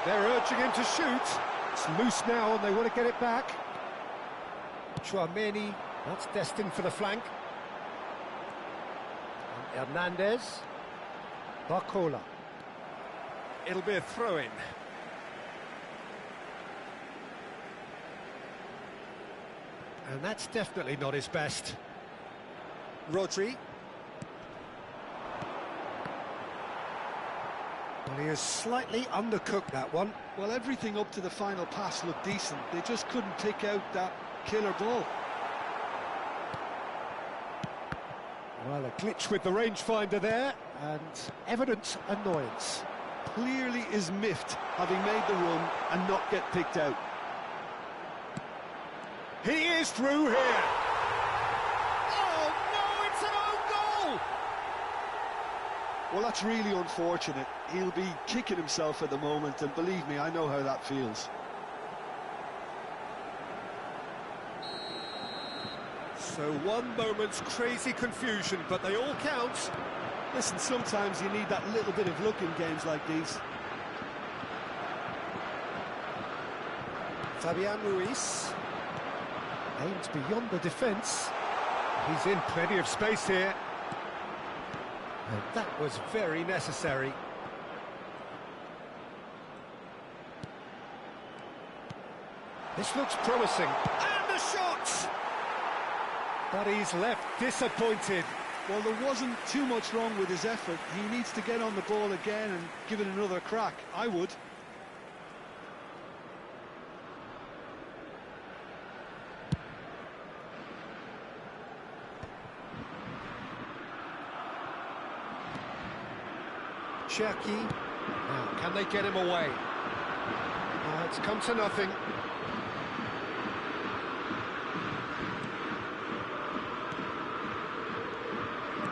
They're urging him to shoot. It's loose now and they want to get it back. Chouameni, that's destined for the flank. And Hernandez. Barcola. It'll be a throw-in. And that's definitely not his best. Rodri. Well, he has slightly undercooked that one. Well, everything up to the final pass looked decent. They just couldn't pick out that killer ball. Well, a glitch with the rangefinder there, and evident annoyance. Clearly is miffed, having made the run and not get picked out. He is through here. Oh, no, it's an own goal! Well, that's really unfortunate. He'll be kicking himself at the moment, and believe me, I know how that feels. So one moment's crazy confusion, but they all count. Listen, sometimes you need that little bit of luck in games like these. Fabian Ruiz. Aims beyond the defence. He's in plenty of space here. And that was very necessary. This looks promising. And the shot! But he's left disappointed. Well, there wasn't too much wrong with his effort. He needs to get on the ball again and give it another crack. I would. Cherki. Now, can they get him away? It's come to nothing.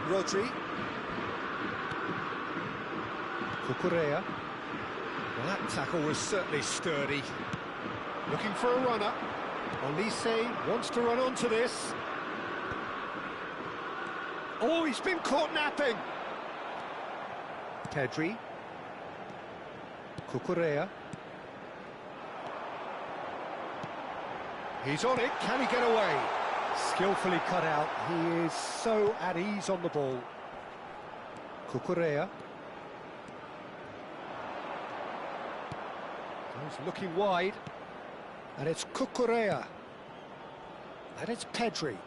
Rodri. Cucurella. Well, that tackle was certainly sturdy. Looking for a runner. Olise wants to run onto this. Oh, he's been caught napping. Pedri. Cucurella. He's on it, can he get away? Skillfully cut out, he is so at ease on the ball. Cucurella. He's looking wide. And it's Cucurella. And it's Pedri.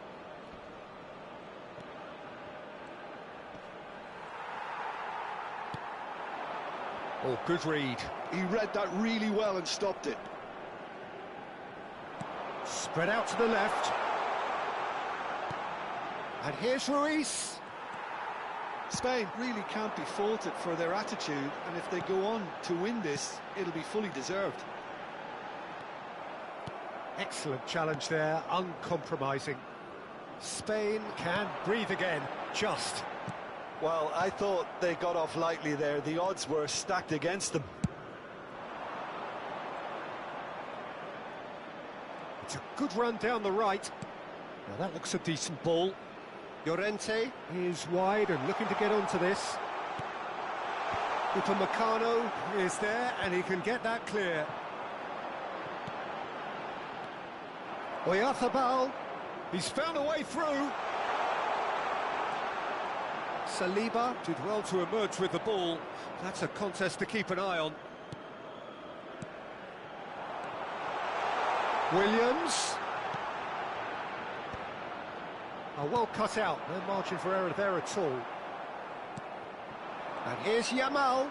Oh, good read. He read that really well and stopped it. Spread out to the left. And here's Ruiz. Spain really can't be faulted for their attitude, and if they go on to win this, it'll be fully deserved. Excellent challenge there, uncompromising. Spain can breathe again, just. Well, I thought they got off lightly there. The odds were stacked against them. It's a good run down the right. Now that looks a decent ball. Llorente is wide and looking to get onto this. Upamecano is there and he can get that clear. Oyarzabal, he's found a way through. Saliba did well to emerge with the ball. That's a contest to keep an eye on. Williams. Oh, well cut out, no margin for error there at all. And here's Yamal.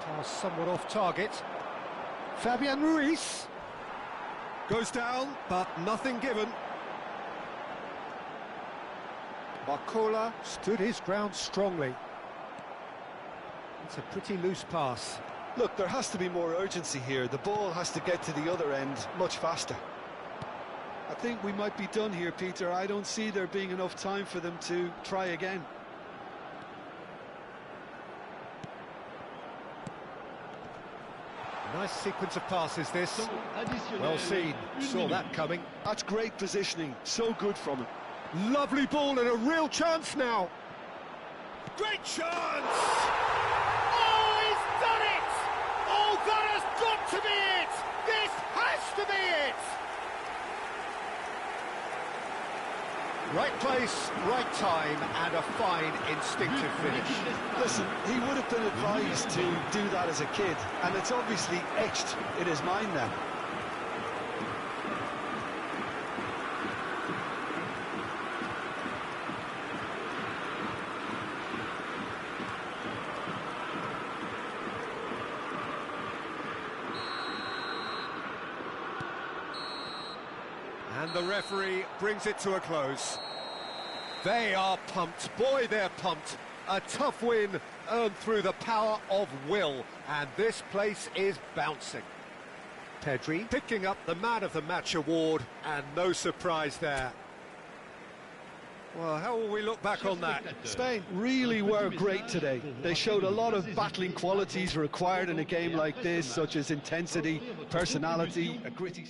Pass somewhat off target. Fabian Ruiz. Goes down, but nothing given. Barcola stood his ground strongly. It's a pretty loose pass. Look, there has to be more urgency here. The ball has to get to the other end much faster. I think we might be done here, Peter. I don't see there being enough time for them to try again. Nice sequence of passes this. Well seen, saw that coming. That's great positioning, so good from him. Lovely ball and a real chance now. Great chance! Oh, he's done it! Oh, that has got to be it! This has to be it! Right place, right time, and a fine instinctive finish. Listen, he would have been advised to do that as a kid, and it's obviously etched in his mind now. And the referee brings it to a close. They are pumped. Boy, they're pumped. A tough win earned through the power of will. And this place is bouncing. Pedri picking up the Man of the Match award. And no surprise there. Well, how will we look back on that? Spain really were great today. They showed a lot of battling qualities required in a game like this, such as intensity, personality, a gritty...